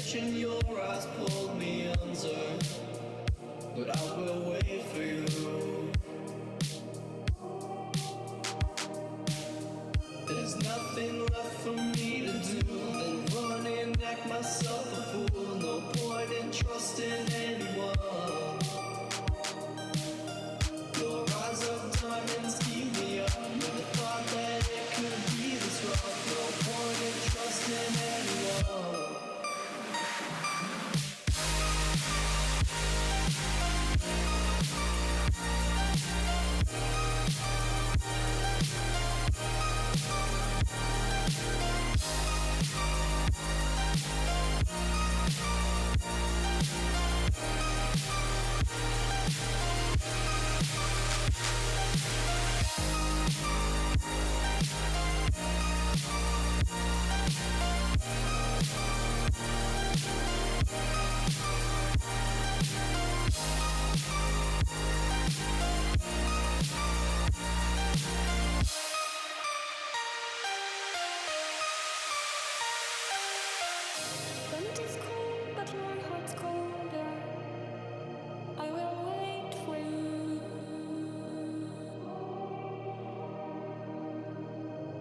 Imagine your eyes pulled me under, but I will wait for you. There's nothing left for me to do than run and act myself a fool. No point in trusting anyone. Your eyes of diamonds keep me up with the thought that it could be this rough. No point in trusting anyone.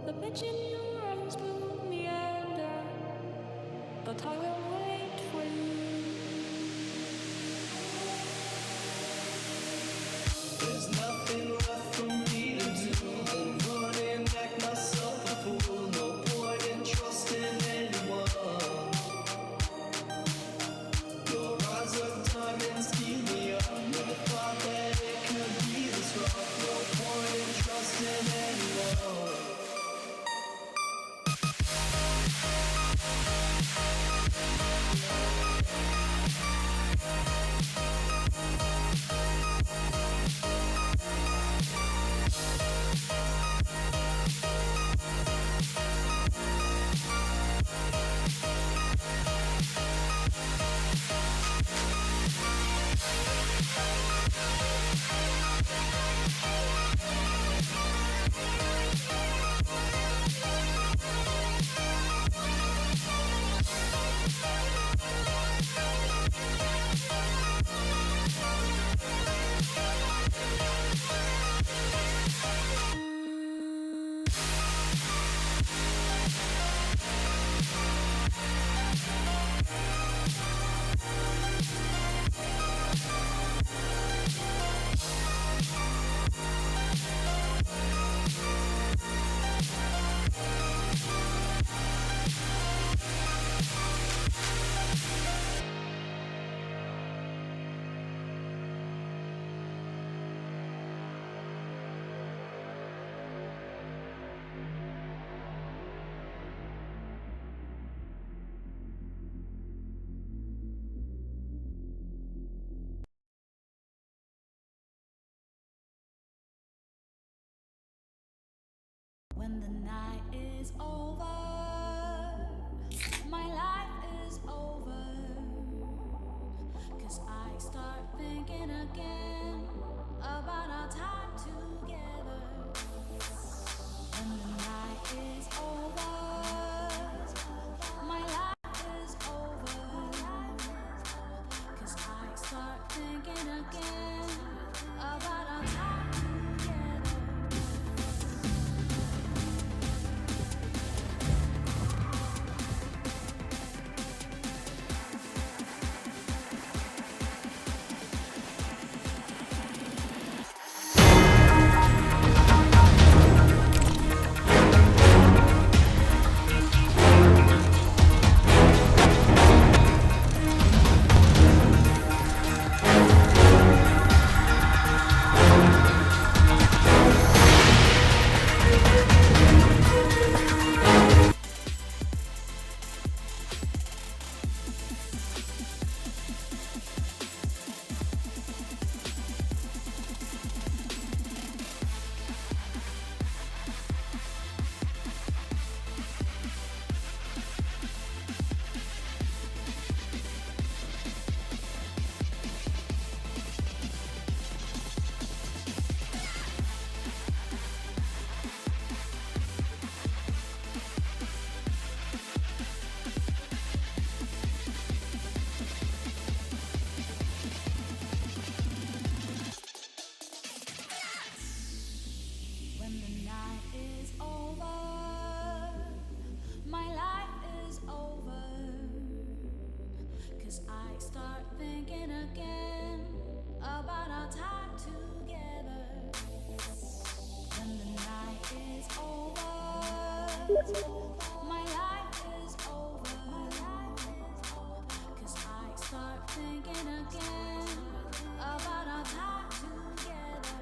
Imagine your arms pull me under, but I will wait for you. There's nothing left for me to do than run and act myself a fool. No point in trusting anyone. Your eyes of diamonds keep me up with the thought that it could be this rough. No point in trusting anyone. When the night is over, my life is over. 'Cause I start thinking again about our time together. When the night is over, my life is over. 'Cause I start thinking again about our time together. start thinking again about our time together. When the night is over, my life is over. 'Cause I start thinking again about our time together.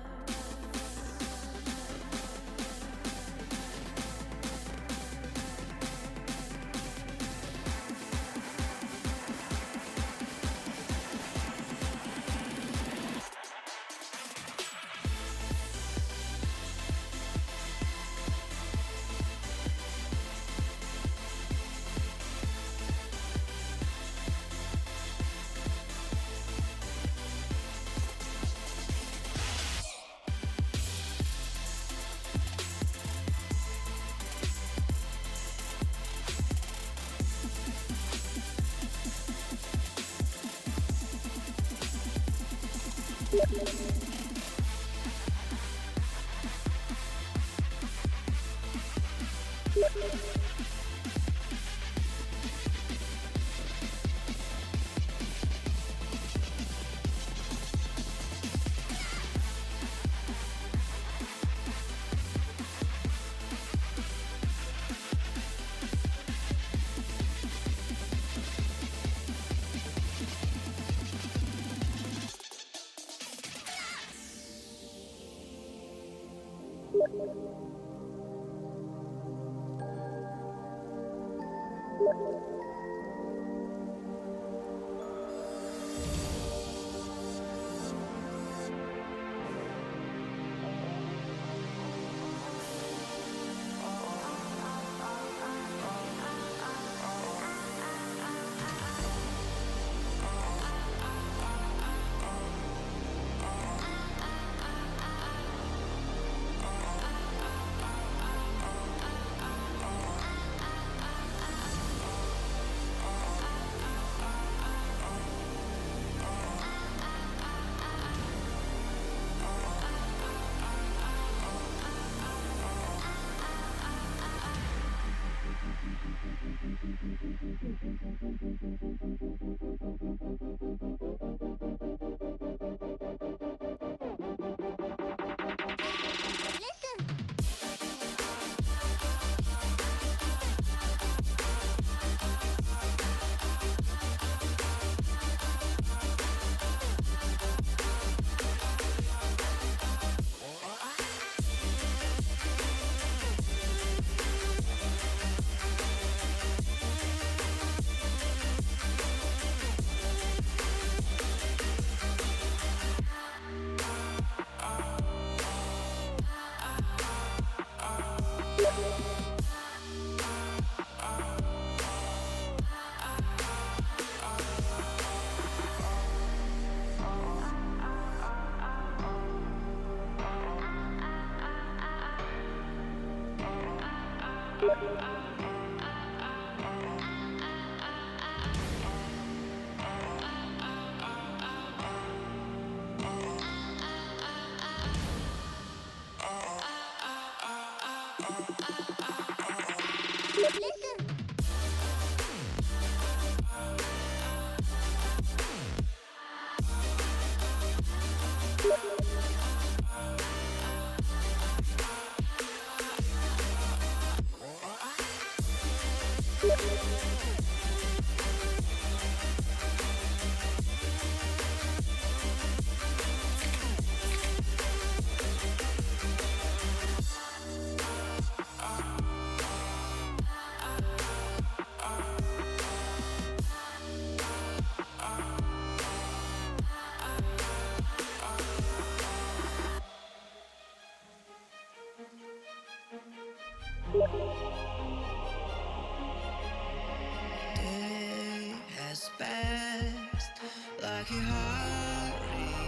Day has passed like a hurricane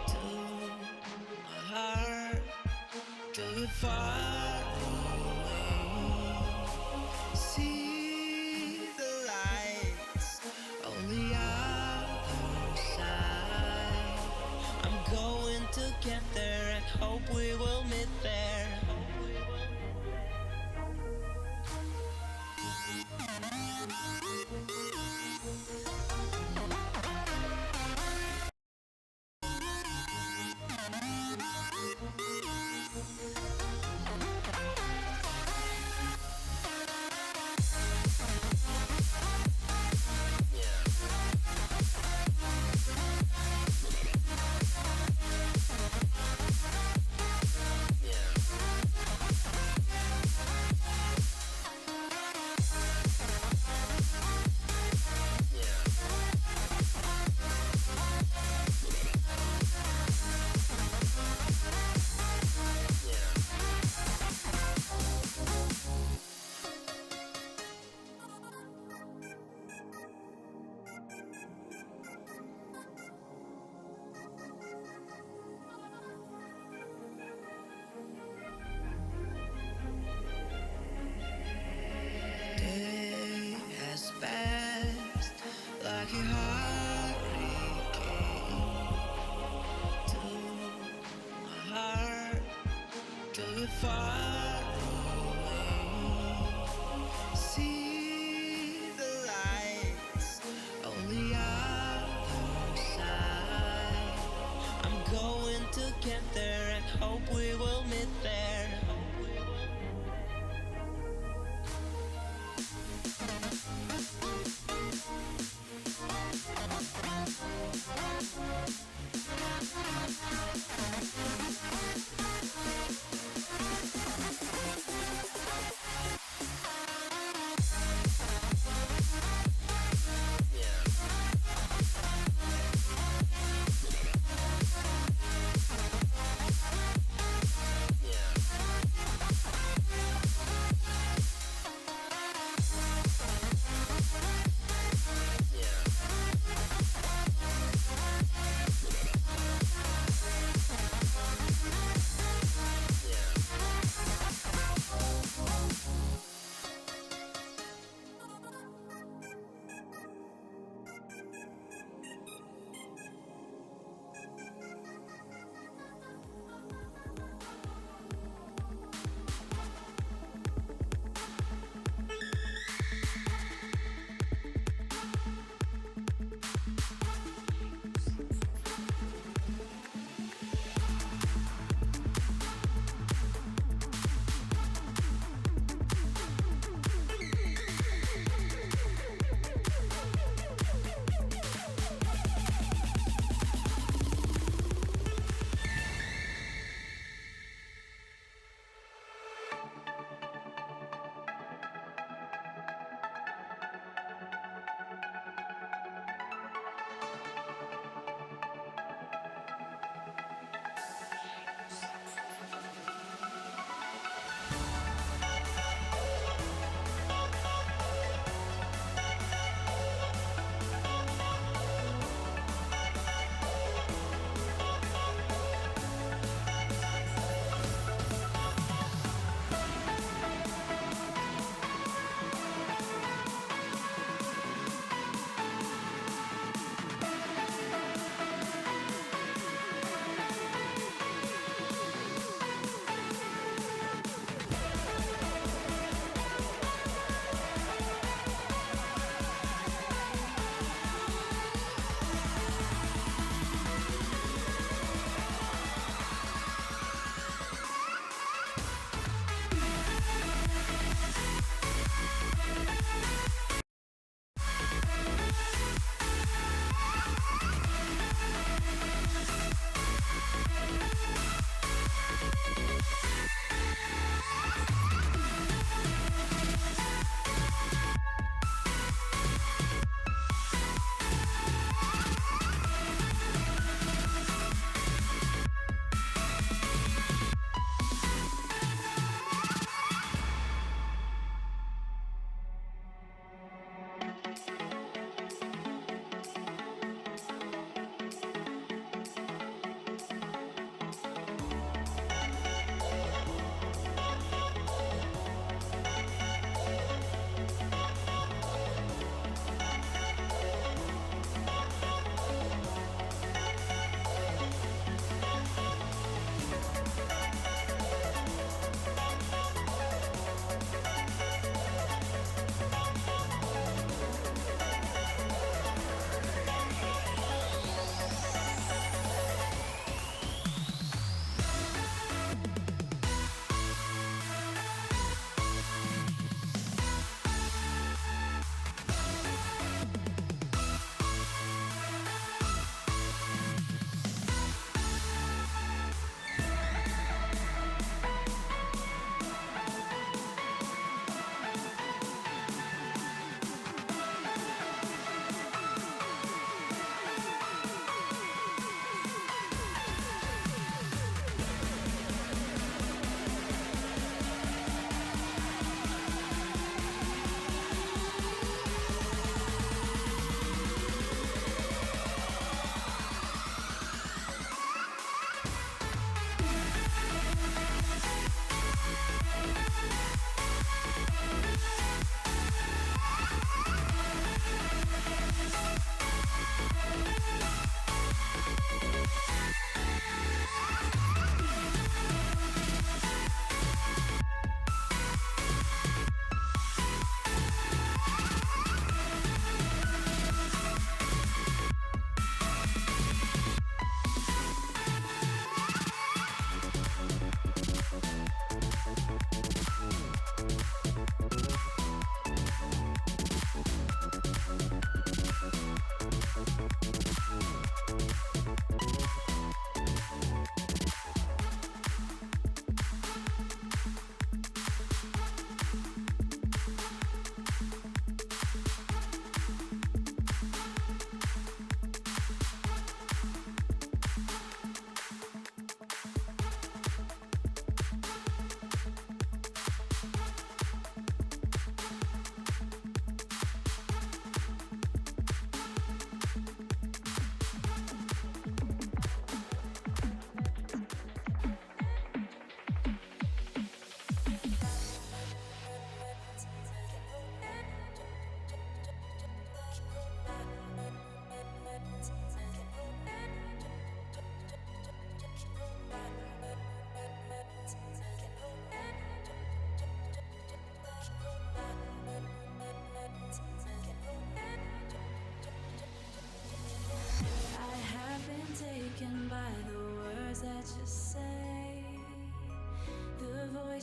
to my heart, till you're far away. See the lights on the other side. I'm going to get there and hope we will meet there.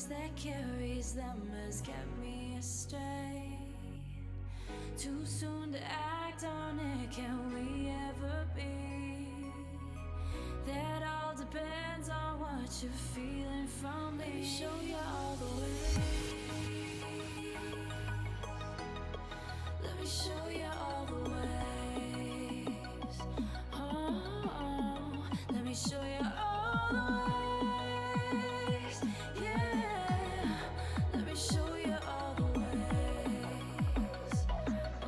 voice that carries them has kept me astray. Too soon to act on it, can we ever be? That all depends on what you're feeling from me. Let me show you all the way. Let me show you all the ways. Oh, let me show you all the ways. Yeah, let me show you all the ways. Oh.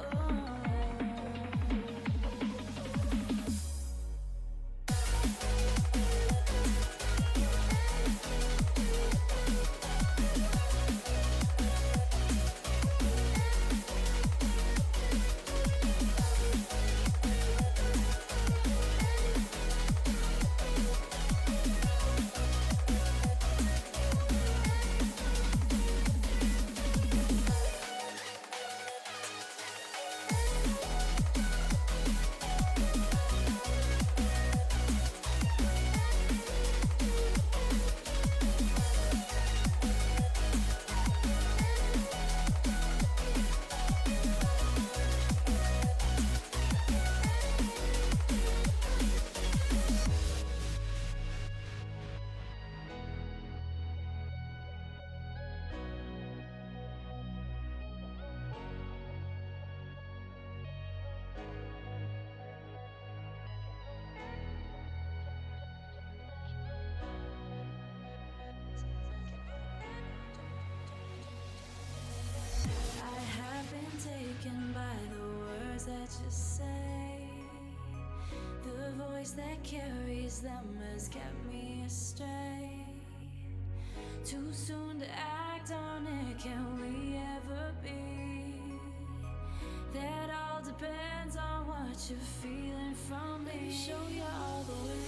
I have been taken by the words that you say. The voice that carries them has kept me astray. Too soon to act on it, can we ever be? That all depends on what you're feeling from me. Let me show you all the way.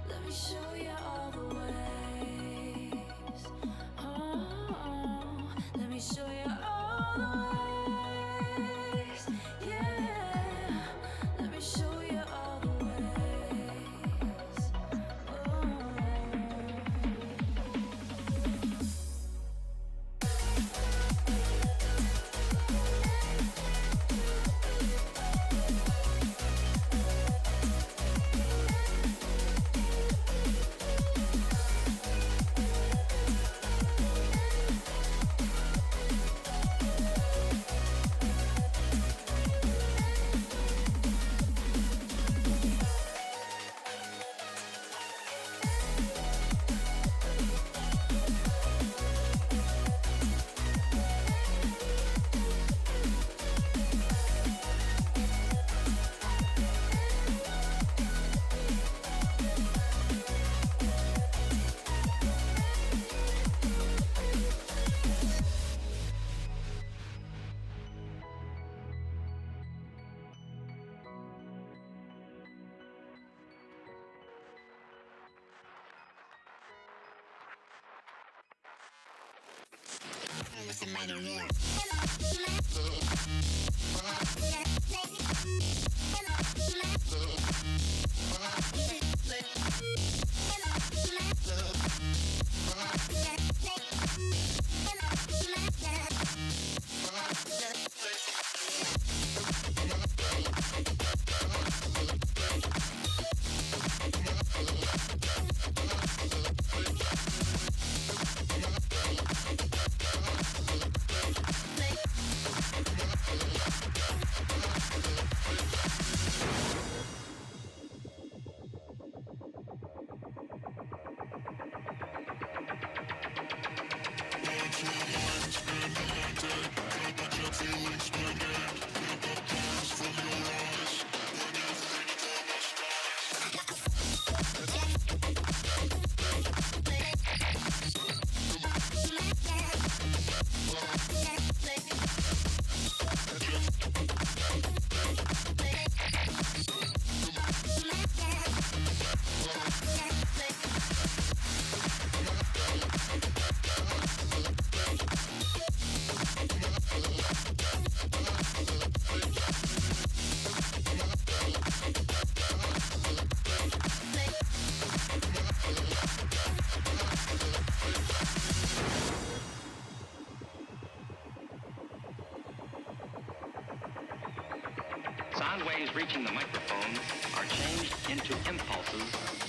Let me show you all the ways. Oh, let me show you all the ways. Yeah, let me show you all the ways. Oh. Sound waves reaching the microphone are changed into impulses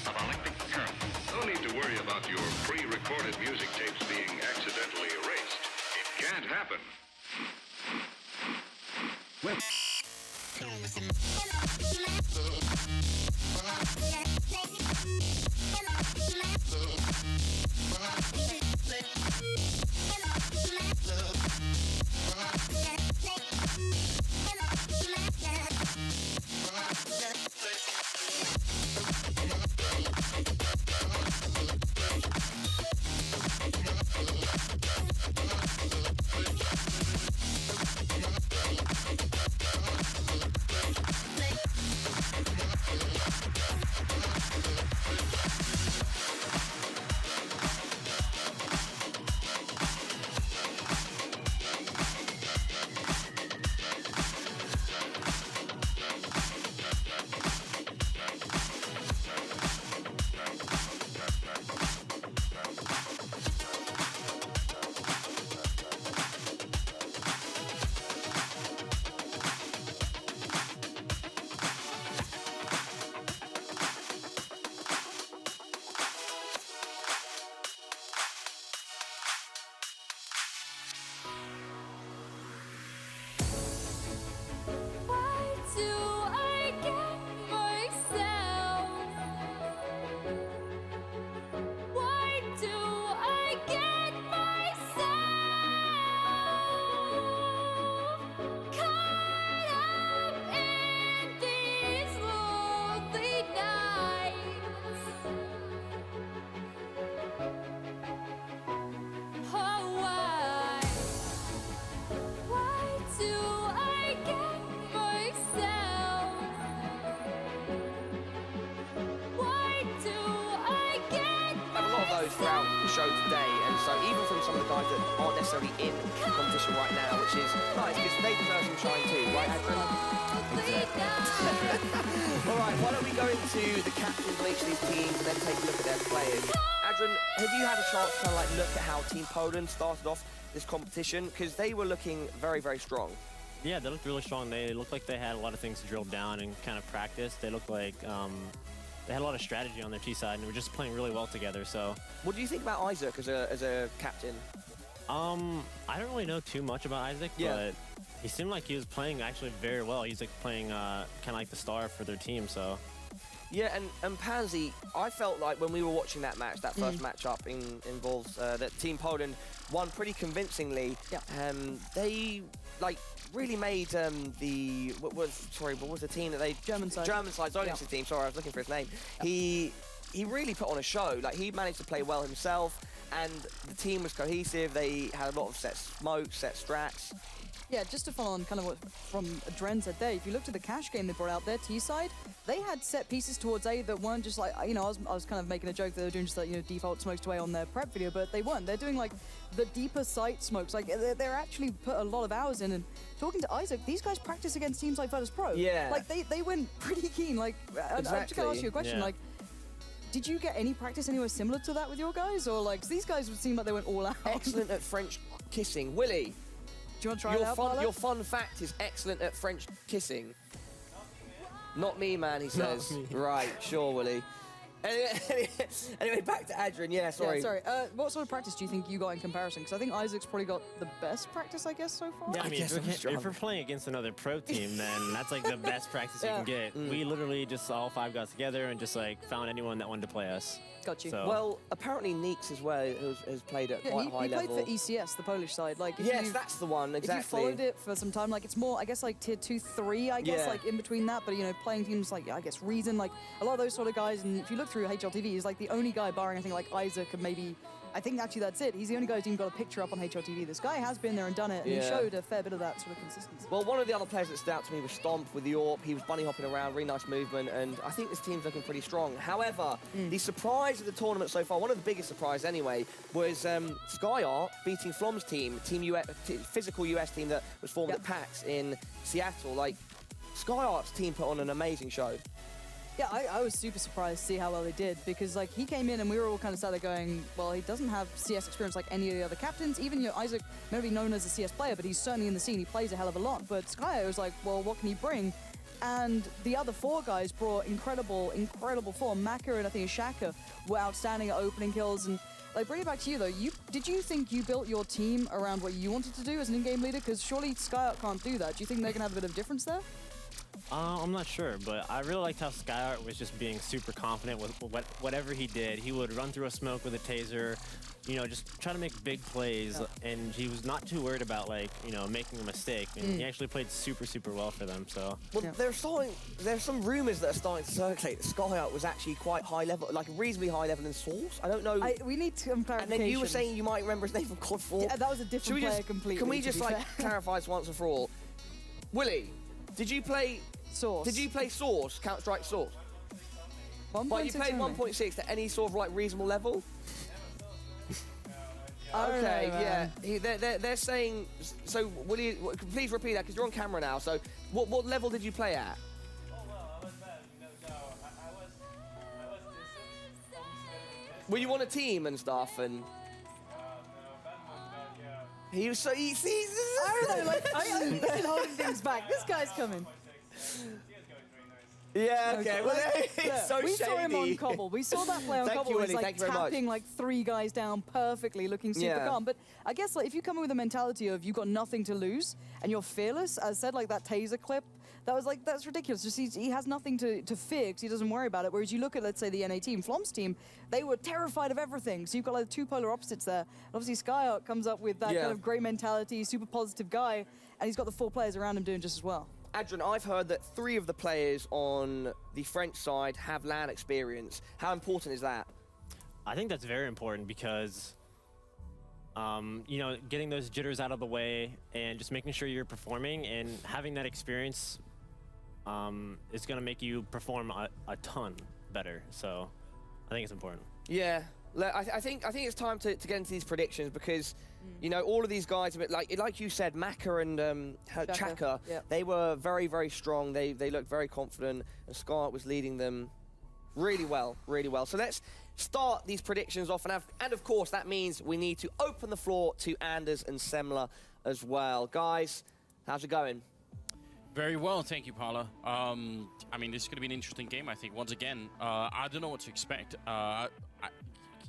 of electric current. No need to worry about your pre-recorded music tapes being accidentally erased. It can't happen. Why do I get myself? Why do I get myself caught up in these lonely nights? Oh, why? Why do I get myself? Why do I get A lot of those throughout the show today, and so even from some of the guys that aren't necessarily in competition right now, which is nice because they deserve some shine too, right, Adrian? All right, why don't we go into the captains of each of these teams and then take a look at their players? Adrian, have you had a chance to kind of like look at how Team Poland started off this competition? Because they were looking very, very strong. Yeah, they looked really strong. They looked like they had a lot of things drilled down and kind of practiced. They looked like they had a lot of strategy on their T side and they were just playing really well together. So, What do you think about Isaac as a captain? I don't really know too much about Isaac, Yeah. but he seemed like he was playing actually very well. He's like playing kind of like the star for their team. So, Yeah, and Pansy, I felt like when we were watching that match, that first matchup involves that Team Poland won pretty convincingly. Yeah. They like really made what was the team that they German side. Zionist team. Sorry, I was looking for his name. He really put on a show. Like he managed to play well himself, and the team was cohesive. They had a lot of set smokes, set strats. Yeah, just to follow on kind of what from Dren said there, if you looked at the cash game they brought out, their T side, they had set pieces towards A that weren't just like, you know, I was kind of making a joke that they were doing just like, you know, default smokes away on their prep video, but they weren't. They're doing like the deeper sight smokes. Like they're actually put a lot of hours in. And talking to Isaac, these guys practice against teams like Virtus Pro. Yeah. Like they went pretty keen. Like, I'm just going to ask you a question. Yeah. Like, did you get any practice anywhere similar to that with your guys? Or like, 'cause these guys would seem like they went all out. Excellent at French kissing. Willie, Do you want to try it out, Paolo? your fun fact is excellent at French kissing. Not me, man, he says. me. Right, sure, Willie. Anyway, back to Adrian. Yeah, sorry. Yeah, sorry. What sort of practice do you think you got in comparison? Because I think Isaac's probably got the best practice, I guess, so far. yeah, I mean, guess I'm if strong. we're playing against another pro team, then that's like the best practice you can get. We literally just all five got together and just like found anyone that wanted to play us. Got you. So- Well, apparently Neeks as well has played at Yeah, quite he high played level. for ECS, the Polish side. Like, if Yes, you- that's the one, If exactly. you followed it for some time, like it's more, I guess, like tier 2, 3, I guess, Yeah. like in between that. But you know, playing teams like I guess Reason, like a lot of those sort of guys. And if you look through HLTV, he's like the only guy, barring I think like Isaac and maybe, I think actually that's it. He's the only guy who's even got a picture up on HLTV. This guy has been there and done it, and he Yeah. showed a fair bit of that sort of consistency. Well, one of the other players that stood out to me was Stomp with the AWP. He was bunny hopping around, really nice movement, and I think this team's looking pretty strong. However, the surprise of the tournament so far, one of the biggest surprises anyway, was SkyArt beating Flom's team, physical US team that was formed Yep. at PAX in Seattle. Like, SkyArt's team put on an amazing show. Yeah, I was super surprised to see how well they did because like he came in and we were all kind of sat there going, well, he doesn't have CS experience like any of the other captains. Even Isaac, maybe known as a CS player, but he's certainly in the scene. He plays a hell of a lot. But Sky was like, well, what can he bring? and the other 4 guys brought incredible form. Maka and I think Shaka were outstanding at opening kills. And like, bring it back to you though. Did you think you built your team around what you wanted to do as an in-game leader? Because surely SkyArt can't do that. Do you think they can have a bit of difference there? I'm not sure, but I really liked how SkyArt was just being super confident with whatever he did. He would run through a smoke with a taser, you know, just try to make big plays, and he was not too worried about, like, you know, making a mistake. And he actually played super, super well for them. So. Well, there's some rumors that are starting to circulate that SkyArt was actually quite high level, like reasonably high level in Source. I don't know. We need some clarification. And then you were saying you might remember his name from COD 4. Yeah, that was a different player completely. Can we just like clarify this once and for all? Willie, did you play Source? Did you play Source, Counter-Strike Source? 1.6 But you played only. 1.6 at any sort of like reasonable level? I don't Okay, know, yeah. They're saying. So, Willie, please repeat that because you're on camera now. So, what level did you play at? Oh, well, I was bad. No, I was decent. Were you on a team and stuff? And No, bad was bad, yeah. he was so. He sees. I don't know, like, I've been holding things back. This guy's coming. Yeah, okay. Well, it's so we shady. saw him on Cobble. We saw that play on Thank Cobble. you, It was Willie. like Thank you very much. tapping like 3 guys down perfectly, looking super Yeah. calm. But I guess like if you come in with a mentality of you've got nothing to lose and you're fearless, as said, like that taser clip, that was like, that's ridiculous. Just he has nothing to fear because he doesn't worry about it. Whereas you look at, let's say, the NA team, Flom's team, they were terrified of everything. So you've got like 2 polar opposites there. And obviously SkyArt comes up with that Yeah. kind of great mentality, super positive guy, and he's got the 4 players around him doing just as well. Adrian, I've heard that 3 of the players on the French side have LAN experience. How important is that? I think that's very important because, you know, getting those jitters out of the way and just making sure you're performing and having that experience is going to make you perform a ton better. So I think it's important. Yeah, I think it's time to get into these predictions because, you know, all of these guys, like you said, Maka and Chaka, Yep. they were very, very strong. They looked very confident, and SkyArt was leading them really well, really well. So let's start these predictions off, and of course that means we need to open the floor to Anders and Semler as well. Guys, how's it going? Very well, thank you, Paula. I mean, this is going to be an interesting game, I think. Once again, I don't know what to expect.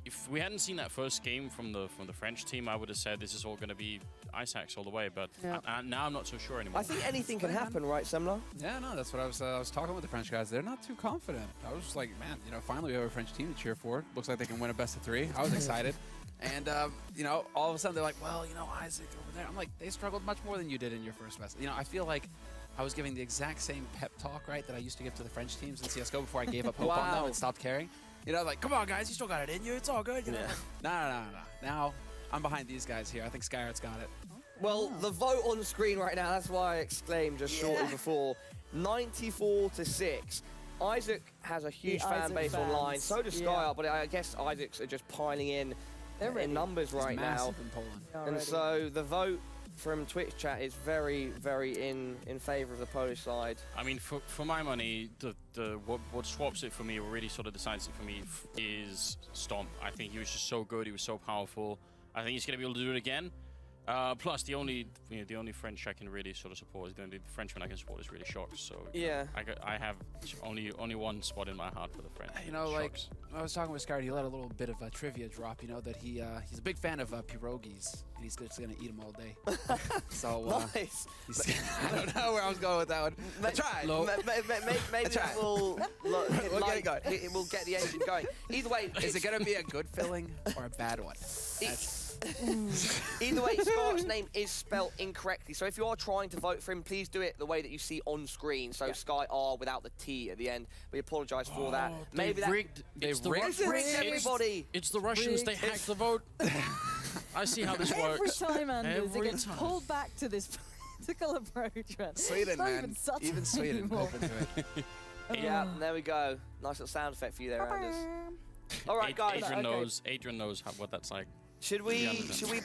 If we hadn't seen that first game from the French team, I would have said this is all going to be ice hacks all the way. But now I'm not so sure anymore. I think anything can happen, right, Semler? Yeah, no, that's what I was talking with the French guys. They're not too confident. I was just like, man, you know, finally we have a French team to cheer for. Looks like they can win a best of 3. I was excited. And, you know, all of a sudden they're like, well, you know, Isaac over there. I'm like, they struggled much more than you did in your first best. You know, I feel like I was giving the exact same pep talk, right, that I used to give to the French teams in CSGO before I gave up hope on them and stopped caring. You know, like, come on, guys, you still got it in you. It's all good. You know? No. Now, I'm behind these guys here. I think SkyArt's got it. Well, the vote on the screen right now, that's why I exclaimed just shortly before, 94-6. Isaac has a huge fan Isaac base fans. online, so does Yeah. SkyArt, but I guess Isaacs are just piling in ready. numbers right now. Massive in Poland. And Already. so the vote from Twitch chat is very, very in favor of the Polish side. I mean, for my money, what swaps it for me, or really sort of decides it for me, is Stomp. I think he was just so good. He was so powerful. I think he's going to be able to do it again. Plus, the only French I can really sort of support is the only Frenchman I can support is really Shox. So Yeah. I have only one spot in my heart for the French. You know, like, Shox. I was talking with SkyArt, he let a little bit of a trivia drop, you know, that he's a big fan of pierogies, and he's just going to eat them all day. So, Nice. I don't know where I was going with that one. I tried. Maybe tried. it will get it going. it will get the engine going. Either way, Is it going to be a good filling or a bad one? Either way, SkyArt's name is spelled incorrectly. So if you are trying to vote for him, please do it the way that you see on screen. So SkyArt without the T at the end. We apologise for that. Maybe that rigged. They've rigged everybody. It's the Russians. They hacked the vote. I see how this Every works. time, Anders, it Every gets time. pulled back to this political approach, man. Sweden, It's not man. even subtle Even Sweden anymore. open to it. Yeah, there we go. Nice little sound effect for you there, Anders. All right, guys. Adrian knows what that's like. Should we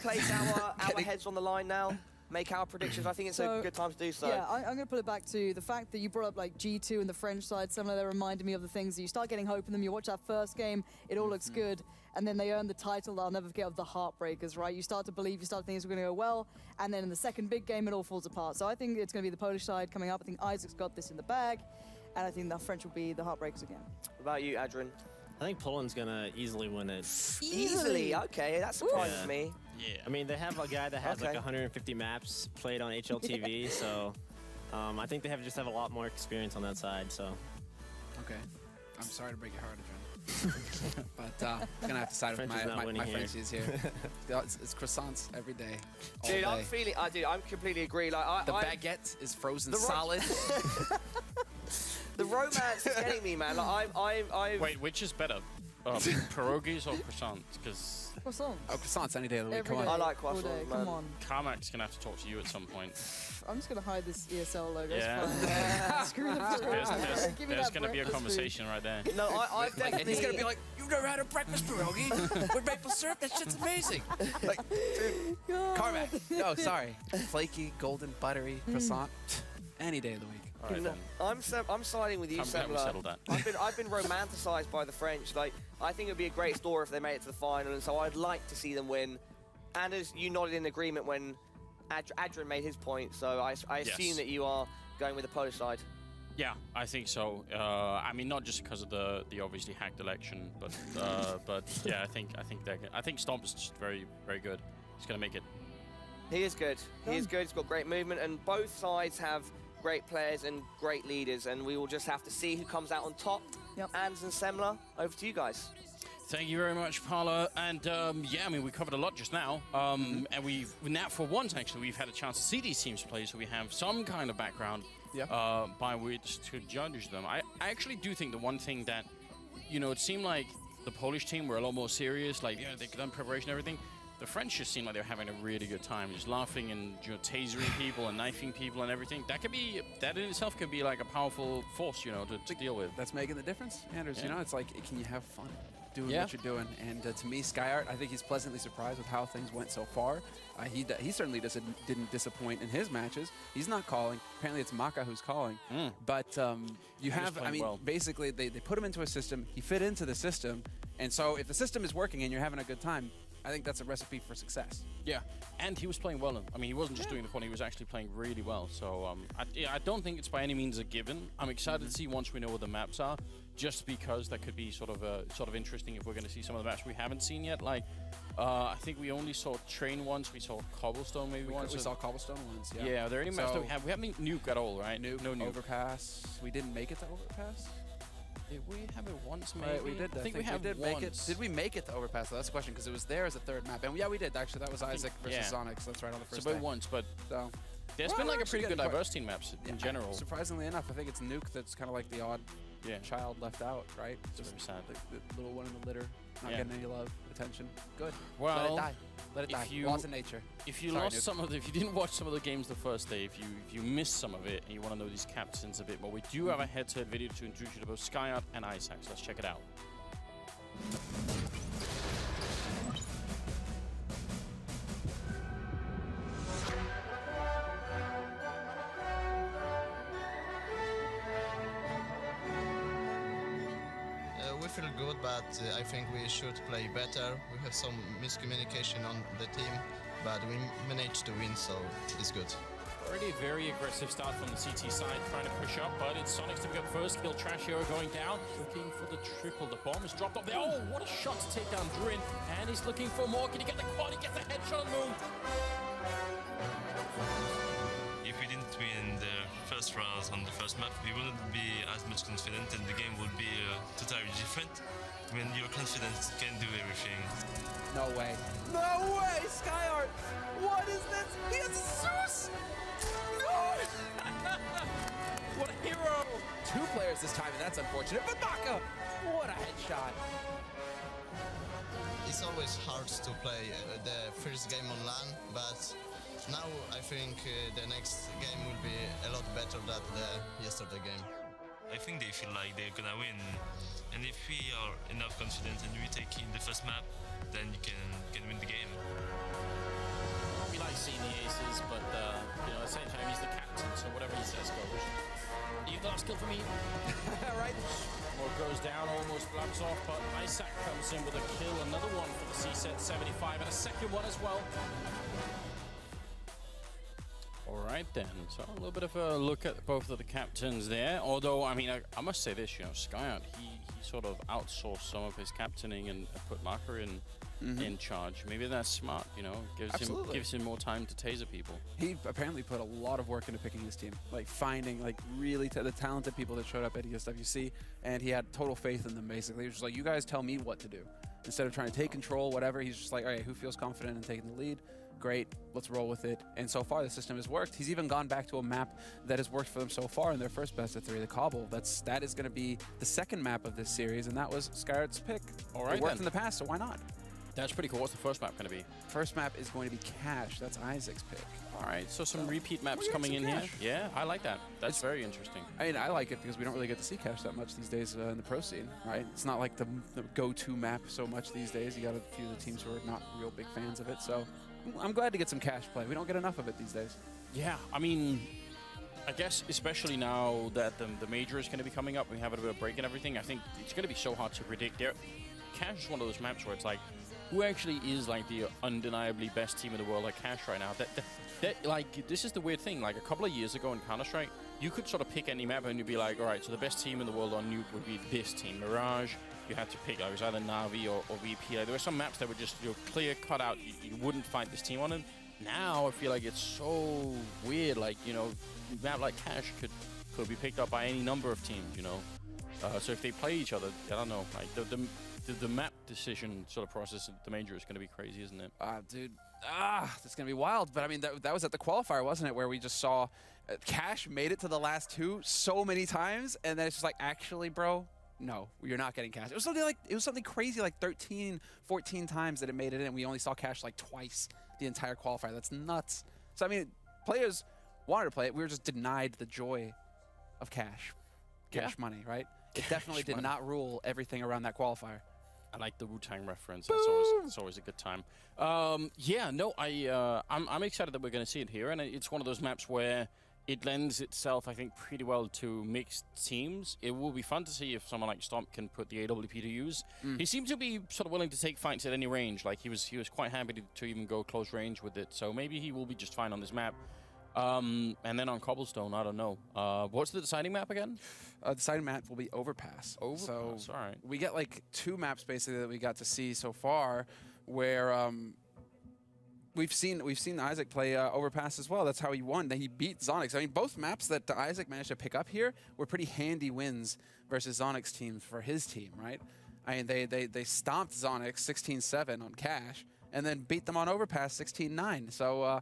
place our heads on the line now? make our predictions? I think it's a good time to do so. Yeah, I'm going to put it back to the fact that you brought up like G2 and the French side. Some of that reminded me of the things that you start getting hope in them. You watch that first game, it all looks good, and then they earn the title that I'll never forget of the Heartbreakers, right? You start to believe, you start to think it's going to go well, and then in the second big game, it all falls apart. So I think it's going to be the Polish side coming up. I think Isaac's got this in the bag, and I think the French will be the Heartbreakers again. What about you, Adrian? I think Poland's gonna easily win it. Easily? Okay, that surprises me. Yeah. I mean, they have a guy that has like 150 maps played on HLTV, so I think they just have a lot more experience on that side. So. Okay. I'm sorry to break your heart, Adrian. But I'm gonna have to side with my Frenchies here. It's croissants every day. Dude, all I'm day. feeling. I completely agree. Like, The baguette is frozen solid. The romance is getting me, man. Like, I'm. Wait, which is better? Pierogies or croissants? Because Croissants. Oh, croissants any day of the week. Every Come on. day, I like all croissants, day, man. Come on. Carmack's gonna have to talk to you at some point. I'm just going to hide this ESL logo. Yeah. It's fine. Screw the pierogi. Give me There's that gonna be a breakfast conversation right there. No, I've definitely. And he's gonna be like, "You've never had a breakfast pierogi with maple syrup? That shit's amazing." Like, dude, Carmack. No, sorry. Flaky, golden, buttery croissant. Any day of the week. All right, then. I'm siding with you, I'm glad we Semler. settled that. I've been romanticized by the French. Like, I think it would be a great story if they made it to the final, and so I'd like to see them win. And as you nodded in agreement when Adrian made his point, so I assume that you are going with the Polish side. Yeah, I think so. I mean, not just because of the obviously hacked election, but yeah, I think Stomp is just very, very good. He's gonna make it. He is good. He is good. He's got great movement, and both sides have great players and great leaders, and we will just have to see who comes out on top. Yep. Ans and Semler, over to you guys. Thank you very much, Paula. And yeah, I mean, we covered a lot just now. And we've now, for once, actually, we've had a chance to see these teams play, so we have some kind of background by which to judge them. I actually do think the one thing that, you know, it seemed like the Polish team were a lot more serious, like, yeah, they've done preparation and everything. The French just seemed like they were having a really good time, just laughing and, you know, tasering people and knifing people and everything. That in itself could be like a powerful force, you know, to deal with. That's making the difference, Anders. Yeah. You know, it's like, can you have fun doing what you're doing? And to me, SkyArt, I think he's pleasantly surprised with how things went so far. He certainly didn't disappoint in his matches. He's not calling. Apparently, it's Maka who's calling. But you have, I mean, basically, they put him into a system. He fit into the system. And so if the system is working and you're having a good time, I think that's a recipe for success. Yeah, and he was playing well. I mean, he wasn't just doing the fun; he was actually playing really well. So I don't think it's by any means a given. I'm excited to see once we know what the maps are, just because that could be sort of interesting if we're going to see some of the maps we haven't seen yet. Like, I think we only saw Train once, we saw Cobblestone maybe once. We saw Cobblestone once. Yeah. Yeah, are there any maps that we have? We haven't Nuke at all, right? Nuke, no Nuke. Overpass. We didn't make it to Overpass. Did we have it once, maybe? Right, we did. I think we did make it. Did we make it to Overpass? Though? That's the question, because it was there as a third map. And yeah, we did, actually. That was Isaac versus Sonic, so that's right on the first day. So once, but so, there's been like a pretty good diversity in maps in general. Surprisingly enough, I think it's Nuke that's kind of like the odd child left out, right? Just very sad. The little one in the litter, not getting any love, attention. Good. Well, let it die. Let it die. Laws of nature. If you if you didn't watch some of the games the first day, if you missed some of it and you want to know these captains a bit more, we do have a head-to-head video to introduce you to both SkyArt and Isaac. So let's check it out. We feel good, but I think we should play better. We have some miscommunication on the team, but we managed to win, so it's good. Already a very aggressive start from the CT side, trying to push up, but it's Sonic's to go first. Kill Trash Hero going down, looking for the triple. The bomb is dropped up there. Oh, what a shot to take down Drin, and he's looking for more. Can he get the quad? He gets the headshot on the move. If we didn't win the first round on the first map, we wouldn't be as much confident, and the game would be totally different. When you're confident, you can do everything. No way. No way, SkyArt! What is this? He has ASUS! No! What a hero! 2 players this time, and that's unfortunate. But Maka! What a headshot! It's always hard to play the first game on LAN, but now I think the next game will be a lot better than the yesterday game. I think they feel like they're gonna win, and if we are enough confident and we take in the first map, then you can win the game. We like overseeing the aces, but you know, at the same time, he's the captain, so whatever he says goes. You've lost skill for me. Right. More goes down, almost blocks off, but Isaac comes in with a kill. Another one for the C-set 75, and a second one as well. All right then, so a little bit of a look at both of the captains there. Although, I mean, I must say this, you know, Skyart, he sort of outsourced some of his captaining and put Marker in charge. Maybe that's smart, you know, gives him more time to taser people. He apparently put a lot of work into picking his team, like finding like really the talented people that showed up at ESWC, and he had total faith in them. Basically, he was just like, you guys tell me what to do. Instead of trying to take control, whatever, he's just like, all right, who feels confident in taking the lead? Great, let's roll with it. And so far, the system has worked. He's even gone back to a map that has worked for them so far in their first best of 3, the Cobble. That is going to be the second map of this series, and that was Skyart's pick. All right, it worked in the past, so why not? That's pretty cool. What's the first map going to be? First map is going to be Cash. That's Isaac's pick. All right, so some repeat maps coming in here. Yeah, I like that. That's very interesting. I mean, I like it because we don't really get to see Cash that much these days in the pro scene, right? It's not like the go-to map so much these days. You got a few of the teams who are not real big fans of it, so I'm glad to get some Cash play. We don't get enough of it these days. Yeah, I mean, I guess especially now that the major is going to be coming up, we have a bit of a break and everything, I think it's going to be so hard to predict. Cash is one of those maps where it's like, who actually is like the undeniably best team in the world like Cash right now? Like, this is the weird thing. Like a couple of years ago in Counter-Strike, you could sort of pick any map and you'd be like, all right, so the best team in the world on Nuke would be this team. Mirage, you had to pick, like, it was either Na'Vi or VP. Like, there were some maps that were just, you know, clear cut out. You wouldn't find this team on it. Now I feel like it's so weird. Like, you know, a map like Cash could be picked up by any number of teams, you know. So if they play each other, I don't know. Like the map decision sort of process at the major is going to be crazy, isn't it? Dude, that's going to be wild. But I mean, that was at the qualifier, wasn't it? Where we just saw Cash made it to the last 2 so many times, and then it's just like, actually, bro, no, you're not getting Cash. It was something crazy, like 13, 14 times that it made it in, and we only saw Cash like twice the entire qualifier. That's nuts. So I mean, players wanted to play it. We were just denied the joy of Cash money, right? It definitely did not rule everything around that qualifier. I like the Wu-Tang reference. It's always a good time. Yeah, no, I'm excited that we're going to see it here, and it's one of those maps where it lends itself, I think, pretty well to mixed teams. It will be fun to see if someone like Stomp can put the AWP to use. He seemed to be sort of willing to take fights at any range. Like he was quite happy to even go close range with it. So maybe he will be just fine on this map. And then on Cobblestone, I don't know. What's the deciding map again? The deciding map will be Overpass. Overpass, so all right. We get like 2 maps basically that we got to see so far, where we've seen Isaac play Overpass as well. That's how he won. He beat Zonix. I mean, both maps that Isaac managed to pick up here were pretty handy wins versus Zonix teams for his team, right? I mean, they stomped Zonix 16-7 on Cash, and then beat them on Overpass 16-9. So.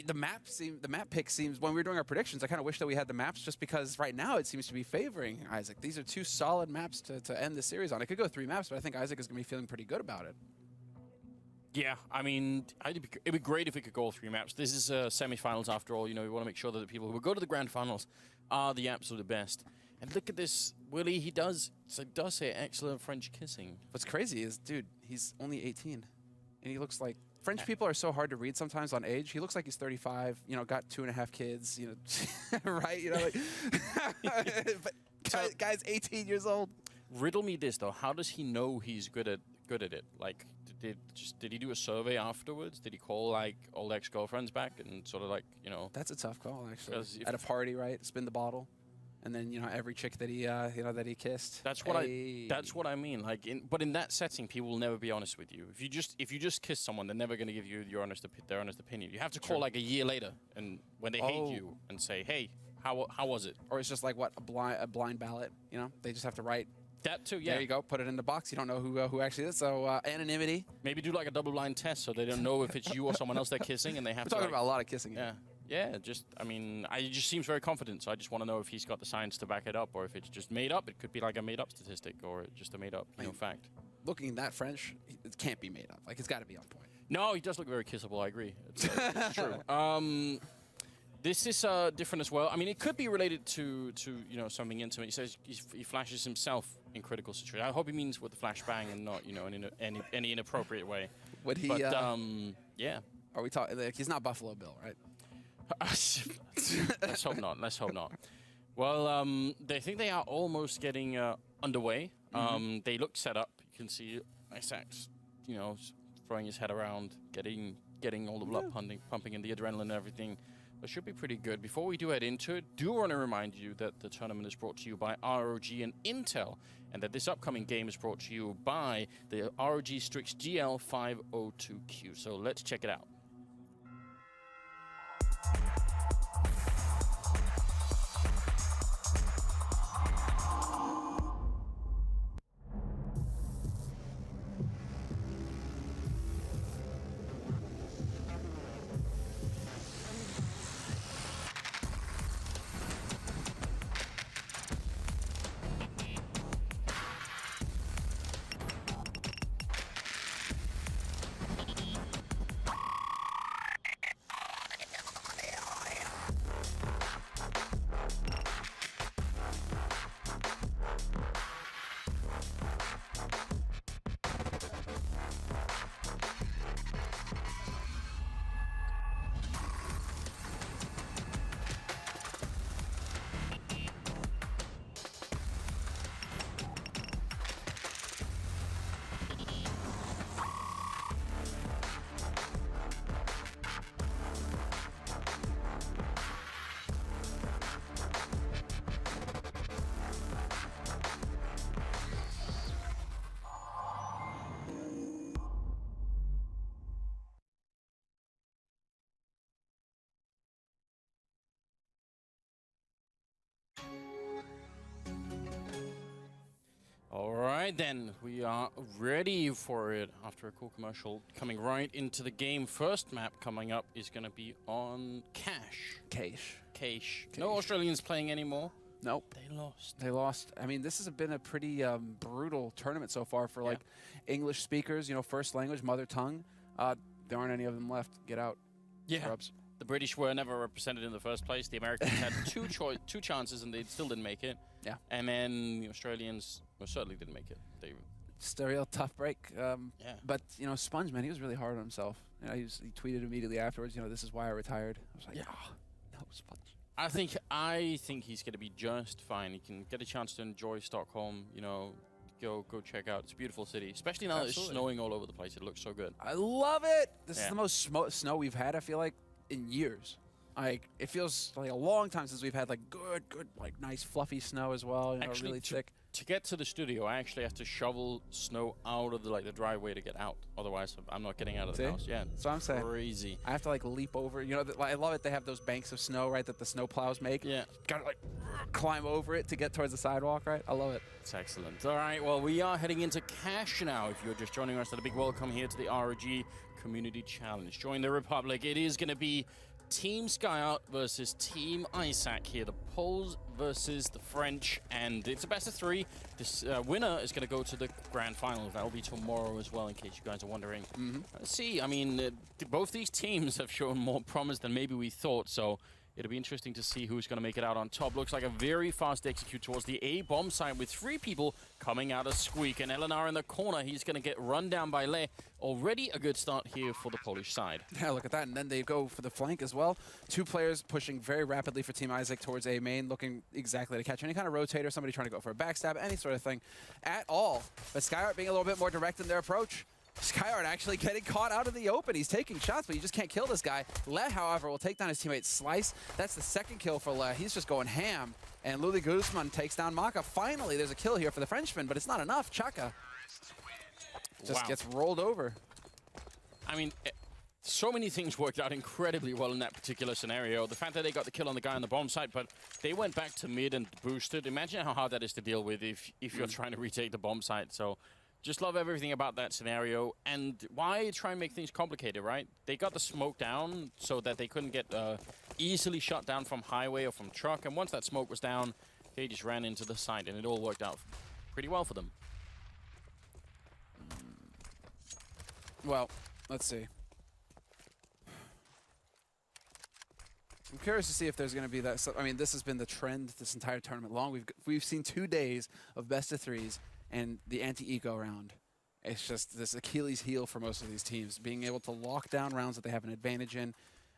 The map pick seems, when we were doing our predictions, I kind of wish that we had the maps just because right now it seems to be favoring Isaac. These are 2 solid maps to end the series on. It could go 3 maps, but I think Isaac is going to be feeling pretty good about it. Yeah, I mean, it'd be great if it could go all 3 maps. This is semifinals after all. You know, we want to make sure that the people who will go to the grand finals are the absolute best. And look at this, Willie. He does say excellent French kissing. What's crazy is, dude, he's only 18, and he looks like. French people are so hard to read sometimes on age. He looks like he's 35, you know, got 2.5 kids, you know, right? You know, like, but guy's 18 years old. Riddle me this though: how does he know he's good at it? Like, did he do a survey afterwards? Did he call like old ex-girlfriends back and sort of like, you know? That's a tough call, actually. At a party, right? Spin the bottle. And then, you know, every chick that he that he kissed. That's what I mean. Like, but in that setting, people will never be honest with you. If you just kiss someone, they're never going to give you their honest opinion. You have to call like a year later, and when they hate you, and say, hey, how was it? Or it's just like what a blind ballot. You know, they just have to write. That too, yeah. There you go. Put it in the box. You don't know who actually is. So anonymity. Maybe do like a double blind test, so they don't know if it's you or someone else they're kissing, and they have We're to. Talking about a lot of kissing. Yeah. Yeah, I mean, he just seems very confident, so I just want to know if he's got the science to back it up, or if it's just made up. It could be like a made-up statistic, or just a made-up, fact. Looking that French, it can't be made up. Like, it's got to be on point. No, he does look very kissable, I agree. It's true. This is different as well. I mean, it could be related to you know, something intimate. He says he flashes himself in critical situations. I hope he means with the flashbang and not, you know, in any inappropriate way. Would he? But, yeah. Are we talking? Like, he's not Buffalo Bill, right? Let's hope not. Let's hope not. Well, they think they are almost getting underway. They look set up. You can see Isaac's, you know, throwing his head around, getting all the blood pumping and the adrenaline and everything. It should be pretty good. Before we do head into it, do want to remind you that the tournament is brought to you by ROG and Intel, and that this upcoming game is brought to you by the ROG Strix GL502Q. So let's check it out. All right, then. We are ready for it after a cool commercial. Coming right into the game. First map coming up is going to be on Cache. No Australians playing anymore. Nope. They lost. They lost. I mean, this has been a pretty brutal tournament so far for, like, English speakers, you know, first language, mother tongue. There aren't any of them left. Get out. Yeah. Scrubs. The British were never represented in the first place. The Americans had two chances, and they still didn't make it. Yeah. And then the Australians certainly didn't make it. They just a real tough break. Yeah. But, you know, Sponge, man, he was really hard on himself. You know, he tweeted immediately afterwards, you know, this is why I retired. I was like, oh, no, Sponge. I think he's going to be just fine. He can get a chance to enjoy Stockholm, you know, go check out. It's a beautiful city, especially now that it's snowing all over the place. It looks so good. I love it. This is the most snow we've had, I feel like, in years. Like, it feels like a long time since we've had, like, good, like, nice fluffy snow as well. You know, Actually, really thick. To get to the studio, I actually have to shovel snow out of the driveway to get out. Otherwise, I'm not getting out of the house. Yeah, that's what I'm saying. Crazy. I have to, like, leap over. You know, I love it. They have those banks of snow, right, that the snow plows make. Yeah. Gotta, like, climb over it to get towards the sidewalk, right? I love it. It's excellent. All right, well, we are heading into Cache now. If you're just joining us, a big welcome here to the ROG Community Challenge. Join the Republic. It is going to be Team SkyArt versus Team Isaac here. The Poles versus the French, and it's a best of 3. This winner is going to go to the grand final. That'll be tomorrow as well, in case you guys are wondering. Let's see. I mean, both these teams have shown more promise than maybe we thought, so it'll be interesting to see who's going to make it out on top. Looks like a very fast execute towards the A bomb site with 3 people coming out of Squeak. And Eleanor in the corner, he's going to get run down by Le. Already a good start here for the Polish side. Yeah, look at that. And then they go for the flank as well. 2 players pushing very rapidly for Team Isaac towards A main, looking exactly to catch any kind of rotator, somebody trying to go for a backstab, any sort of thing at all. But SkyArt being a little bit more direct in their approach. SkyArt actually getting caught out of the open. He's taking shots, but you just can't kill this guy. Le, however, will take down his teammate Slice. That's the second kill for Le. He's just going ham. And Luli Guzman takes down Maka. Finally, there's a kill here for the Frenchman, but it's not enough. Chaka just gets rolled over. I mean, so many things worked out incredibly well in that particular scenario. The fact that they got the kill on the guy on the bomb site, but they went back to mid and boosted. Imagine how hard that is to deal with if you're trying to retake the bomb site. So just love everything about that scenario. And why try and make things complicated, right? They got the smoke down so that they couldn't get easily shut down from highway or from truck. And once that smoke was down, they just ran into the site, and it all worked out pretty well for them. Well, let's see. I'm curious to see if there's going to be that. I mean, this has been the trend this entire tournament long. We've seen 2 days of best of 3s and the anti-eco round. It's just this Achilles heel for most of these teams, being able to lock down rounds that they have an advantage in.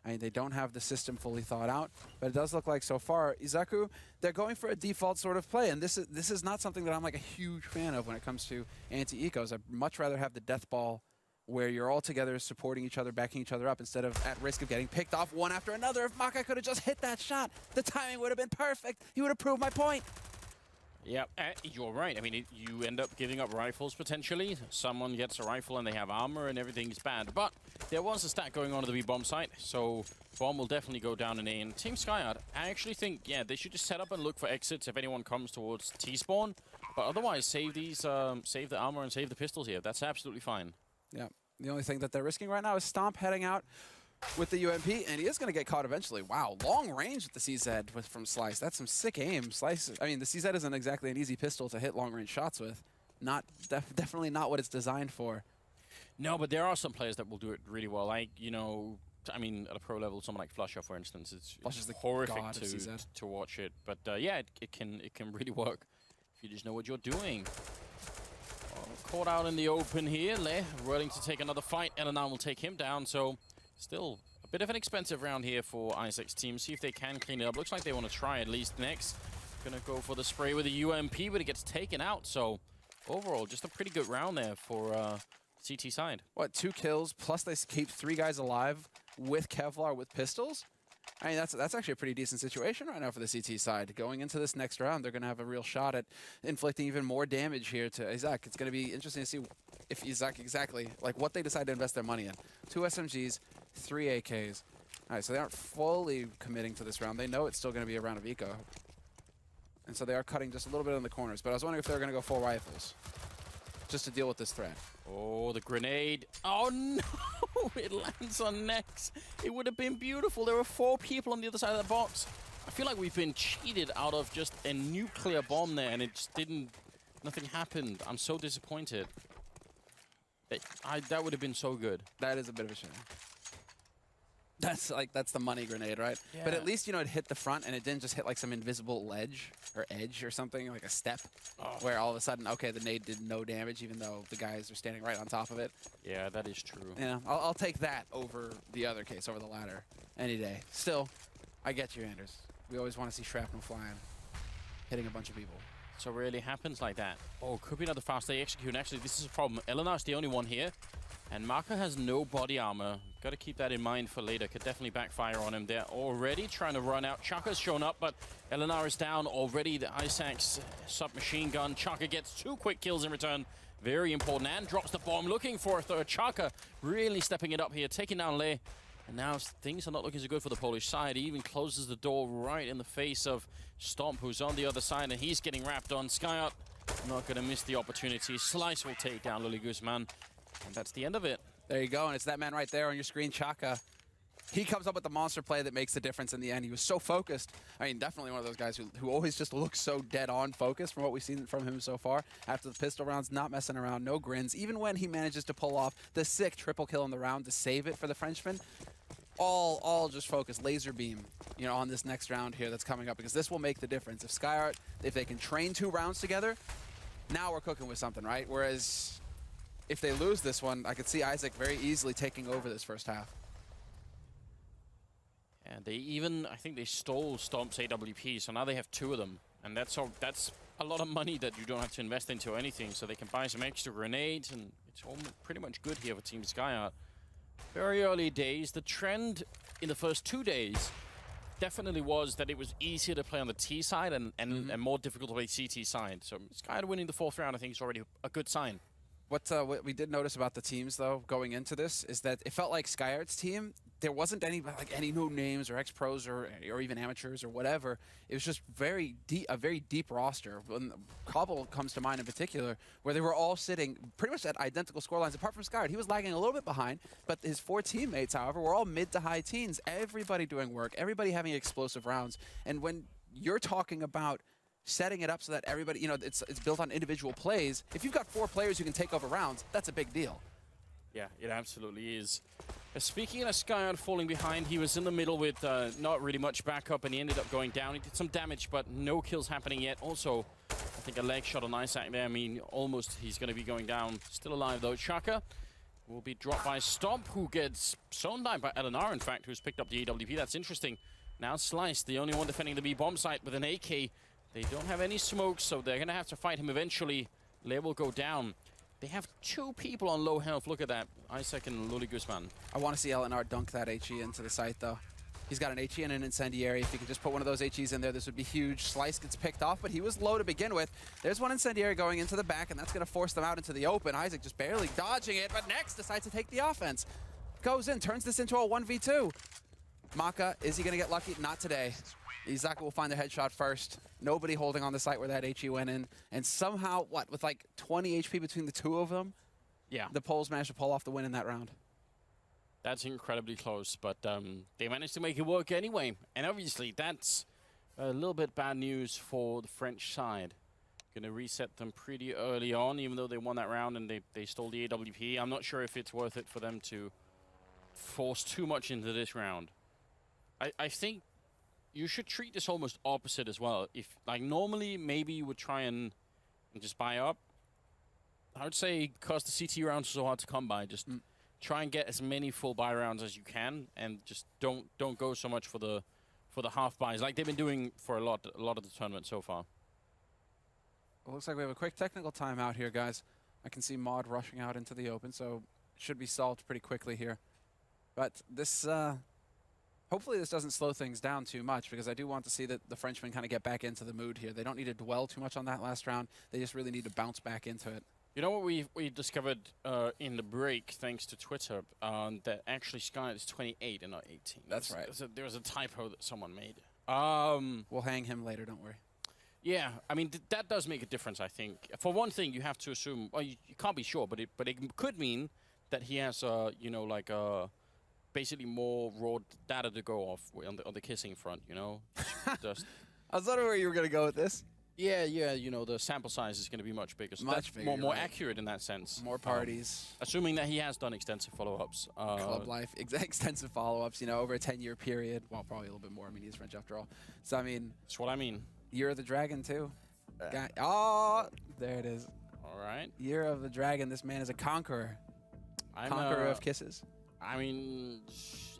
I mean, they don't have the system fully thought out, but it does look like so far, Izaku, they're going for a default sort of play, and this is not something that I'm like a huge fan of when it comes to anti-ecos. I'd much rather have the death ball where you're all together supporting each other, backing each other up, instead of at risk of getting picked off one after another. If Maka could have just hit that shot, the timing would have been perfect. He would have proved my point. Yeah, you're right. I mean, you end up giving up rifles potentially. Someone gets a rifle and they have armor and everything's bad. But there was a stack going on at the B-bomb site, so bomb will definitely go down in A. And Team Skyard, I actually think, yeah, they should just set up and look for exits if anyone comes towards T-spawn. But otherwise, save these, save the armor and save the pistols here. That's absolutely fine. Yeah, the only thing that they're risking right now is Stomp heading out with the UMP, and he is going to get caught eventually. Wow, long range with the CZ from Slice. That's some sick aim. Slice, I mean, the CZ isn't exactly an easy pistol to hit long-range shots with. Definitely not what it's designed for. No, but there are some players that will do it really well. Like, you know, I mean, at a pro level, someone like Flusher, for instance, it's horrific to watch it. But yeah, it can really work if you just know what you're doing. Caught out in the open here. Le willing to take another fight. Eleanor will take him down, so still a bit of an expensive round here for Isaac's team. See if they can clean it up. Looks like they want to try at least next. Gonna go for the spray with the UMP, but it gets taken out. So overall, just a pretty good round there for CT side. What, 2 kills, plus they keep 3 guys alive with Kevlar, with pistols? I mean, that's actually a pretty decent situation right now for the CT side. Going into this next round, they're going to have a real shot at inflicting even more damage here to Isaac. It's going to be interesting to see if Isaac exactly, like what they decide to invest their money in. 2 SMGs, 3 AKs. All right, so they aren't fully committing to this round. They know it's still going to be a round of eco. And so they are cutting just a little bit in the corners. But I was wondering if they were going to go full rifles just to deal with this threat. Oh, the grenade. Oh, no. It lands on Nex. It would have been beautiful. There were 4 people on the other side of the box. I feel like we've been cheated out of just a nuclear bomb there, and it just didn't... Nothing happened. I'm so disappointed. That would have been so good. That is a bit of a shame. That's the money grenade, right? Yeah. But at least, you know, it hit the front and it didn't just hit like some invisible ledge or edge or something, like a step, where all of a sudden, okay, the nade did no damage even though the guys are standing right on top of it. Yeah, that is true. Yeah, I'll take that over the other case, over the ladder, any day. Still, I get you, Anders. We always want to see shrapnel flying, hitting a bunch of people. So rarely happens like that. Oh, could be another fast day execute. Actually, this is a problem. Eleanor's the only one here. And Marker has no body armor. Got to keep that in mind for later. Could definitely backfire on him. They're already trying to run out. Chaka's shown up, but Eleanor is down already. The Isaac's submachine gun. Chaka gets 2 quick kills in return. Very important. And drops the bomb, looking for a third. Chaka really stepping it up here, taking down Le. And now things are not looking so good for the Polish side. He even closes the door right in the face of Stomp, who's on the other side, and he's getting wrapped on. Skyart not going to miss the opportunity. Slice will take down Lily Guzman. And that's the end of it. There you go, and it's that man right there on your screen, Chaka. He comes up with the monster play that makes the difference in the end. He was so focused. I mean, definitely one of those guys who always just looks so dead-on focused from what we've seen from him so far. After the pistol rounds, not messing around, no grins. Even when he manages to pull off the sick triple kill in the round to save it for the Frenchman, all just focused, laser beam, you know, on this next round here that's coming up, because this will make the difference. If Skyart, if they can train 2 rounds together, now we're cooking with something, right? Whereas if they lose this one, I could see Isaac very easily taking over this first half. And they even, I think they stole Stomp's AWP, so now they have 2 of them. And that's a lot of money that you don't have to invest into anything, so they can buy some extra grenades, and it's all pretty much good here for Team Skyart. Very early days. The trend in the first 2 days definitely was that it was easier to play on the T side and more difficult to play CT side. So Skyart winning the 4th round, I think, is already a good sign. What we did notice about the teams, though, going into this, is that it felt like Skyart's team, there wasn't any no names or ex-pros or even amateurs or whatever. It was just a very deep roster. When Cobble comes to mind in particular, where they were all sitting pretty much at identical scorelines, apart from Skyart. He was lagging a little bit behind, but his 4 teammates, however, were all mid to high teens. Everybody doing work, everybody having explosive rounds. And when you're talking about setting it up so that everybody, you know, it's built on individual plays. If you've got 4 players who can take over rounds, that's a big deal. Yeah, it absolutely is. Speaking of Skyart falling behind, he was in the middle with not really much backup, and he ended up going down. He did some damage, but no kills happening yet. Also, think a leg shot on Isaac there. I mean, almost he's going to be going down. Still alive, though. Chaka will be dropped by Stomp, who gets sewn down by Eleanor, in fact, who's picked up the AWP. That's interesting. Now Slice, the only one defending the B bomb site with an AK. They don't have any smoke, so they're going to have to fight him eventually. Lay will go down. They have 2 people on low health. Look at that. Isaac and Luli Guzman. I want to see Eleanor dunk that HE into the site, though. He's got an HE and an incendiary. If he can just put one of those HEs in there, this would be huge. Slice gets picked off, but he was low to begin with. There's one incendiary going into the back, and that's going to force them out into the open. Isaac just barely dodging it, but next decides to take the offense. Goes in, turns this into a 1v2. Maka, is he going to get lucky? Not today. Izaka will find the headshot first. Nobody holding on the site where that HE went in. And somehow, what, with like 20 HP between the 2 of them? Yeah. The Poles managed to pull off the win in that round. That's incredibly close, but they managed to make it work anyway. And obviously, that's a little bit bad news for the French side. Going to reset them pretty early on, even though they won that round and they stole the AWP. I'm not sure if it's worth it for them to force too much into this round. I think you should treat this almost opposite as well. If, like, normally maybe you would try and just buy up. I would say because the CT rounds are so hard to come by, just try and get as many full buy rounds as you can, and just don't go so much for the half buys like they've been doing for a lot of the tournament so far. Well, looks like we have a quick technical timeout here, guys. I can see Maud rushing out into the open, so it should be solved pretty quickly here. But this, hopefully this doesn't slow things down too much, because I do want to see that the Frenchmen kind of get back into the mood here. They don't need to dwell too much on that last round. They just really need to bounce back into it. You know what we discovered in the break, thanks to Twitter, that actually Skynet is 28 and not 18. That's right. There was a typo that someone made. We'll hang him later, don't worry. Yeah, I mean, that does make a difference, I think. For one thing, you have to assume, well, you can't be sure, but it could mean that he has, you know, like, basically more raw data to go off on the kissing front, you know? Just I was wondering where you were going to go with this. Yeah, you know, the sample size is going to be much bigger. So much bigger, more right. accurate in that sense. More parties. Assuming that he has done extensive follow-ups. Club life, extensive follow-ups, you know, over a 10-year period. Well, probably a little bit more. I mean, he's French after all. So, I mean... That's what I mean. Year of the Dragon, too. Oh, there it is. All right. Year of the Dragon. This man is a conqueror. Conqueror of kisses. I mean,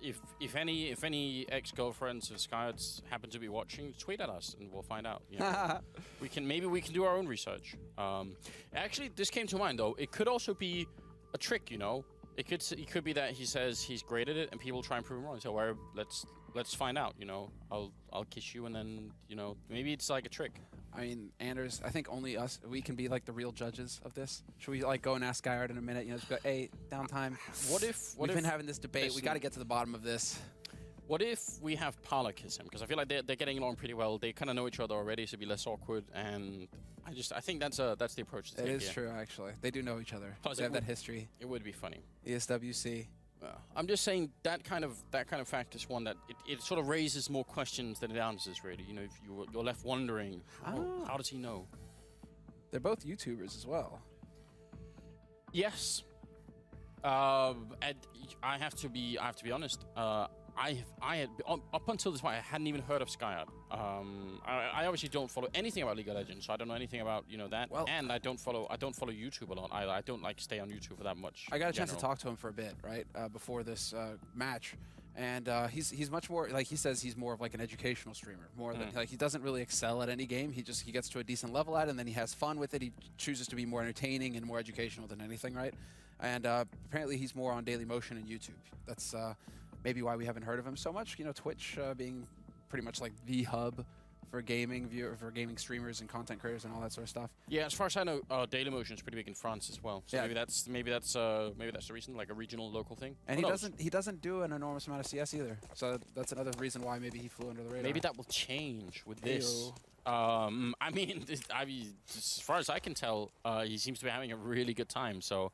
if any ex-girlfriends of Skyets happen to be watching, tweet at us and we'll find out. You know. Maybe we can do our own research. Actually, this came to mind though. It could also be a trick, you know. It could be that he says he's great at it and people try and prove him wrong. So well, let's find out. You know, I'll kiss you and then you know maybe it's like a trick. I mean, Anders, I think only us, we can be like the real judges of this. Should we like go and ask Skyard in a minute? You know, just go, hey, downtime. We've been having this debate. We got to get to the bottom of this. What if we have Parla kiss him? Because I feel like they're getting along pretty well. They kind of know each other already, so it'd be less awkward. And I think that's the approach to take. It is true, actually. They do know each other. Plus they have that history. It would be funny. ESWC. I'm just saying that kind of fact is one that it sort of raises more questions than it answers, really. You know, if you're left wondering, how does he know? They're both YouTubers as well. Yes. And I have to be honest. I had up until this point I hadn't even heard of Skyard. I obviously don't follow anything about League of Legends, so I don't know anything about that. Well, and I don't follow YouTube a lot. I don't like stay on YouTube for that much. I got a chance to talk to him for a bit, right, before this match, and he's much more like he says he's more of like an educational streamer, more than like he doesn't really excel at any game. He gets to a decent level at it, and then he has fun with it. He chooses to be more entertaining and more educational than anything, right? And apparently he's more on Daily Motion and YouTube. That's maybe why we haven't heard of him so much. You know, Twitch being pretty much like the hub for gaming streamers and content creators and all that sort of stuff. Yeah, as far as I know, Dailymotion is pretty big in France as well. So yeah. maybe that's the reason, like a regional local thing. And he doesn't do an enormous amount of CS either. So that's another reason why maybe he flew under the radar. Maybe that will change with this. I mean, as far as I can tell, he seems to be having a really good time. So.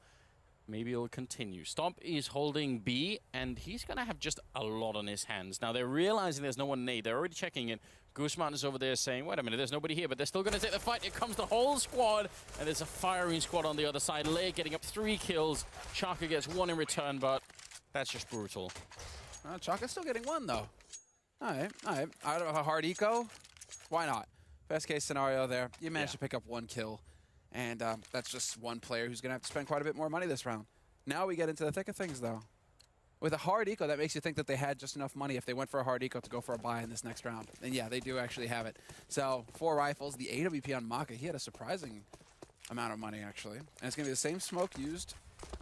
Maybe it'll continue. Stomp is holding B, and he's going to have just a lot on his hands. Now, they're realizing there's no one in A. They're already checking it. Guzman is over there saying, wait a minute, there's nobody here, but they're still going to take the fight. Here comes the whole squad, and there's a firing squad on the other side. Leia getting up 3 kills. Chaka gets 1 in return, but that's just brutal. Chaka's still getting 1, though. All right. Out of a hard eco, why not? Best case scenario there, you managed to pick up 1 kill. And that's just one player who's going to have to spend quite a bit more money this round. Now we get into the thick of things, though. With a hard eco, that makes you think that they had just enough money if they went for a hard eco to go for a buy in this next round. And yeah, they do actually have it. So 4 rifles, the AWP on Maka, he had a surprising amount of money, actually. And it's going to be the same smoke used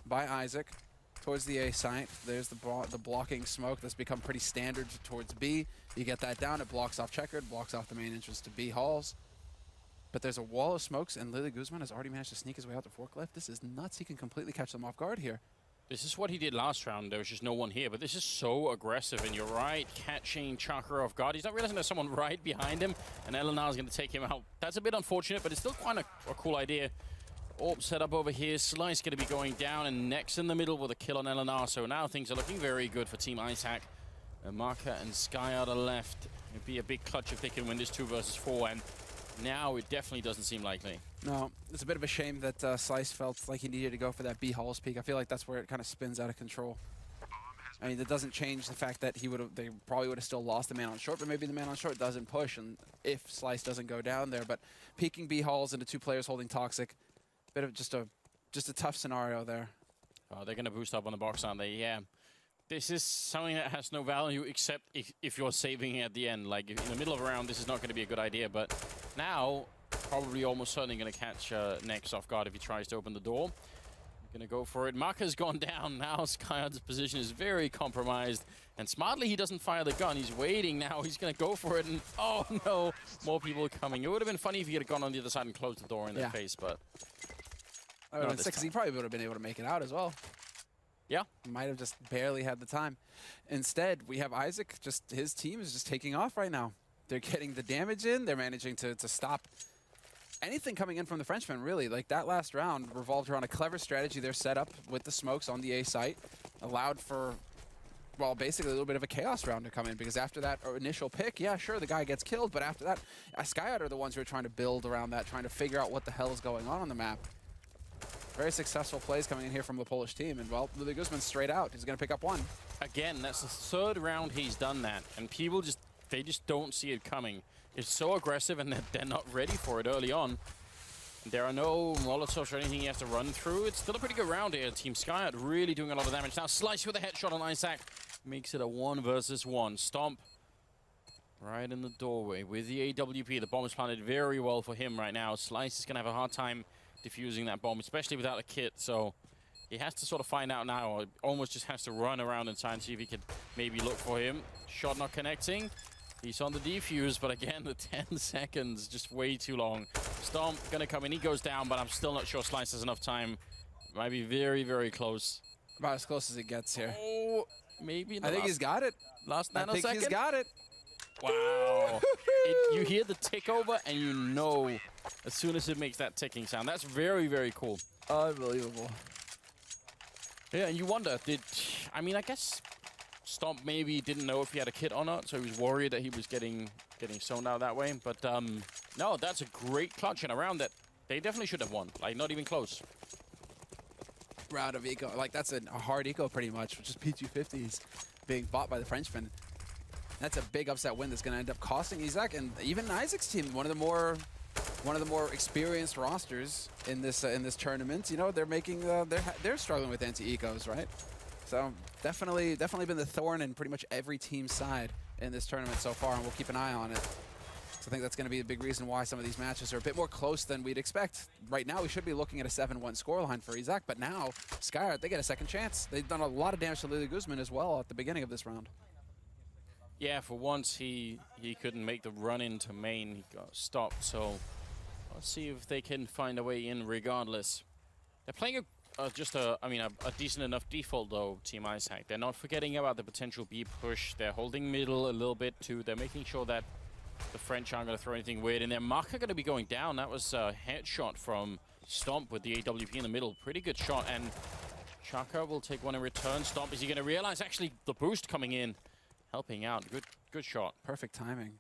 by Isaac towards the A site. There's the blocking smoke that's become pretty standard towards B. You get that down, it blocks off checkered, blocks off the main entrance to B halls. But there's a wall of smokes, and Lily Guzman has already managed to sneak his way out to forklift. This is nuts. He can completely catch them off guard here. This is what he did last round. There was just no one here, but this is so aggressive, and you're right, catching Chakra off guard. He's not realizing there's someone right behind him, and Eleanor is going to take him out. That's a bit unfortunate, but it's still quite a cool idea. Orb set up over here. Slice going to be going down, and Nex in the middle with a kill on Eleanor. So now things are looking very good for Team Isaac. Marka and Sky are the left. It'd be a big clutch if they can win this 2 versus 4, and now it definitely doesn't seem likely. No, it's a bit of a shame that Slice felt like he needed to go for that B Halls peak. I feel like that's where it kind of spins out of control. I mean, that doesn't change the fact that they probably would have still lost the man on short, but maybe the man on short doesn't push, and if Slice doesn't go down there. But peeking B Halls into 2 players holding Toxic, bit of just a tough scenario there. Oh, they're going to boost up on the box, aren't they? Yeah. This is something that has no value except if you're saving it at the end. Like, in the middle of a round, this is not going to be a good idea. But now, probably almost certainly going to catch Nex off guard if he tries to open the door. Going to go for it. Marka's gone down. Now Skyard's position is very compromised. And smartly, he doesn't fire the gun. He's waiting now. He's going to go for it. And, oh, no, more people coming. It would have been funny if he had gone on the other side and closed the door in their face, but... That would have been sick, 'cause he probably would have been able to make it out as well. Yeah. Might have just barely had the time. Instead, we have Isaac, his team is just taking off right now. They're getting the damage in. They're managing to stop anything coming in from the Frenchmen, really. Like, that last round revolved around a clever strategy they're set up with the smokes on the A site. Allowed for, well, basically a little bit of a chaos round to come in, because after that initial pick, yeah, sure, the guy gets killed, but after that, Skyard are the ones who are trying to build around that, trying to figure out what the hell is going on the map. Very successful plays coming in here from the Polish team, and, well, Lily Guzman's straight out. He's going to pick up 1. Again, that's the 3rd round he's done that, and people they just don't see it coming. It's so aggressive, and they're not ready for it early on. There are no Molotovs or anything he has to run through. It's still a pretty good round here. Team Skyard really doing a lot of damage. Now Slice with a headshot on Isaac. Makes it a 1 versus 1. Stomp right in the doorway with the AWP. The bomb is planted very well for him right now. Slice is going to have a hard time defusing that bomb, especially without a kit. So he has to sort of find out now, or almost just has to run around inside and see if he could maybe look for him. Shot not connecting. He's on the defuse, but again, the 10 seconds, just way too long. Stomp gonna come in, he goes down, but I'm still not sure Slice has enough time. Might be very, very close. About as close as it gets here. Oh, maybe I think he's got it. Last nanosecond? I think he's got it. Wow. You hear the tick over, and you know as soon as it makes that ticking sound. That's very, very cool. Unbelievable. Yeah, and you wonder, I mean, I guess Stomp maybe didn't know if he had a kit or not, so he was worried that he was getting zoned out that way. But no, that's a great clutch in a round that they definitely should have won. Like, not even close. Round of eco. Like, that's a hard eco pretty much, which is P250s being bought by the Frenchmen. That's a big upset win that's going to end up costing Isaac and even Isaac's team one of the more experienced rosters in this tournament. You know, they're making they're struggling with anti-ecos, right? So definitely been the thorn in pretty much every team's side in this tournament so far, and we'll keep an eye on it. So I think that's going to be a big reason why some of these matches are a bit more close than we'd expect. Right now, we should be looking at a 7-1 scoreline for Isaac, but now Skyard, they get a second chance. They've done a lot of damage to Lily Guzman as well at the beginning of this round. Yeah, for once he couldn't make the run into main. He got stopped, so let's see if they can find a way in regardless. They're playing a decent enough default, though, Team Isaac. They're not forgetting about the potential B push. They're holding middle a little bit, too. They're making sure that the French aren't going to throw anything weird in there. Marka going to be going down. That was a headshot from Stomp with the AWP in the middle. Pretty good shot, and Chaka will take one in return. Stomp, is he going to realize, actually, the boost coming in, helping out. Good shot. Perfect timing.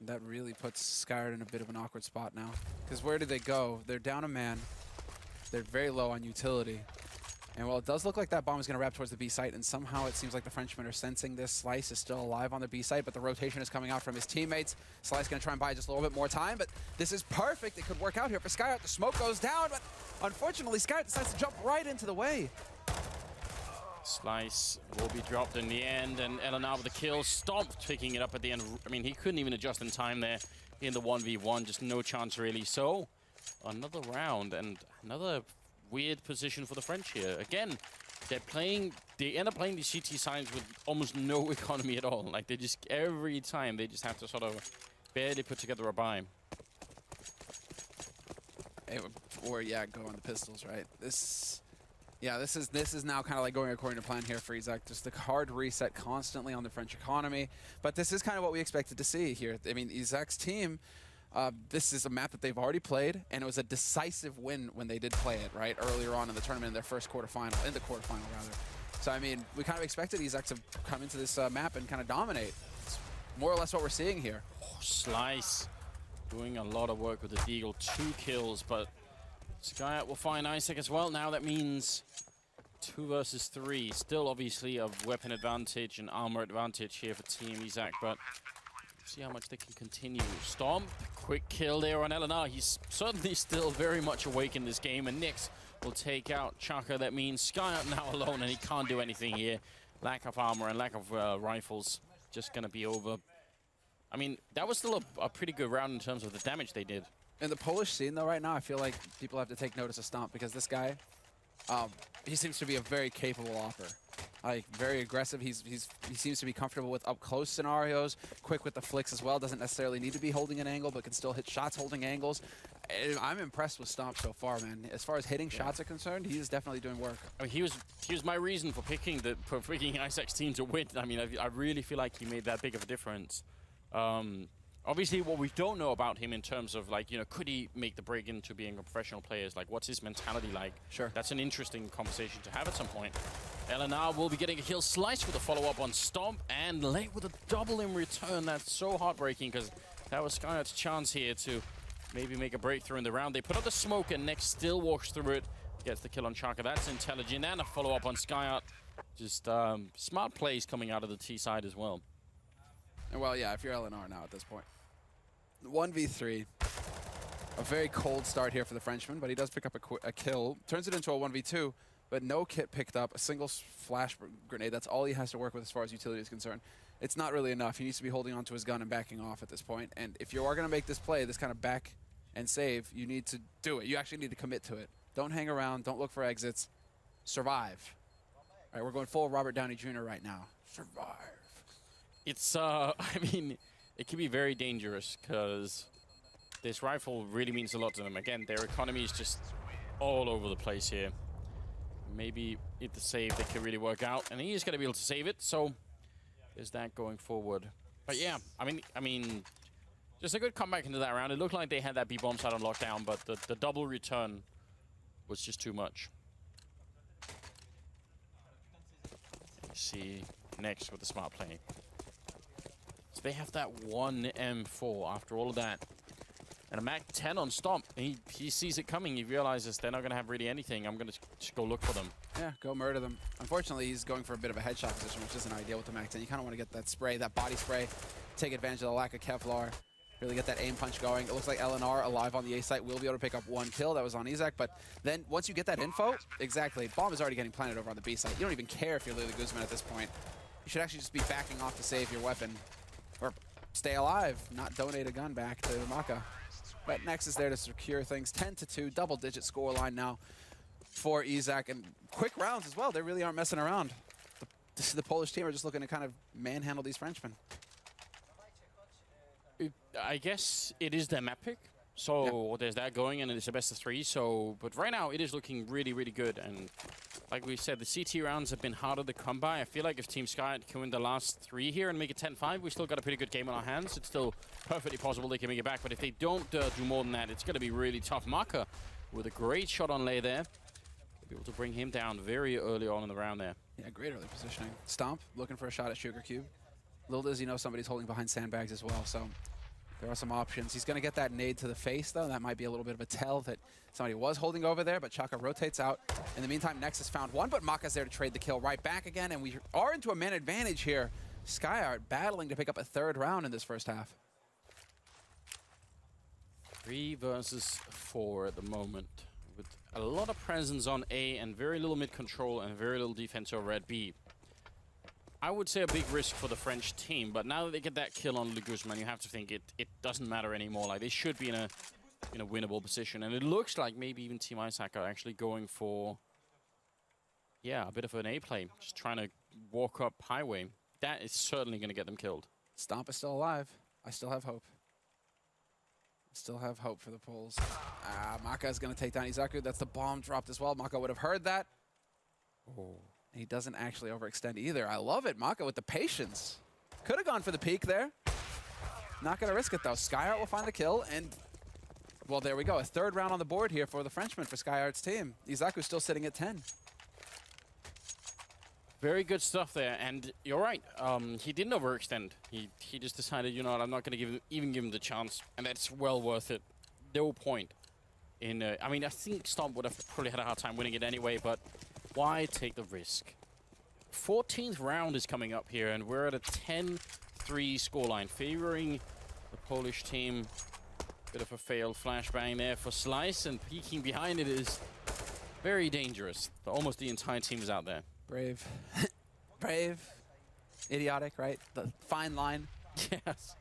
That really puts Skyard in a bit of an awkward spot now. Because where did they go? They're down a man. They're very low on utility. And while it does look like that bomb is going to wrap towards the B site, and somehow it seems like the Frenchmen are sensing this. Slice is still alive on the B site, but the rotation is coming out from his teammates. Slice going to try and buy just a little bit more time, but this is perfect. It could work out here for Skyart. The smoke goes down, but unfortunately, Skyart decides to jump right into the way. Slice will be dropped in the end, and Eleanor with the kill. Stomp picking it up at the end. I mean, he couldn't even adjust in time there in the 1v1. Just no chance, really. So, another round and another weird position for the French here. Again, they end up playing these CT sides with almost no economy at all. Like, they just, every time, they just have to sort of barely put together a buy. Or, yeah, go on the pistols, right? This is now kind of like going according to plan here for Isaac. Just the hard reset constantly on the French economy. But this is kind of what we expected to see here. I mean, Isaac's team, this is a map that they've already played, and it was a decisive win when they did play it, right? Earlier on in the tournament, in their first quarterfinal, rather. So, I mean, we kind of expected Isaac to come into this map and kind of dominate. It's more or less what we're seeing here. Oh, Slice doing a lot of work with the Deagle. 2 kills, but Skyart will find Isaac as well. Now that means 2 versus 3. Still, obviously, a weapon advantage and armor advantage here for Team Isaac, but see how much they can continue. Stomp, quick kill there on Eleanor. He's certainly still very much awake in this game, and Nyx will take out Chaka. That means Skyart now alone, and he can't do anything here. Lack of armor and lack of rifles. Just going to be over. I mean, that was still a pretty good round in terms of the damage they did. In the Polish scene, though, right now, I feel like people have to take notice of Stomp, because this guy, he seems to be a very capable opper. Like, very aggressive. He seems to be comfortable with up-close scenarios, quick with the flicks as well. Doesn't necessarily need to be holding an angle, but can still hit shots holding angles. And I'm impressed with Stomp so far, man. As far as hitting shots are concerned, he is definitely doing work. I mean, he was my reason for picking Isaac's team to win. I mean, I really feel like he made that big of a difference. Obviously, what we don't know about him in terms of, like, you know, could he make the break into being a professional player? Is like, what's his mentality like? Sure. That's an interesting conversation to have at some point. Eleanor will be getting a kill. Slice with a follow-up on Stomp, and late with a double in return. That's so heartbreaking, because that was Skyart's chance here to maybe make a breakthrough in the round. They put up the smoke, and Next still walks through it. Gets the kill on Chaka. That's intelligent, and a follow-up on Skyart. Just smart plays coming out of the T side as well. And well, yeah, if you're Eleanor now at this point. 1v3. A very cold start here for the Frenchman, but he does pick up a kill. Turns it into a 1v2, but no kit picked up. A single flash grenade. That's all he has to work with as far as utility is concerned. It's not really enough. He needs to be holding onto his gun and backing off at this point. And if you are going to make this play, this kind of back and save, you need to do it. You actually need to commit to it. Don't hang around. Don't look for exits. Survive. All right, we're going full Robert Downey Jr. right now. Survive. It's, I mean, it can be very dangerous, because this rifle really means a lot to them. Again, their economy is just all over the place here. Maybe if the save, they can really work out, and he is going to be able to save it, so there's that going forward. But yeah, I mean, just a good comeback into that round. It looked like they had that B-bomb side on lockdown, but the double return was just too much. You see Next with the smart play. So they have that 1 M4 after all of that. And a Mac 10 on Stomp. He sees it coming. He realizes they're not going to have really anything. I'm going to just go look for them. Yeah, go murder them. Unfortunately, he's going for a bit of a headshot position, which isn't ideal with the Mac 10. You kind of want to get that spray, that body spray, take advantage of the lack of Kevlar, really get that aim punch going. It looks like Eleanor, alive on the A site, will be able to pick up 1 kill. That was on Isaac. But then once you get that info, exactly, bomb is already getting planted over on the B site. You don't even care if you're Lily Guzman at this point. You should actually just be backing off to save your weapon. Or stay alive, not donate a gun back to Maka. But Next is there to secure things. 10-2, double-digit scoreline now for Isaac. And quick rounds as well. They really aren't messing around. The Polish team are just looking to kind of manhandle these Frenchmen. I guess it is their map pick. So there's that going, and it's a best of 3. So, but right now it is looking really, really good. And like we said, the CT rounds have been harder to come by. I feel like if Team Skyart can win the last 3 here and make it 10-5, we still got a pretty good game on our hands. It's still perfectly possible they can make it back. But if they don't do more than that, it's going to be really tough. Maka with a great shot on Lay there. Be able to bring him down very early on in the round there. Yeah, great early positioning. Stomp looking for a shot at Sugar Cube. Little does he know somebody's holding behind sandbags as well. So There are some options. He's going to get that nade to the face, though. That might be a little bit of a tell that somebody was holding over there, but Chaka rotates out. In the meantime, Nexus found one, but Maka's there to trade the kill right back again, and we are into a man advantage here. SkyArt battling to pick up a third round in this first half. 3 versus 4 at the moment, with a lot of presence on A and very little mid control and very little defense over at B. I would say a big risk for the French team, but now that they get that kill on Guzman, you have to think it doesn't matter anymore. Like, they should be in a winnable position, and it looks like maybe even Team Isaac are actually going for, yeah, a bit of an A play, just trying to walk up highway. That is certainly going to get them killed. Stomp is still alive. I still have hope. Still have hope for the Poles. Maka is going to take down Izaku. That's the bomb dropped as well. Maka would have heard that. Oh. He doesn't actually overextend either. I love it. Maka with the patience. Could have gone for the peek there. Not going to risk it, though. SkyArt will find the kill, and, well, there we go. A third round on the board here for the Frenchman for SkyArt's team. Izaku's still sitting at 10. Very good stuff there, and you're right. He didn't overextend. He just decided, you know what, I'm not going to even give him the chance, and that's well worth it. No point in. I mean, I think Stomp would have probably had a hard time winning it anyway, but why take the risk? 14th round is coming up here, and we're at a 10-3 scoreline, favoring the Polish team. Bit of a failed flashbang there for Slice, and peeking behind it is very dangerous. Almost the entire team is out there. Brave. Brave. Idiotic, right? The fine line. Yes.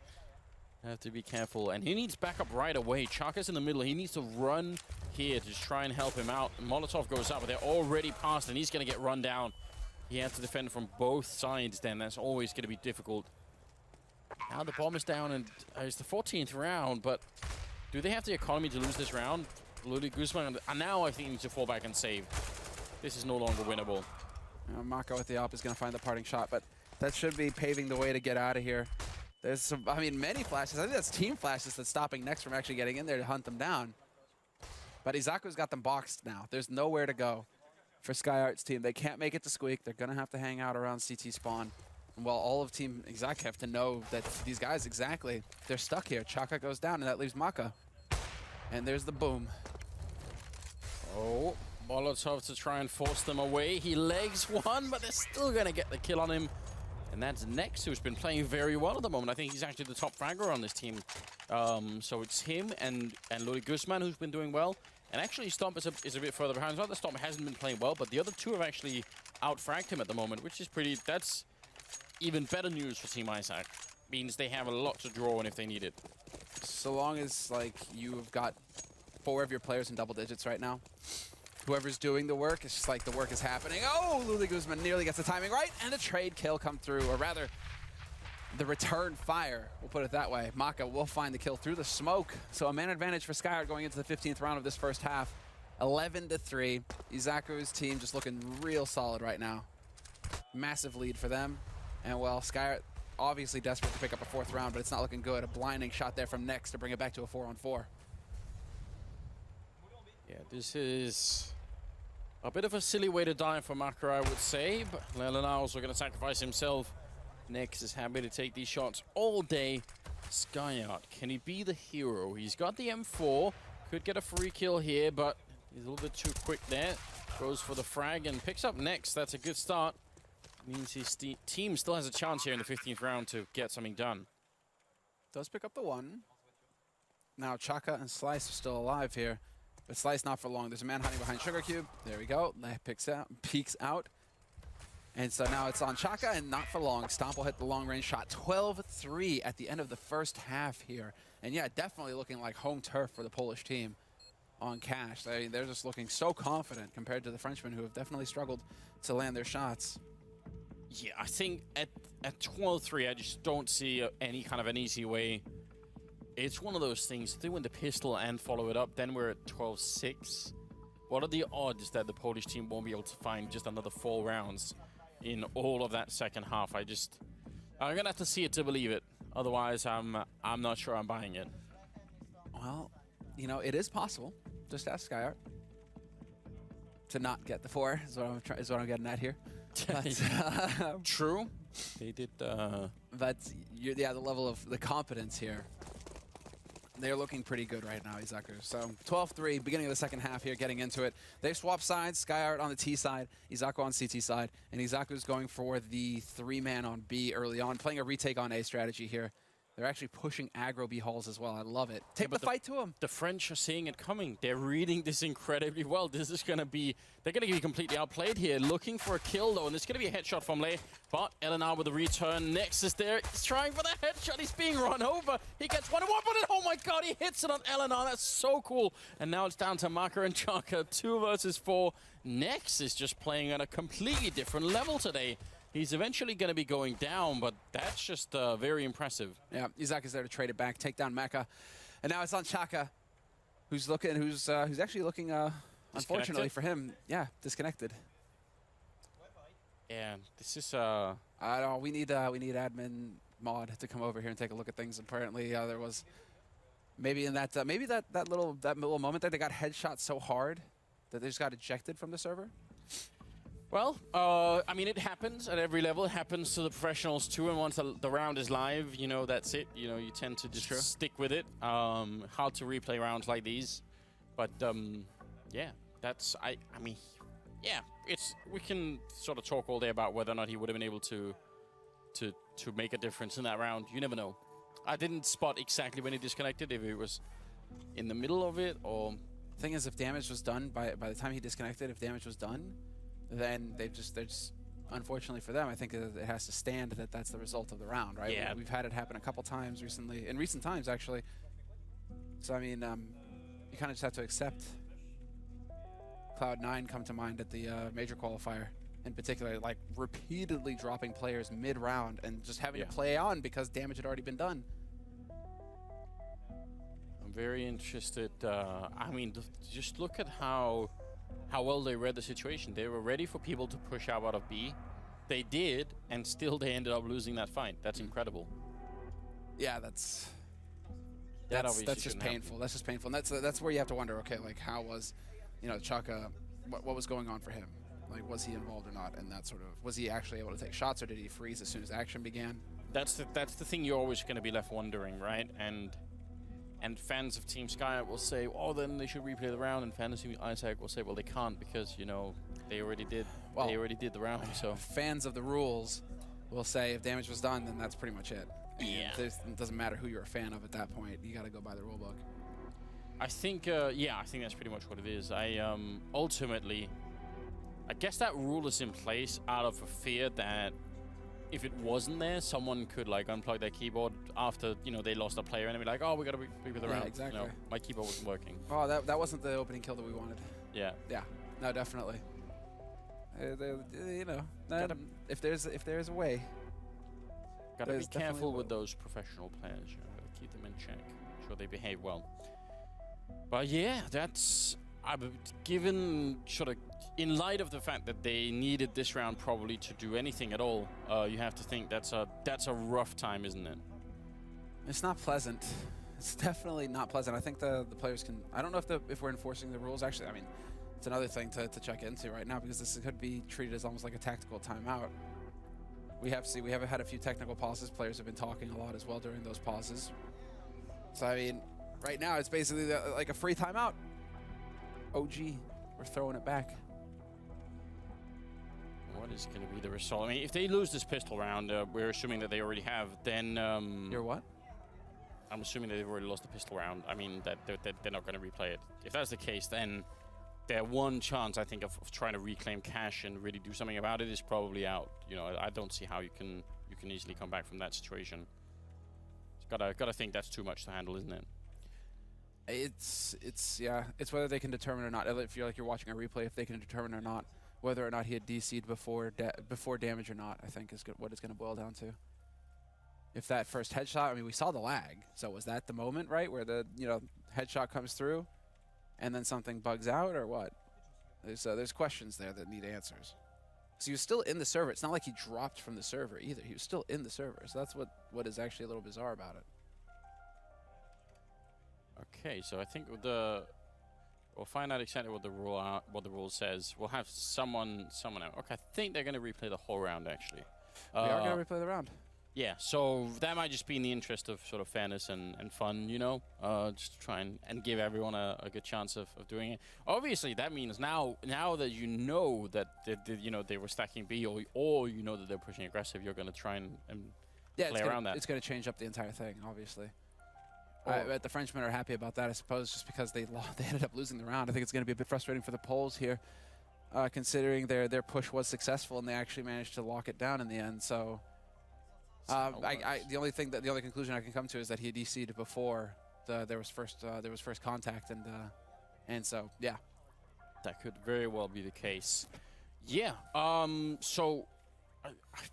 Have to be careful. And he needs backup right away. Chaka's in the middle. He needs to run here to just try and help him out. Molotov goes up, but they're already past, and he's going to get run down. He has to defend from both sides then. That's always going to be difficult. Now the bomb is down, and it's the 14th round, but do they have the economy to lose this round? Guzman, and now I think he needs to fall back and save. This is no longer winnable. Mako with the op is going to find the parting shot, but that should be paving the way to get out of here. There's some, I mean, many flashes. I think that's team flashes that's stopping Next from actually getting in there to hunt them down. But Izaku's got them boxed now. There's nowhere to go for SkyArt's team. They can't make it to Squeak. They're going to have to hang out around CT spawn. And while all of Team Izak have to know that these guys exactly, they're stuck here. Chaka goes down, and that leaves Maka. And there's the boom. Oh. Molotov to try and force them away. He legs one, but they're still going to get the kill on him. And that's Nex, who's been playing very well at the moment. I think he's actually the top fragger on this team. So it's him and Lodi Guzman who's been doing well. And actually Stomp is a bit further behind. It's not that Stomp hasn't been playing well, but the other two have actually out-fragged him at the moment, which is pretty... That's even better news for Team Isaac. Means they have a lot to draw on if they need it. So long as, like, you've got 4 of your players in double digits right now, whoever's doing the work, it's just like the work is happening. Oh, Luli Guzman nearly gets the timing right, and the trade kill come through, or rather, the return fire, we'll put it that way. Maka will find the kill through the smoke. So a man advantage for SkyArt going into the 15th round of this first half. 11-3. Izaku's team just looking real solid right now. Massive lead for them. And well, SkyArt obviously desperate to pick up a 4th round, but it's not looking good. A blinding shot there from Nex to bring it back to a 4-on-4. Yeah, this is a bit of a silly way to die for Maka, I would say, but Lelan also going to sacrifice himself. Nex is happy to take these shots all day. SkyArt, can he be the hero? He's got the M4, could get a free kill here, but he's a little bit too quick there. Goes for the frag and picks up Nex. That's a good start. Means his team still has a chance here in the 15th round to get something done. Does pick up the 1. Now Chaka and Slice are still alive here. But Slice not for long. There's a man hiding behind Sugar Cube. There we go. That peeks out. And so now it's on Chaka, and not for long. Stomp will hit the long-range shot. 12-3 at the end of the first half here. And yeah, definitely looking like home turf for the Polish team on Cash. They're just looking so confident compared to the Frenchmen, who have definitely struggled to land their shots. Yeah, I think at 12-3, I just don't see any kind of an easy way. It's one of those things, if they win the pistol and follow it up, then we're at 12-6. What are the odds that the Polish team won't be able to find just another 4 rounds in all of that second half? I'm going to have to see it to believe it. Otherwise, I'm not sure I'm buying it. Well, you know, it is possible. Just ask SkyArt to not get the 4 is what I'm getting at here. But, true. They did. But yeah, the level of the competence here They're looking pretty good right now, Izaku. So 12-3, beginning of the second half here, getting into it. They've swapped sides, SkyArt on the T side, Izaku on CT side, and Izaku's going for the 3-man on B early on, playing a retake on A strategy here. They're actually pushing aggro B halls as well. I love it. Take the fight to him. The French are seeing it coming. They're reading this incredibly well. This is going to be... They're going to be completely outplayed here. Looking for a kill, though. And it's going to be a headshot from Lei. But Eleanor with the return. Nexus there. He's trying for the headshot. He's being run over. He gets 1-1. But oh my god, he hits it on Eleanor. That's so cool. And now it's down to Maka and Chaka. 2 versus 4. Nexus just playing at a completely different level today. He's eventually going to be going down, but that's just very impressive. Yeah, Izak is there to trade it back, take down Mecha. And now it's on Chaka, who's actually looking, unfortunately for him, yeah, disconnected. Yeah, this is... I don't know, we need admin mod to come over here and take a look at things. Apparently there was, maybe in that, that little moment there, they got headshot so hard that they just got ejected from the server. Well, I mean, it happens at every level. It happens to the professionals too. And once the round is live, you know, that's it. You know, you tend to just stick with it. Hard to replay rounds like these. But, yeah, that's, I mean, yeah, we can sort of talk all day about whether or not he would have been able to make a difference in that round. You never know. I didn't spot exactly when he disconnected, if it was in the middle of it or... Thing is, if damage was done, by the time he disconnected, if damage was done, then they're just unfortunately for them, I think it has to stand that that's the result of the round, right? Yeah. We've had it happen a couple times recently, in recent times actually. So I mean, you kind of just have to accept. Cloud9 come to mind at the major qualifier, in particular, like repeatedly dropping players mid-round and just having to play on because damage had already been done. I'm very interested. I mean, just look at how well they read the situation. They were ready for people to push out of B. They did, and still they ended up losing that fight. That's incredible. Yeah, that's just painful. That's just painful. And that's where you have to wonder, okay, like how was, you know, Chaka, what was going on for him? Like, was he involved or not? And that sort of, was he actually able to take shots, or did he freeze as soon as action began? That's the thing you're always going to be left wondering, right? And fans of Team SkyArt will say, oh, then they should replay the round. And fans of Team Isaac will say, well, they can't because, you know, they already did. Well, they already did the round. So fans of the rules will say if damage was done, then that's pretty much it. Yeah. It doesn't matter who you're a fan of at that point. You got to go by the rule book. I think, yeah, I think that's pretty much what it is. Ultimately, I guess that rule is in place out of a fear that if it wasn't there, someone could like unplug their keyboard after, you know, they lost a player and be like, oh, we gotta be with the round. Exactly. You know, my keyboard wasn't working. Oh, that wasn't the opening kill that we wanted. Yeah. Yeah. No, definitely. You know, if there's a way. Gotta be careful with those professional players. You know, gotta keep them in check. Make sure they behave well. But yeah, that's given sort of in light of the fact that they needed this round probably to do anything at all. You have to think that's a rough time, isn't it? It's not pleasant. It's definitely not pleasant. I think the players can. I don't know if we're enforcing the rules. Actually, I mean, it's another thing to check into right now because this could be treated as almost like a tactical timeout. We have had a few technical pauses. Players have been talking a lot as well during those pauses. So I mean, right now it's basically like a free timeout. OG, we're throwing it back. What is going to be the result? I mean, if they lose this pistol round, we're assuming that they already have. Then you're what? I'm assuming that they've already lost the pistol round. I mean, that they're not going to replay it. If that's the case, then their one chance, I think, of trying to reclaim cash and really do something about it is probably out. You know, I don't see how you can easily come back from that situation. Gotta think that's too much to handle, isn't it? It's whether they can determine or not. If you're watching a replay, if they can determine or not whether or not he had DC'd before damage or not, I think is what it's going to boil down to. If that first headshot, I mean, we saw the lag, so was that the moment, right, where the headshot comes through, and then something bugs out, or what? There's questions there that need answers. So he was still in the server. It's not like he dropped from the server either. He was still in the server. So that's what is actually a little bizarre about it. Okay, so I think we'll find out exactly what the rule says. We'll have someone out. Okay, I think they're going to replay the whole round actually. We are going to replay the round. Yeah, so that might just be in the interest of sort of fairness and fun, you know, just to try and give everyone a good chance of doing it. Obviously, that means now that you know that they were stacking B, or you know that they're pushing aggressive, you're going to try and play around that. It's going to change up the entire thing, obviously. But the Frenchmen are happy about that, I suppose, just because they ended up losing the round. I think it's going to be a bit frustrating for the Poles here, considering their push was successful and they actually managed to lock it down in the end. So. The only conclusion I can come to is that he DC'd before there was first contact, and so yeah, that could very well be the case. Yeah. So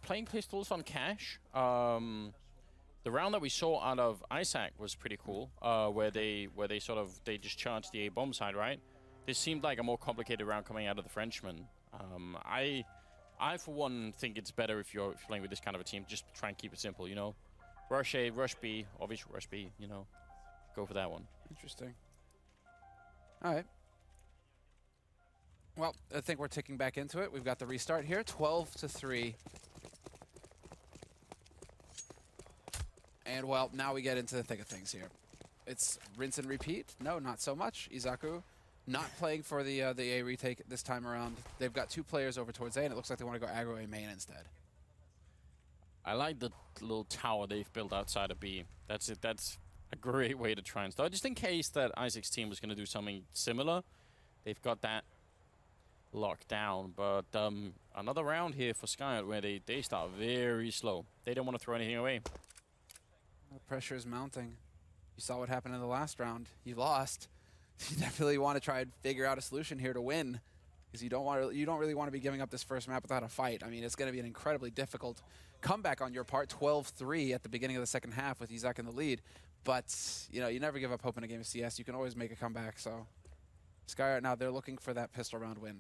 playing pistols on cash. The round that we saw out of Isaac was pretty cool. Where they just charged the A bomb side, right? This seemed like a more complicated round coming out of the Frenchman. I, for one, think it's better if you're playing with this kind of a team, just try and keep it simple, you know? Rush A, rush B, obviously rush B, you know? Go for that one. Interesting. All right. Well, I think we're ticking back into it. We've got the restart here, 12-3. And, well, now we get into the thick of things here. It's rinse and repeat. No, not so much. Izaku not playing for the A retake this time around. They've got 2 players over towards A, and it looks like they want to go aggro A main instead. I like the little tower they've built outside of B. That's it. That's a great way to try and start. Just in case that Isaac's team was going to do something similar, they've got that locked down. But another round here for Skyot where they start very slow. They don't want to throw anything away. The pressure is mounting. You saw what happened in the last round. You lost. You definitely want to try and figure out a solution here to win, because you don't really want to be giving up this first map without a fight. I mean, it's going to be an incredibly difficult comeback on your part, 12-3 at the beginning of the second half with Isaac in the lead. But you know, you never give up hope in a game of CS. You can always make a comeback. So Skyart now, they're looking for that pistol round win.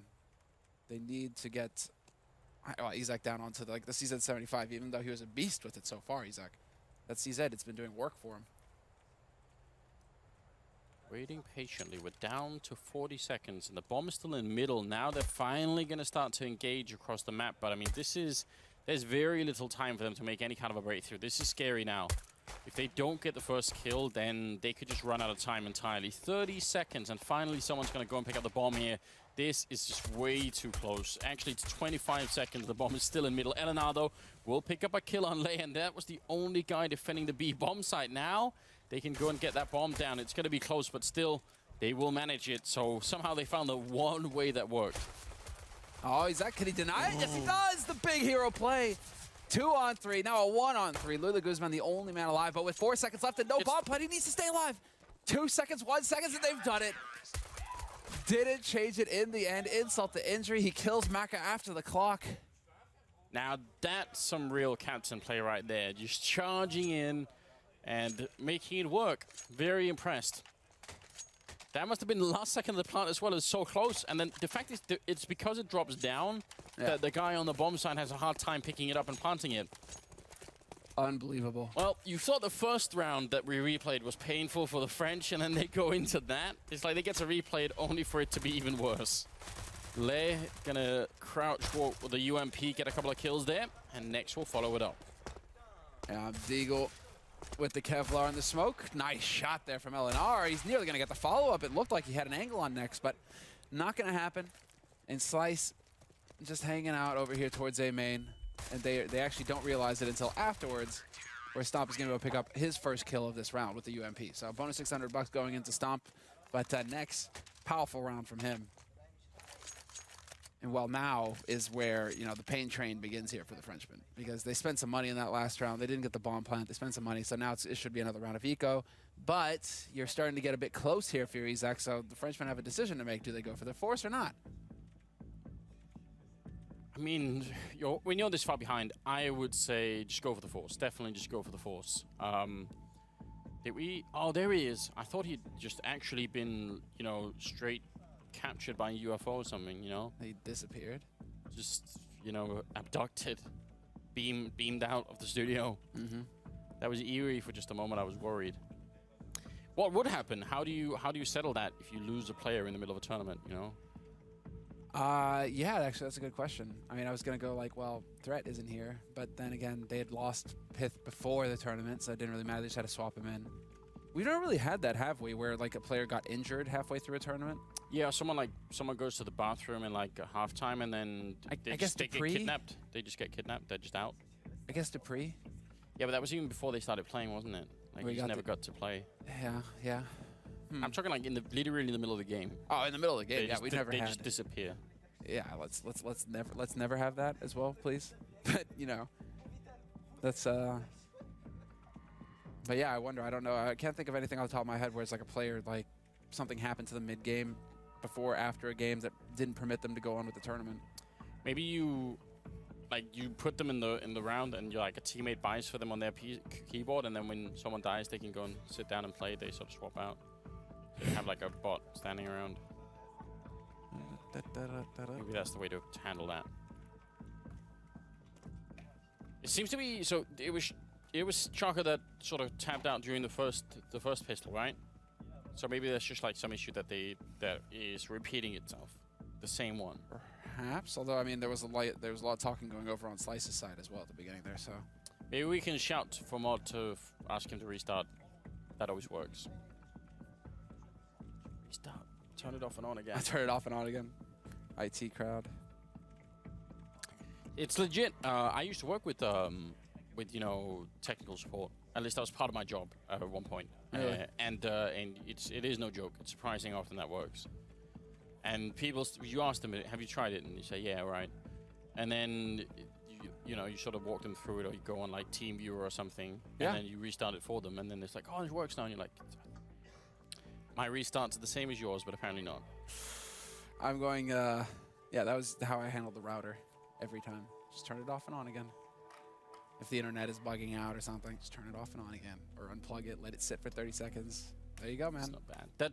They need to get Isaac down onto the CZ75, even though he was a beast with it so far. Isaac, that CZ, it's been doing work for him. Waiting patiently. We're down to 40 seconds, and the bomb is still in the middle. Now they're finally going to start to engage across the map, but I mean, there's very little time for them to make any kind of a breakthrough. This is scary now. If they don't get the first kill, then they could just run out of time entirely. 30 seconds, and finally someone's going to go and pick up the bomb here. This is just way too close. Actually, it's 25 seconds. The bomb is still in middle. Elenado will pick up a kill on Lei, and that was the only guy defending the B bomb site. Now they can go and get that bomb down. It's going to be close, but still, they will manage it. So somehow they found the one way that worked. Oh, Isaac, can he deny it? Yes, he does! The big hero play. 2-on-3, now a 1-on-3. Lula Guzman, the only man alive, but with 4 seconds left and no bomb plant, he needs to stay alive. 2 seconds, 1 second, and they've done it. Didn't change it in the end. Insult to injury. He kills Maka after the clock. Now, that's some real captain play right there. Just charging in and making it work. Very impressed. That must have been the last second of the plant as well. It's so close. And then the fact is, it's because it drops down that the guy on the bomb side has a hard time picking it up and planting it. Unbelievable. Well, you thought the first round that we replayed was painful for the French, and then they go into that. It's like they get to replay it only for it to be even worse. Lei gonna crouch walk with the UMP, get a couple of kills there, and next will follow it up. Yeah, Deagle with the Kevlar and the smoke. Nice shot there from LNR. He's nearly gonna get the follow-up. It looked like he had an angle on next, but not gonna happen. And Slice just hanging out over here towards A main. And they actually don't realize it until afterwards, where Stomp is going to go pick up his first kill of this round with the UMP. So bonus $600 going into Stomp, but next, powerful round from him. And well, now is where, you know, the pain train begins here for the Frenchmen, because they spent some money in that last round. They didn't get the bomb plant. They spent some money, so now it should be another round of eco. But you're starting to get a bit close here for Isaac, so the Frenchmen have a decision to make. Do they go for the force or not? I mean, when you're this far behind, I would say just go for the force. Definitely just go for the force. Did we? Oh, there he is. I thought he'd just actually been, you know, straight captured by a UFO or something, you know? He disappeared. Just, you know, abducted, beamed out of the studio. Mm-hmm. That was eerie for just a moment. I was worried. What would happen? How do you settle that if you lose a player in the middle of a tournament, you know? Yeah, actually, that's a good question. I mean, I was going to go like, well, Threat isn't here. But then again, they had lost Pith before the tournament, so it didn't really matter. They just had to swap him in. We don't really had that, have we, where like a player got injured halfway through a tournament? Yeah, someone goes to the bathroom in like halftime, and then I they guess get kidnapped. They just get kidnapped. They're just out. I guess Dupree. Yeah, but that was even before they started playing, wasn't it? Like, he never got to play. Yeah. I'm talking like literally in the middle of the game. Oh, in the middle of the game. They We never they had. just disappear. Yeah, let's never have that as well, please. But you know, that's But yeah, I wonder. I don't know. I can't think of anything off the top of my head where it's like a player like something happened to them mid game, before, after a game that didn't permit them to go on with the tournament. Maybe you put them in the round, and you're like a teammate buys for them on their keyboard, and then when someone dies, they can go and sit down and play. They sort of swap out. So you have like a bot standing around. Maybe that's the way to handle that. It seems to be so. It was Chaka that sort of tapped out during the first pistol, right? So maybe there's just like some issue that is repeating itself, the same one. Perhaps, although I mean there was a lot of talking going over on Slice's side as well at the beginning there. So maybe we can shout for Mod to ask him to restart. That always works. Restart. Turn it off and on again. I turn it off and on again. IT crowd. It's legit. I used to work with you know, technical support. At least that was part of my job at one point. Really? And it is no joke. It's surprising how often that works. And people, you ask them, have you tried it? And you say, yeah, right. And then you know, you sort of walk them through it, or you go on like TeamViewer or something, and then you restart it for them, and then it's like, oh, it works now. And you're like, my restart's the same as yours, but apparently not. I'm going. Yeah, that was how I handled the router every time. Just turn it off and on again. If the internet is bugging out or something, just turn it off and on again, or unplug it, let it sit for 30 seconds. There you go, man. It's not bad.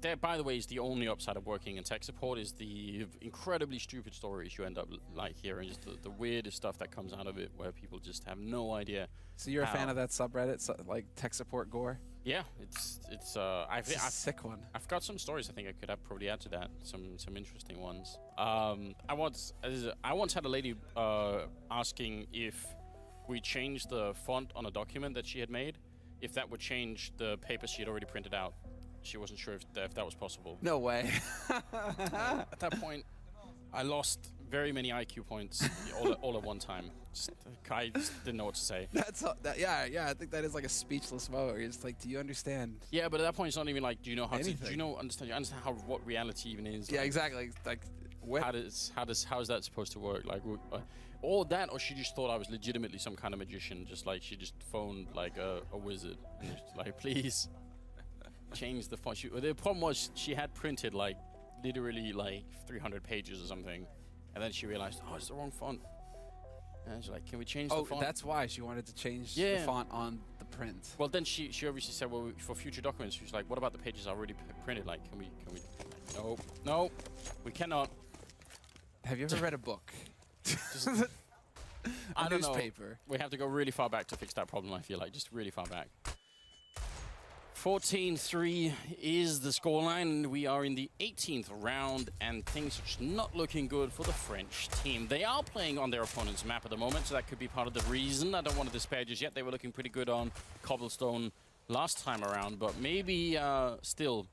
That, by the way, is the only upside of working in tech support, is the incredibly stupid stories you end up like hearing, just the weirdest stuff that comes out of it, where people just have no idea. So you're a fan of that subreddit, like tech support gore? Yeah, it's a sick one. I've got some stories I think I could probably add to that. Some interesting ones. I once had a lady asking if we changed the font on a document that she had made, if that would change the paper she had already printed out. She wasn't sure if that was possible. No way. At that point, I lost very many IQ points all at one time. I just didn't know what to say. Yeah. I think that is like a speechless moment. Where you're just like, do you understand? Yeah, but at that point, it's not even like, do you know how anything. to? Do you understand how what reality even is? Yeah, like, exactly. Like, how is that supposed to work? Like, or that, or she just thought I was legitimately some kind of magician. Just like she just phoned like a wizard, and just like, please change the font. The problem was she had printed like literally like 300 pages or something, and then she realized, oh, it's the wrong font. And she's like, can we change the font? Oh, that's why she wanted to change the font on the print. Well, then she obviously said, well, for future documents, she was like, what about the pages I already printed? Like, can we? No, we cannot. Have you ever read a book? I don't newspaper. know. We have to go really far back to fix that problem, I feel like. Just really far back. 14-3 is the scoreline. We are in the 18th round, and things are just not looking good for the French team. They are playing on their opponent's map at the moment, so that could be part of the reason. I don't want to despair just yet. They were looking pretty good on Cobblestone last time around, but maybe still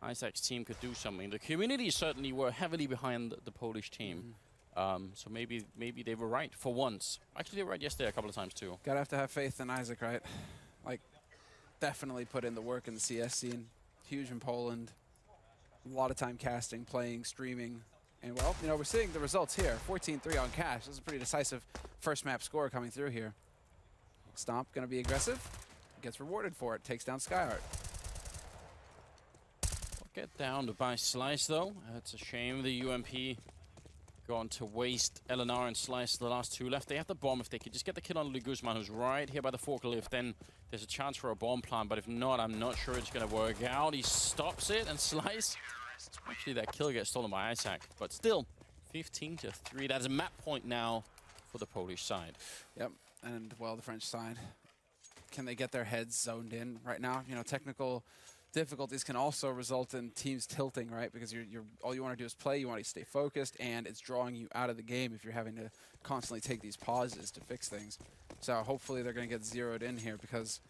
Isaac's team could do something. The community certainly were heavily behind the Polish team. So maybe they were right for once. Actually, they were right yesterday a couple of times too. Gotta have to have faith in Isaac, right? Like, definitely put in the work in the CS scene. Huge in Poland. A lot of time casting, playing, streaming. And, well, you know, we're seeing the results here. 14-3 on Cash. This is a pretty decisive first map score coming through here. Stomp going to be aggressive. Gets rewarded for it. Takes down Skyart. Get down by Slice, though. It's a shame the UMP going to waste Eleanor and Slice, the last two left. They have the bomb. If they could just get the kill on Louis Guzman, who's right here by the forklift, then there's a chance for a bomb plant. But if not, I'm not sure it's going to work out. He stops it, and Slice, actually that kill gets stolen by Isaac. But still, 15-3. That's a map point now for the Polish side. Yep, and, well, the French side. Can they get their heads zoned in right now? You know, technical difficulties can also result in teams tilting, right? Because you're all you want to do is play, you want to stay focused, and it's drawing you out of the game if you're having to constantly take these pauses to fix things. So hopefully they're going to get zeroed in here because,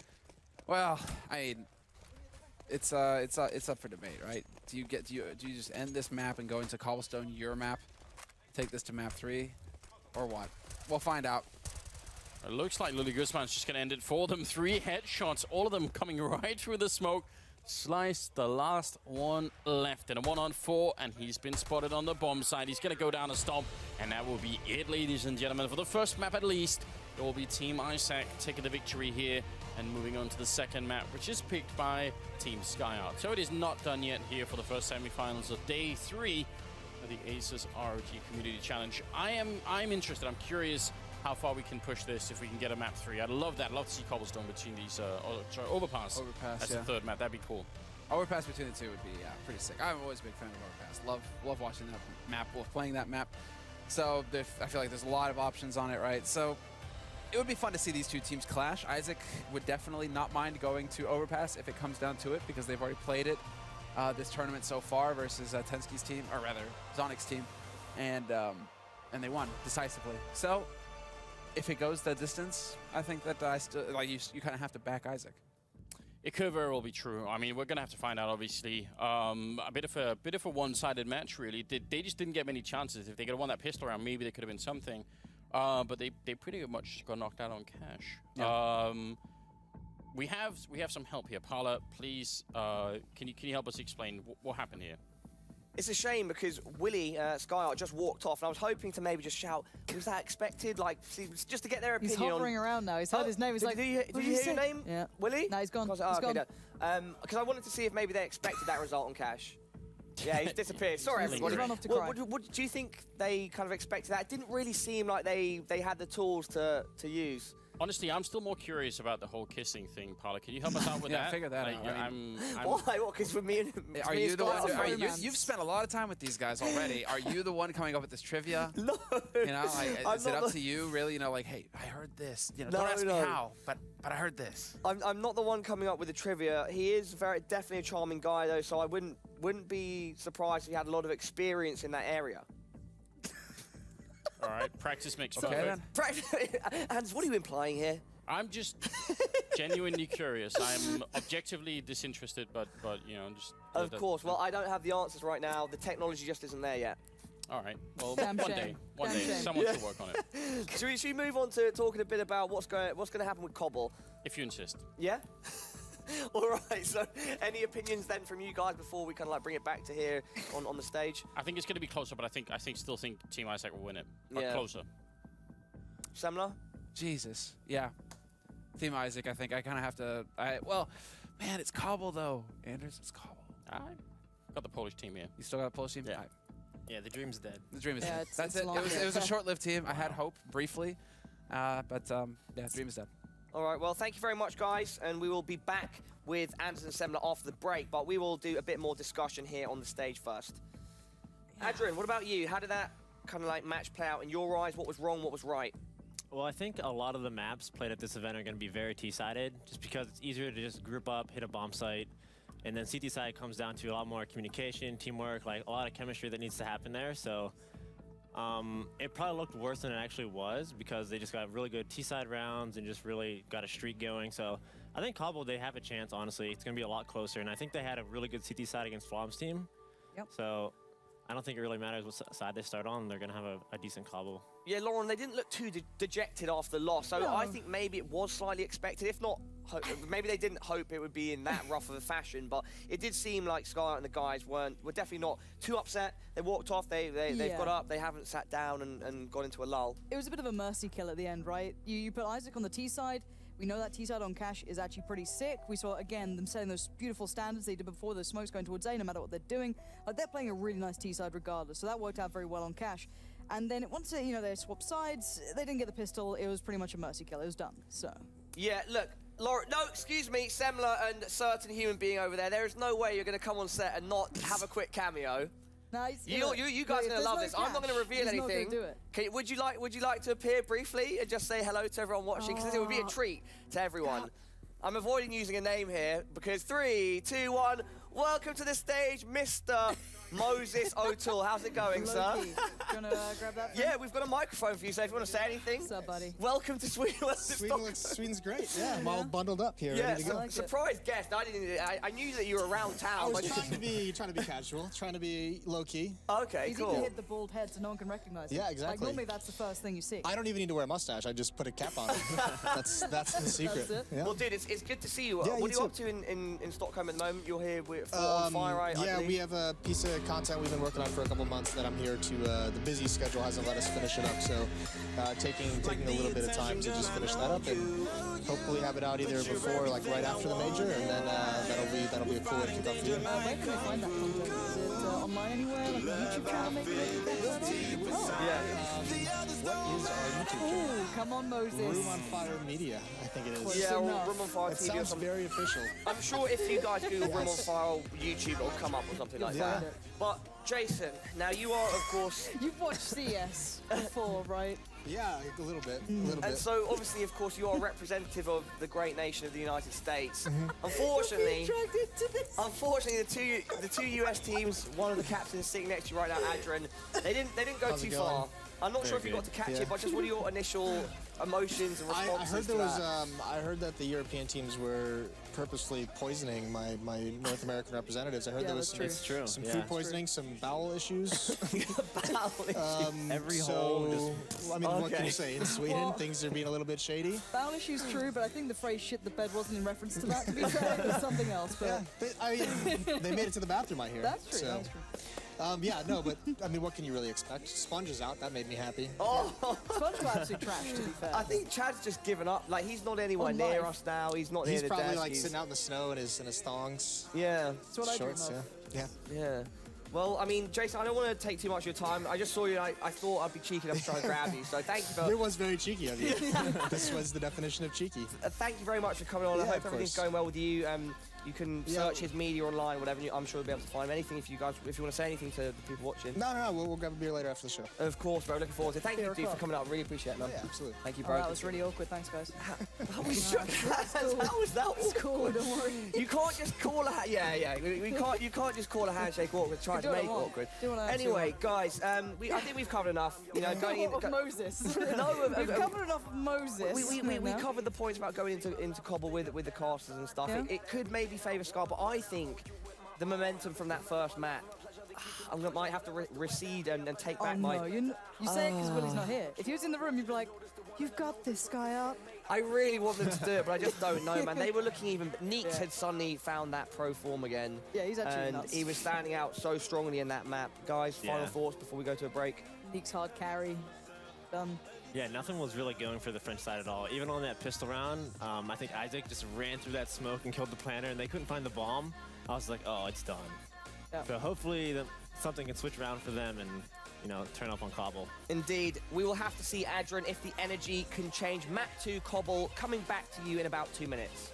well, I mean, it's up for debate, right? Do you just end this map and go into Cobblestone, your map, take this to map 3, or what? We'll find out. It looks like Lily Guzman's just going to end it for them. 3 headshots, all of them coming right through the smoke. Slice the last one left in a 1-on-4, and he's been spotted on the bomb side. He's going to go down a stomp, and that will be it, ladies and gentlemen. For the first map at least, it will be Team Isaac taking the victory here and moving on to the second map, which is picked by Team SkyArt. So it is not done yet here for the first semifinals of day 3 of the ASUS ROG Community Challenge. I'm interested. I'm curious how far we can push this if we can get a map 3. I'd love that. I'd love to see Cobblestone between these, Overpass. Overpass, That's yeah. the third map. That'd be cool. Overpass between the two would be pretty sick. I'm always a big fan of Overpass. Love watching that map, playing that map. So I feel like there's a lot of options on it, right? So it would be fun to see these two teams clash. Isaac would definitely not mind going to Overpass if it comes down to it because they've already played it this tournament so far versus Tensky's team, or rather Zonic's team, and they won decisively. So if it goes the distance, I think that I still you kind of have to back Isaac. It could very well be true. I mean, we're gonna have to find out. Obviously, a bit of a one-sided match, really. They just didn't get many chances. If they could have won that pistol round, maybe they could have been something. But they pretty much got knocked out on cash. Yeah. We have some help here. Parla, please, can you help us explain what happened here? It's a shame because Willie SkyArt just walked off, and I was hoping to maybe just shout, was that expected? Like, just to get their opinion. He's hovering around now. He's heard his name. He's like, did you hear your name? Yeah. Willie? No, he's gone. Because I wanted to see if maybe they expected that result on cash. Yeah, he's disappeared. Sorry, everybody. He's run off to cry. Do you think they kind of expected that? It didn't really seem like they had the tools to use. Honestly, I'm still more curious about the whole kissing thing, Parla. Can you help us out with that? Figure that Like, out. Why? What? Because with me and Are you the one? You've spent a lot of time with these guys already. Are you the one coming up with this trivia? No. You know, like, is it up to you, really? You know, like, hey, I heard this. You know, don't ask me how, but I heard this. I'm not the one coming up with the trivia. He is definitely a charming guy, though, so I wouldn't be surprised if he had a lot of experience in that area. All right, practice makes perfect. Hans, what are you implying here? I'm just genuinely curious. I'm objectively disinterested, but you know, just. Of course. Well, I don't have the answers right now. The technology just isn't there yet. All right. Well, Damn one shame. day, someone should work on it. Should we move on to talking a bit about what's going to happen with Cobble? If you insist. Yeah. All right. So, any opinions then from you guys before we kind of like bring it back to here on the stage? I think it's going to be closer, but I still think Team Isaac will win it. But Yeah. closer. Semler? Jesus. Yeah. Team Isaac, I think I kind of have to. Well, man, it's Cobble though. Anders, it's Cobble. I got the Polish team here. You still got a Polish team? Yeah. Yeah, the dream's dead. The dream is Yeah, dead. it's That's it. long, It was yeah. a short-lived team. I had hope briefly, but yeah, the dream is dead. All right, well, thank you very much, guys, and we will be back with Anders and Semler after the break, but we will do a bit more discussion here on the stage first. Adrian, what about you? How did that kind of like match play out in your eyes? What was wrong, what was right? Well, I think a lot of the maps played at this event are going to be very T-sided, just because it's easier to just group up, hit a bomb site, and then CT side comes down to a lot more communication, teamwork, like a lot of chemistry that needs to happen there. So it probably looked worse than it actually was because they just got really good T-side rounds and just really got a streak going. So I think Cobble, they have a chance, honestly. It's going to be a lot closer, and I think they had a really good CT side against Flom's team. Yep. So I don't think it really matters what side they start on. They're going to have a decent Cobble. Yeah, Lauren, they didn't look too dejected after the loss, so No. I think maybe it was slightly expected. If not, maybe they didn't hope it would be in that rough of a fashion, but it did seem like SkyArt and the guys were definitely not too upset. They walked off, they've got up, they haven't sat down and got into a lull. It was a bit of a mercy kill at the end, right? You put Isaac on the T side. We know that T side on cash is actually pretty sick. We saw, again, them setting those beautiful standards they did before, those smokes going towards A, no matter what they're doing. Like, they're playing a really nice T side regardless, so that worked out very well on cash. And then once they swapped sides, they didn't get the pistol. It was pretty much a mercy kill. It was done. So. Yeah, look, Laura, no, excuse me, Semler and a certain human being over there. There is no way you're going to come on set and not have a quick cameo. Nice. You guys are going to love this. I'm not going to reveal anything. Do it. Would you like to appear briefly and just say hello to everyone watching? Because it would be a treat to everyone. I'm avoiding using a name here because 3, 2, 1. Welcome to the stage, Mr. Moses O'Toole. How's it going, sir? Loki. Do you want to grab that? Yeah, we've got a microphone for you, so if you want to say anything. What's up, buddy? Welcome to Sweden. Sweden's great. Yeah, I'm all bundled up here, ready to go. like it. Surprise guest. I knew that you were around town. I was but trying to be casual, trying to be low key. Okay, He's cool. even hit the bald head so no one can recognize him. Yeah, exactly. Like, normally that's the first thing you see. I don't even need to wear a mustache. I just put a cap on. That's the secret. That's it. Yeah. Well, dude, it's good to see you. Yeah, What are you you up too. to in Stockholm at the moment? You're here for On Fire, I Yeah, believe. we have a piece of content we've been working on for a couple months that I'm here to. The busy schedule hasn't let us finish it up, so taking a little bit of time to just finish that up and hopefully have it out either before, like right after the major, and then that'll be a cool way to kick off the year. Where can we find that content? Is it online anywhere, like a YouTube channel maybe? Yeah. What is our YouTube channel? Ooh, come on, Moses. Room on Fire Media, I think it is. Close Yeah, or enough. Room on Fire It TV or sounds something. very official. I'm sure if you guys Google Room on Fire YouTube, it'll come up or something like Yeah. that. But Jason, now you are, of course, You've watched CS before, right? Yeah, a little bit. A little and bit. so obviously, of course, you are representative of the great nation of the United States. Unfortunately, the two US teams, one of the captains sitting next to you right now, Adrian, they didn't go How's it too going? far. I'm not sure if you got to catch it, but just what are your initial emotions and I responses heard to there was. that? I heard that the European teams were purposely poisoning my North American representatives. I heard there was that's some, true. some Yeah. food poisoning, some bowel issues. Every so, hole I mean, what can Okay. you say? In Sweden, things are being a little bit shady. Bowel issues true, but I think the phrase "shit the bed" wasn't in reference to that. To be fair, it was something else. But They made it to the bathroom, I hear. that's true. So, That's true. yeah, no, but I mean, what can you really expect? Sponge is out. That made me happy. Oh, SpongeBob absolute trash. To be fair, I think Chad's just given up. Like, he's not anywhere On near life. us now. He's not He's near the probably desk. like He's- sitting out in the snow in his thongs, Yeah, that's what I dream shorts. of. Yeah. yeah. Well, I mean, Jason, I don't want to take too much of your time. I just saw you. I thought I'd be cheeky enough to try and grab you. So thank you for. It was very cheeky of you. This was the definition of cheeky. Thank you very much for coming on. I Yeah, hope of everything's course. going well with you. You can Yeah. search his media online, whatever. I'm sure you'll be able to find anything if you want to say anything to the people watching. No. We'll grab a beer later after the show. Of course, bro. Looking forward to it. Thank you, Beer dude, for o'clock. coming out. Really appreciate it, man. Yeah, absolutely. Thank you, Oh, bro. that was really awkward. Thanks, guys. How was that awkward? It's cool. Don't worry. You can't just call a we can't. You can't just call a handshake awkward. Try Do to what I make it want. awkward. Do what I actually Anyway, want. guys, I think we've covered enough. You know, going in. of Moses. No, We've covered enough of Moses. We now. covered the points about going into Cobble with the casters and stuff. Yeah. It could maybe favour Scar, but I think the momentum from that first map, might have to recede and take Oh back no, my. you say it because Willie's not here. If he was in the room, you'd be like, "You've got this guy up." I really want them to do it, but I just don't know, man. They were looking even. Neeks had suddenly found that pro form again. Yeah, he's actually and nuts. he was standing out so strongly in that map. Guys, final Yeah. thoughts before we go to a break. Leaks hard carry. Done. Yeah, nothing was really going for the French side at all. Even on that pistol round, I think Isaac just ran through that smoke and killed the planter, and they couldn't find the bomb. I was like, oh, it's done. Yeah. So hopefully something can switch around for them and, turn up on Cobble. Indeed, we will have to see, Adrian, if the energy can change. Map 2, Cobble, coming back to you in about 2 minutes.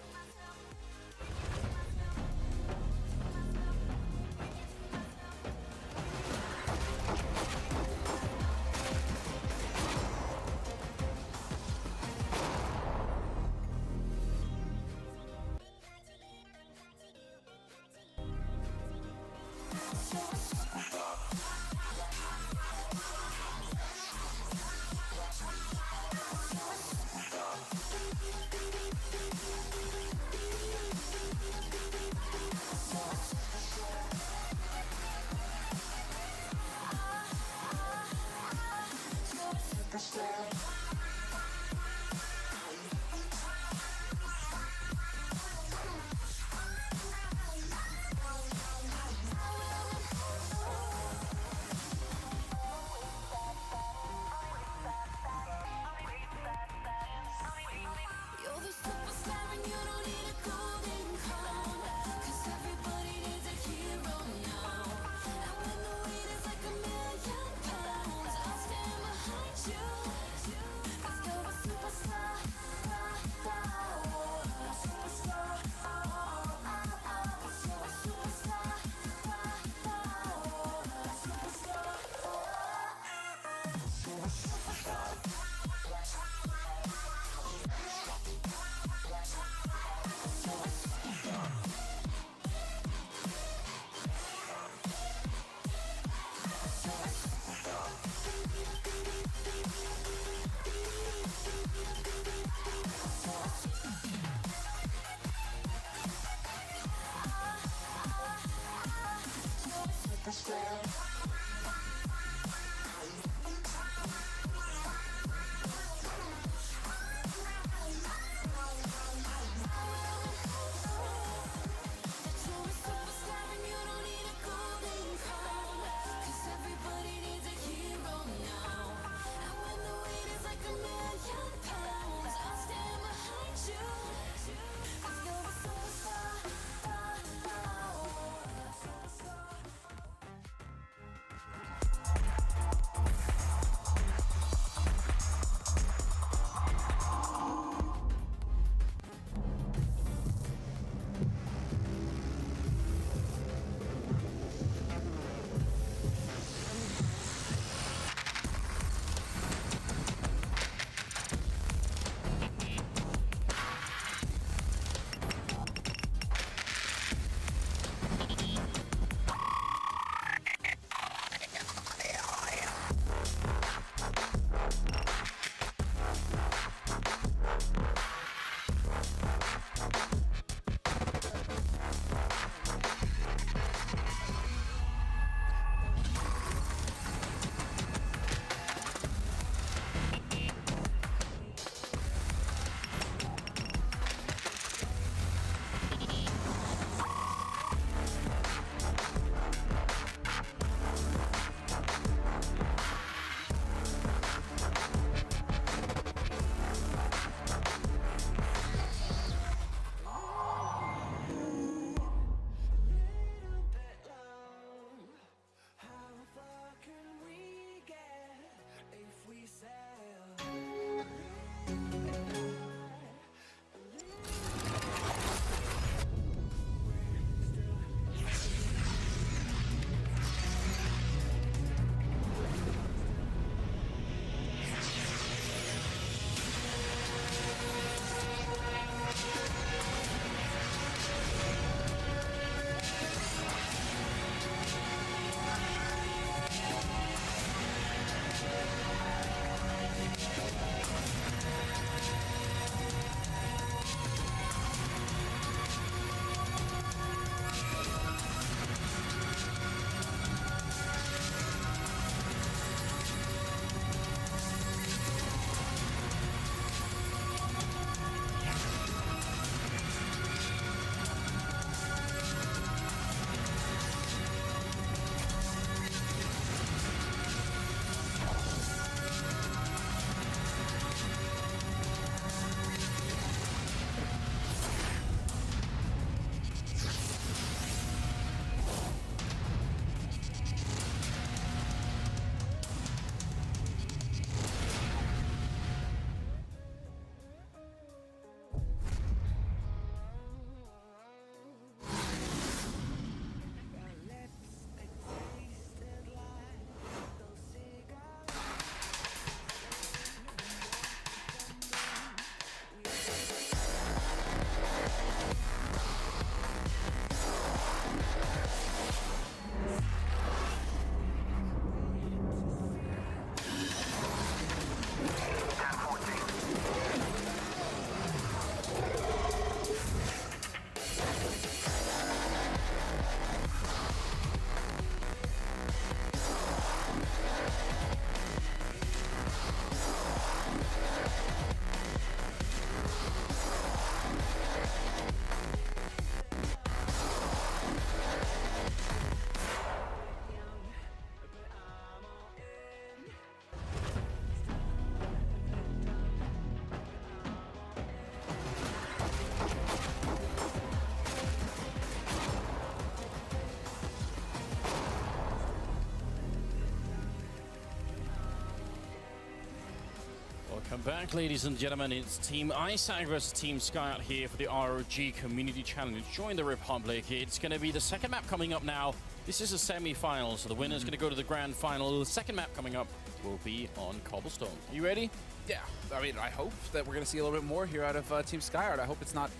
Welcome back, ladies and gentlemen. It's Team Isaac versus Team Sky out here for the ROG Community Challenge. Join the Republic. It's going to be the second map coming up now. This is a semi-final, so the winner's going to go to the grand final. The second map coming up will be on Cobblestone. Are you ready? Yeah, I mean, I hope that we're going to see a little bit more here out of Team Skyart. I hope it's not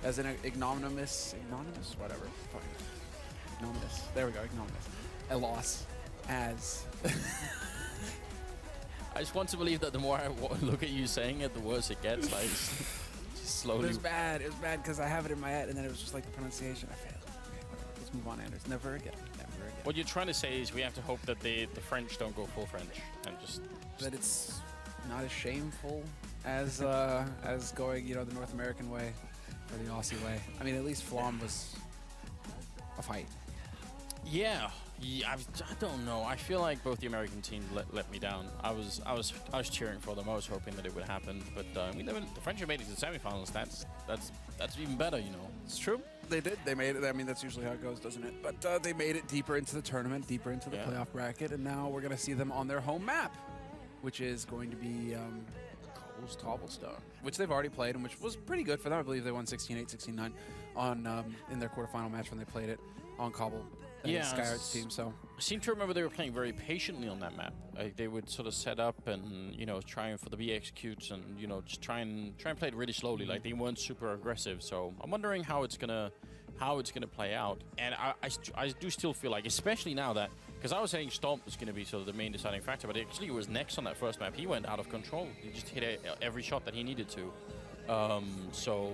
as an ignominious, whatever. Fuck. Ignominious. There we go, ignominious. A loss as... I just want to believe that the more I look at you saying it, the worse it gets. Like, just slowly. It was bad because I have it in my head, and then it was just like the pronunciation. I failed. Okay, whatever. Let's move on, Anders. Never again. Never again. What you're trying to say is we have to hope that the French don't go full French and just that it's not as shameful as going, you know, the North American way or the Aussie way. I mean, at least Flom was a fight. Yeah, I don't know. I feel like both the American team let me down. I was cheering for them. I was hoping that it would happen, but I mean, the French have made it to the semifinals. That's even better, you know. It's true. They did. They made it. I mean, that's usually how it goes, doesn't it? But they made it deeper into the tournament, deeper into the playoff bracket, and now we're gonna see them on their home map, which is going to be Cobblestone, which they've already played and which was pretty good for them. I believe they won 16-8, 16-9 on in their quarterfinal match when they played it on Cobble. Skyart's team. So I seem to remember they were playing very patiently on that map. Like they would sort of set up and, you know, try for the B executes and, you know, just try and play it really slowly. Like they weren't super aggressive. So I'm wondering how it's gonna play out. And I do still feel like, especially now that, because I was saying Stomp was going to be sort of the main deciding factor, but actually it was next on that first map. He went out of control. He just hit every shot that he needed to. So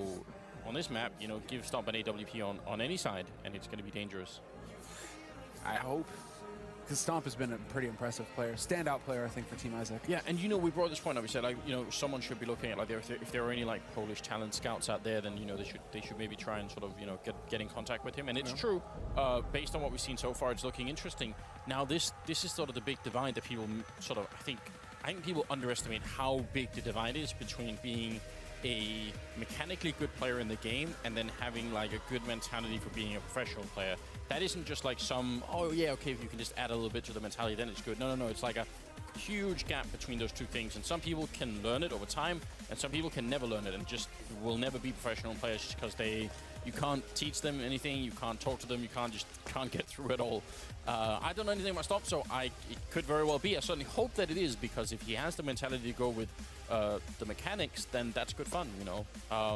on this map, you know, give Stomp an AWP on any side, and it's going to be dangerous. I hope, because Stomp has been a pretty impressive player, standout player, I think, for Team Isaac. Yeah, and you know, we brought this point up. We said, like, you know, someone should be looking at, like, if there are any like Polish talent scouts out there, then, you know, they should maybe try and sort of, you know, get in contact with him. And it's true, based on what we've seen so far, it's looking interesting. Now, this is sort of the big divide that people sort of, I think people underestimate how big the divide is between being a mechanically good player in the game and then having like a good mentality for being a professional player. That isn't just like some, oh yeah, okay, if you can just add a little bit to the mentality, then it's good. No, it's like a huge gap between those two things, and some people can learn it over time and some people can never learn it and just will never be professional players just because you can't teach them anything, you can't talk to them, you can't get through it all. I don't know anything about Stop, so it could very well be. I certainly hope that it is, because if he has the mentality to go with the mechanics, then that's good fun, you know.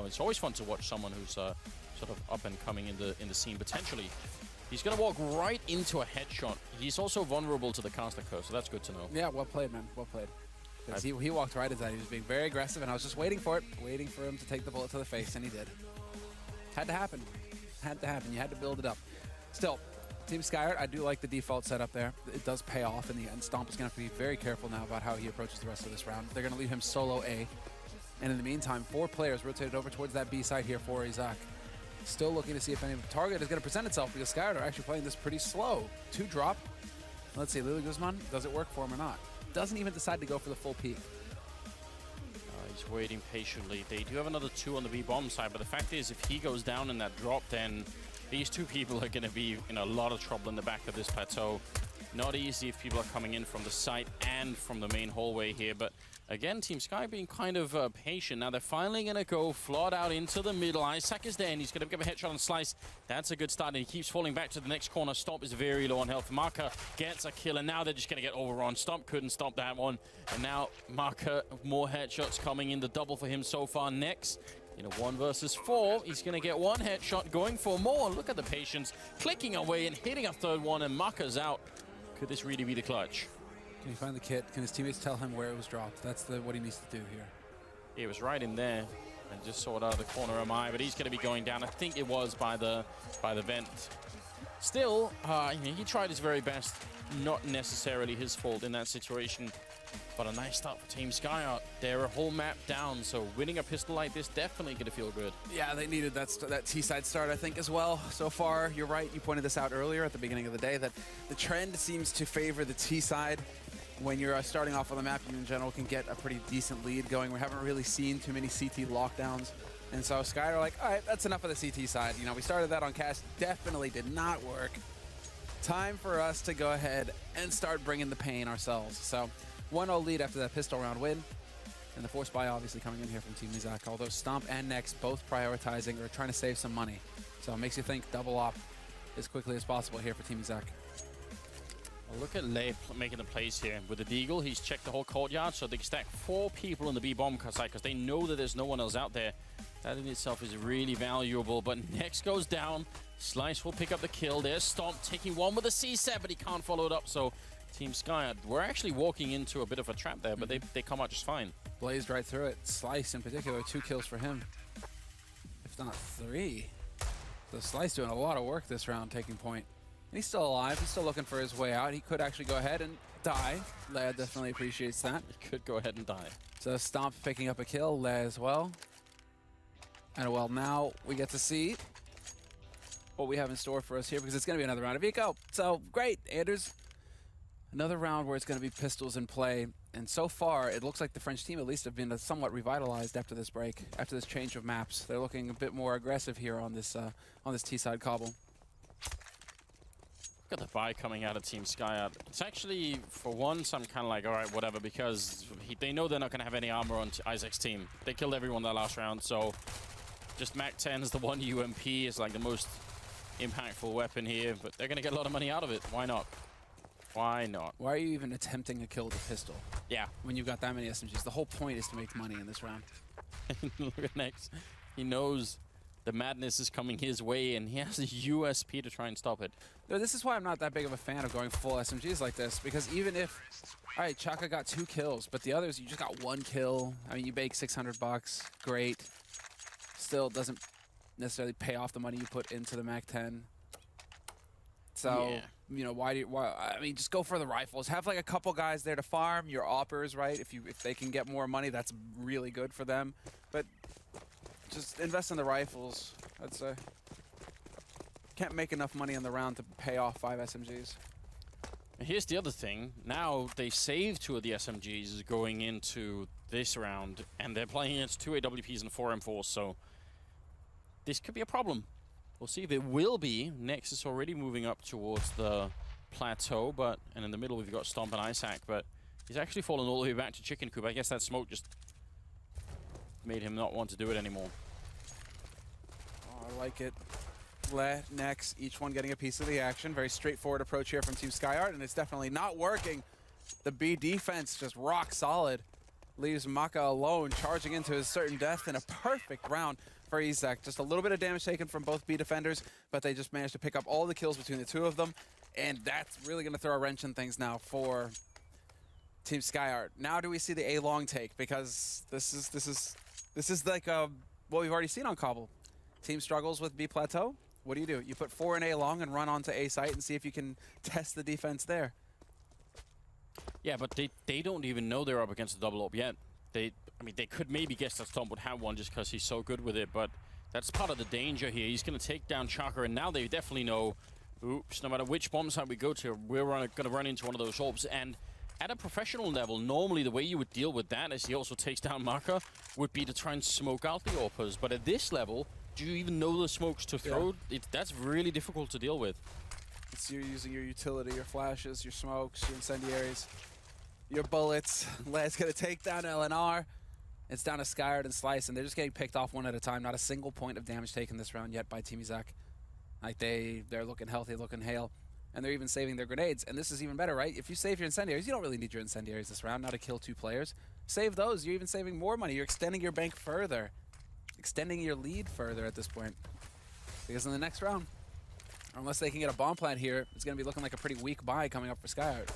It's always fun to watch someone who's sort of up and coming in the scene potentially. He's going to walk right into a headshot. He's also vulnerable to the caster curve, so that's good to know. Yeah, well played, man. Well played. He walked right into that. He was being very aggressive, and I was just waiting for him to take the bullet to the face, and he did. Had to happen. Had to happen. You had to build it up. Still, Team Skyart, I do like the default setup there. It does pay off in the end. Stomp is going to have to be very careful now about how he approaches the rest of this round. They're going to leave him solo A. And in the meantime, 4 players rotated over towards that B side here for Isaac. Still looking to see if any target is going to present itself, because Skyart are actually playing this pretty slow. 2 drop. Let's see, Lily Guzman, does it work for him or not? Doesn't even decide to go for the full peek. He's waiting patiently. They do have another 2 on the B-bomb side, but the fact is, if he goes down in that drop, then these 2 people are going to be in a lot of trouble in the back of this plateau. Not easy if people are coming in from the site and from the main hallway here, but again, Team Sky being kind of patient. Now they're finally going to go flood out into the middle. Isaac is there, and he's going to give a headshot on Slice. That's a good start, and he keeps falling back to the next corner. Stomp is very low on health. Marker gets a kill, and now they're just going to get overrun. Stomp couldn't stop that one, and now Marker, more headshots coming in. The double for him so far. Next, in a 1 versus 4, he's going to get 1 headshot, going for more. Look at the patience, clicking away and hitting a 3rd one, and Marker's out. Could this really be the clutch? Can he find the kit? Can his teammates tell him where it was dropped? That's what he needs to do here. It was right in there, and just saw it out of the corner of my eye, but he's going to be going down. I think it was by the vent. Still, he tried his very best. Not necessarily his fault in that situation, but a nice start for Team Skyart. They're a whole map down, so winning a pistol like this definitely going to feel good. Yeah, they needed that T-side start, I think, as well. So far, you're right. You pointed this out earlier at the beginning of the day, that the trend seems to favor the T-side. When you're starting off on the map, you in general can get a pretty decent lead going. We haven't really seen too many CT lockdowns. And so Sky are like, all right, that's enough of the CT side. You know, we started that on Cast, definitely did not work. Time for us to go ahead and start bringing the pain ourselves. So 1-0 lead after that pistol round win. And the force buy obviously coming in here from Team Izak, although Stomp and Next both prioritizing or trying to save some money. So it makes you think double op as quickly as possible here for Team Izak. Well, look at Lei making the plays here. With the Deagle, he's checked the whole courtyard, so they can stack 4 people on the B-bomb site because they know that there's no one else out there. That in itself is really valuable, but Next goes down. Slice will pick up the kill. There's Stomp taking one with a C-set, but he can't follow it up, so Team Sky, we're actually walking into a bit of a trap there, but they come out just fine. Blazed right through it. Slice in particular, 2 kills for him. If not 3. So Slice doing a lot of work this round, taking point. And he's still alive. He's still looking for his way out. He could actually go ahead and die. Leia definitely appreciates that. He could go ahead and die. So Stomp picking up a kill. Leia as well. And well, now we get to see what we have in store for us here, because it's going to be another round of eco. So great, Anders. Another round where it's going to be pistols in play. And so far, it looks like the French team at least have been somewhat revitalized after this break, after this change of maps. They're looking a bit more aggressive here on this T-side cobble. Got the buy coming out of Team Sky. It's actually, for once, I'm kind of like, all right, whatever, because they know they're not going to have any armor on Isaac's team. They killed everyone that last round, so just Mac 10 is the one UMP is like the most impactful weapon here, but they're going to get a lot of money out of it. Why not? Why not? Why are you even attempting a kill with a pistol? Yeah. When you've got that many SMGs. The whole point is to make money in this round. Look at Next. He knows the madness is coming his way, and he has a USP to try and stop it. No, this is why I'm not that big of a fan of going full SMGs like this, because even if, all right, Chaka got 2 kills, but the others, you just got 1 kill. I mean, you bake $600, great. Still doesn't necessarily pay off the money you put into the Mac 10. So, yeah. You know, why, I mean, just go for the rifles. Have like a couple guys there to farm, your oppers, right? If they can get more money, that's really good for them. But just invest in the rifles, I'd say. Can't make enough money in the round to pay off 5 SMGs. Here's the other thing. Now they saved 2 of the SMGs going into this round, and they're playing against 2 AWPs and 4 M4s, so this could be a problem. We'll see if it will be. Next is already moving up towards the plateau, and in the middle we've got Stomp and Isaac, but he's actually fallen all the way back to Chicken Coop. I guess that smoke just made him not want to do it anymore. Oh, I like it. Next, each one getting a piece of the action. Very straightforward approach here from Team Skyart, and it's definitely not working. The B defense just rock solid. Leaves Maka alone, charging into his certain death in a perfect round for Isaac. Just a little bit of damage taken from both B defenders, but they just managed to pick up all the kills between the 2 of them, and that's really going to throw a wrench in things now for Team Skyart. Now do we see the A long take? Because this is like what we've already seen on Cobble. Team struggles with B plateau. What do? You put 4 in A long and run onto A site and see if you can test the defense there. Yeah, but they don't even know they're up against the double op yet. I mean, they could maybe guess that Stomp would have one just because he's so good with it, but that's part of the danger here. He's going to take down Chaka, and now they definitely know, oops, no matter which bomb site we go to, we're going to run into one of those orbs. And at a professional level, normally the way you would deal with that, as he also takes down Maka, would be to try and smoke out the AWPers. But at this level, do you even know the smokes to throw? Yeah. That's really difficult to deal with. It's you're using your utility, your flashes, your smokes, your incendiaries, your bullets. Led's going to take down LNR. It's down to Skyard and Slice, and they're just getting picked off one at a time. Not a single point of damage taken this round yet by Team Izak. Like they're looking healthy, looking hale, and they're even saving their grenades. And this is even better, right? If you save your incendiaries, you don't really need your incendiaries this round, not to kill 2 players. Save those. You're even saving more money. You're extending your bank further, extending your lead further at this point. Because in the next round, unless they can get a bomb plant here, it's going to be looking like a pretty weak buy coming up for Skyard.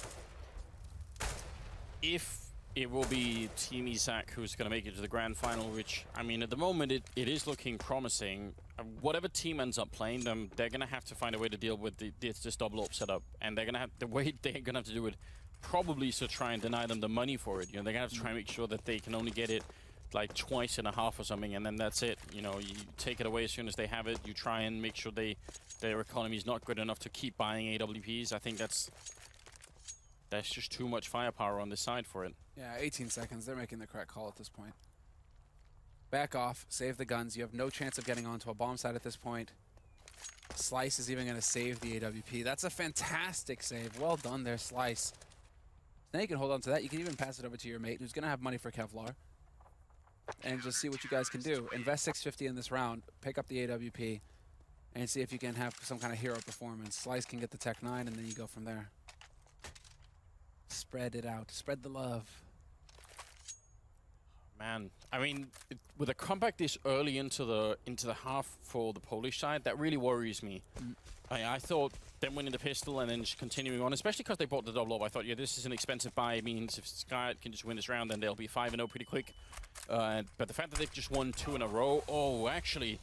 If it will be Team Izak who's going to make it to the grand final, which, I mean, at the moment, it is looking promising. Whatever team ends up playing them, they're going to have to find a way to deal with this double op setup. And they're going to have, the way they're going to have to do it probably is to try and deny them the money for it. You know, they're going to have to try and make sure that they can only get it like twice and a half or something, and then that's it. You know, you take it away as soon as they have it. You try and make sure their economy is not good enough to keep buying AWPs. I think that's just too much firepower on this side for it. Yeah, 18 seconds. They're making the correct call at this point. Back off. Save the guns. You have no chance of getting onto a bomb site at this point. Slice is even going to save the AWP. That's a fantastic save. Well done there, Slice. Now you can hold on to that. You can even pass it over to your mate, who's going to have money for Kevlar. and just see what you guys can do. Invest 650 in this round, pick up the AWP, and see if you can have some kind of hero performance. Slice can get the Tech 9, and then you go from there. Spread it out. Spread the love. Man, I mean, with a comeback this early into the half for the Polish side, that really worries me. I thought them winning the pistol and then just continuing on, especially because they bought the double up. I thought, yeah, this is an expensive buy. It means if Sky can just win this round, then they'll be 5-0 pretty quick. But the fact that they've just won 2 in a row, oh, actually,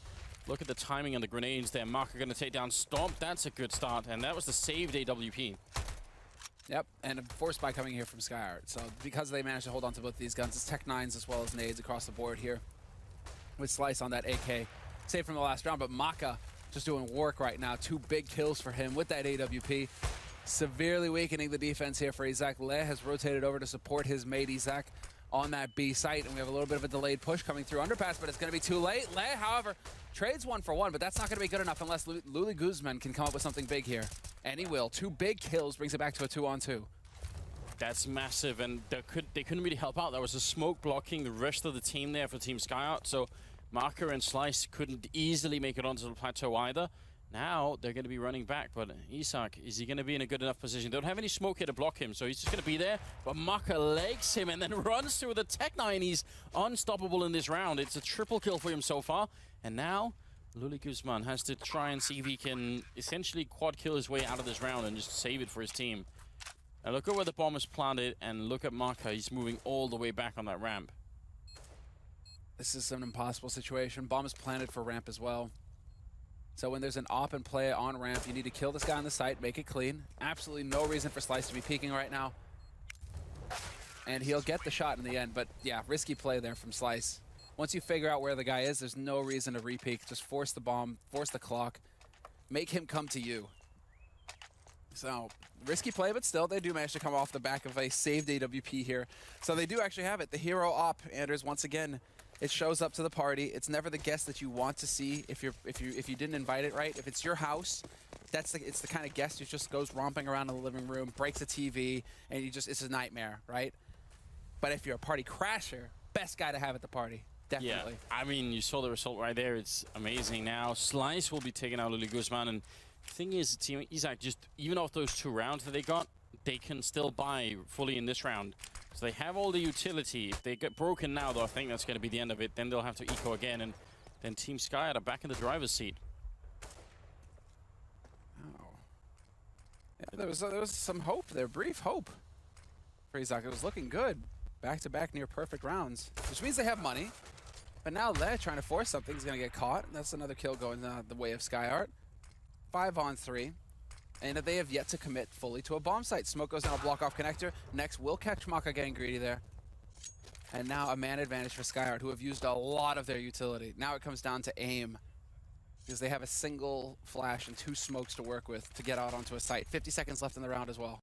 look at the timing and the grenades there. Mark are going to take down Stomp. That's a good start, and that was the saved AWP. Yep, and a force buy coming here from SkyArt. So because they managed to hold on to both these guns, it's Tech 9s as well as nades across the board here. With Slice on that AK, saved from the last round, but Maka just doing work right now. 2 big kills for him with that AWP. Severely weakening the defense here for Isaac. Le has rotated over to support his mate Isaac on that B site, and we have a little bit of a delayed push coming through underpass, but it's going to be too late. Le, however, trades 1 for 1, but that's not going to be good enough unless Luli Guzman can come up with something big here. And he will. 2 big kills brings it back to a 2-on-2. That's massive, and they couldn't really help out. There was a smoke blocking the rest of the team there for Team SkyArt, so Marker and Slice couldn't easily make it onto the plateau either. Now they're going to be running back, but Isaac, is he going to be in a good enough position? They don't have any smoke here to block him, so he's just going to be there. But Marker legs him and then runs through the Tech 9. He's unstoppable in this round. It's a triple kill for him so far. And now Luli Guzman has to try and see if he can essentially quad kill his way out of this round and just save it for his team. Now look at where the bomb is planted, and look at Marker. He's moving all the way back on that ramp. This is an impossible situation. Bomb is planted for ramp as well. So when there's an op and play on ramp, you need to kill this guy on the site, make it clean. Absolutely no reason for Slice to be peeking right now. And he'll get the shot in the end, but yeah, risky play there from Slice. Once you figure out where the guy is, there's no reason to re-peek. Just force the bomb, force the clock, make him come to you. So, risky play, but still, they do manage to come off the back of a saved AWP here. So they do actually have it. The hero op, Anders, once again, it shows up to the party. It's never the guest that you want to see if you didn't invite it, right? If it's your house, it's the kind of guest who just goes romping around in the living room, breaks a TV, and it's a nightmare, right? But if you're a party crasher, best guy to have at the party. Definitely. Yeah, I mean, you saw the result right there. It's amazing. Now, Slice will be taking out Luli Guzman, and the thing is, Team Isaac, just even off those 2 rounds that they got, they can still buy fully in this round. So they have all the utility. If they get broken now, though, I think that's going to be the end of it. Then they'll have to eco again, and then Team SkyArt are back in the driver's seat. Oh. Yeah, there was some hope there, brief hope for Isaac. It was looking good. Back-to-back near perfect rounds, which means they have money. But now Le trying to force something. He's going to get caught. That's another kill going the way of SkyArt. 5-on-3. And they have yet to commit fully to a bomb site. Smoke goes down a block-off connector. Next, will catch Maka getting greedy there. And now a man advantage for SkyArt, who have used a lot of their utility. Now it comes down to aim, because they have a single flash and 2 smokes to work with to get out onto a site. 50 seconds left in the round as well.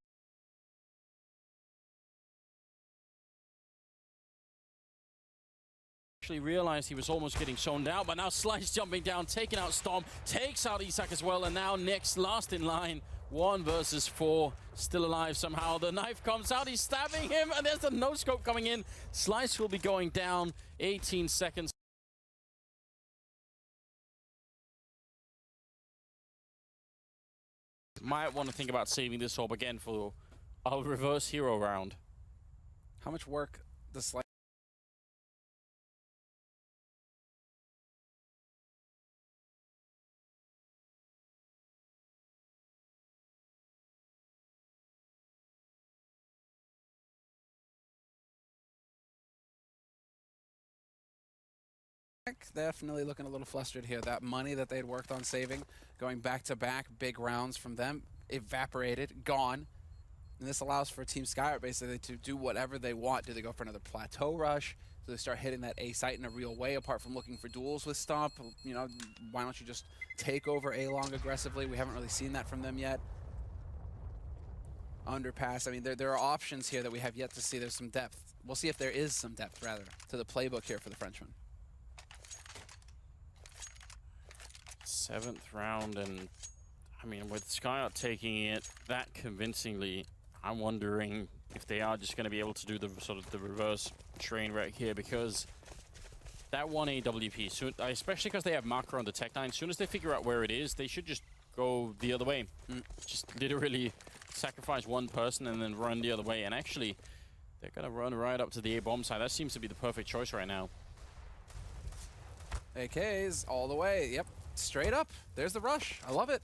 Realized he was almost getting shown down, but now Slice jumping down, taking out Stomp, takes out Isaac as well, and now next, last in line, 1 versus 4, still alive somehow. The knife comes out, he's stabbing him, and there's a no-scope coming in. Slice will be going down, 18 seconds. Might want to think about saving this orb again for a reverse hero round. How much work does Slice... Definitely looking a little flustered here. That money that they had worked on saving, going back-to-back big rounds from them, evaporated, gone. And this allows for Team SkyArt basically to do whatever they want. Do they go for another plateau rush? Do they start hitting that A site in a real way, apart from looking for duels with Stomp? You know, why don't you just take over A-long aggressively? We haven't really seen that from them yet. Underpass. I mean, there are options here that we have yet to see. There's some depth. We'll see if there is some depth, rather, to the playbook here for the Frenchman. 7th round, and I mean, with SkyArt taking it that convincingly, I'm wondering if they are just going to be able to do the sort of the reverse train wreck here, because that one AWP, soon, especially because they have marker on the tech line, as soon as they figure out where it is, they should just go the other way. Just literally sacrifice one person and then run the other way. And actually, they're going to run right up to the A-bomb side. That seems to be the perfect choice right now. AKs all the way. Yep, straight up. There's the rush. I love it.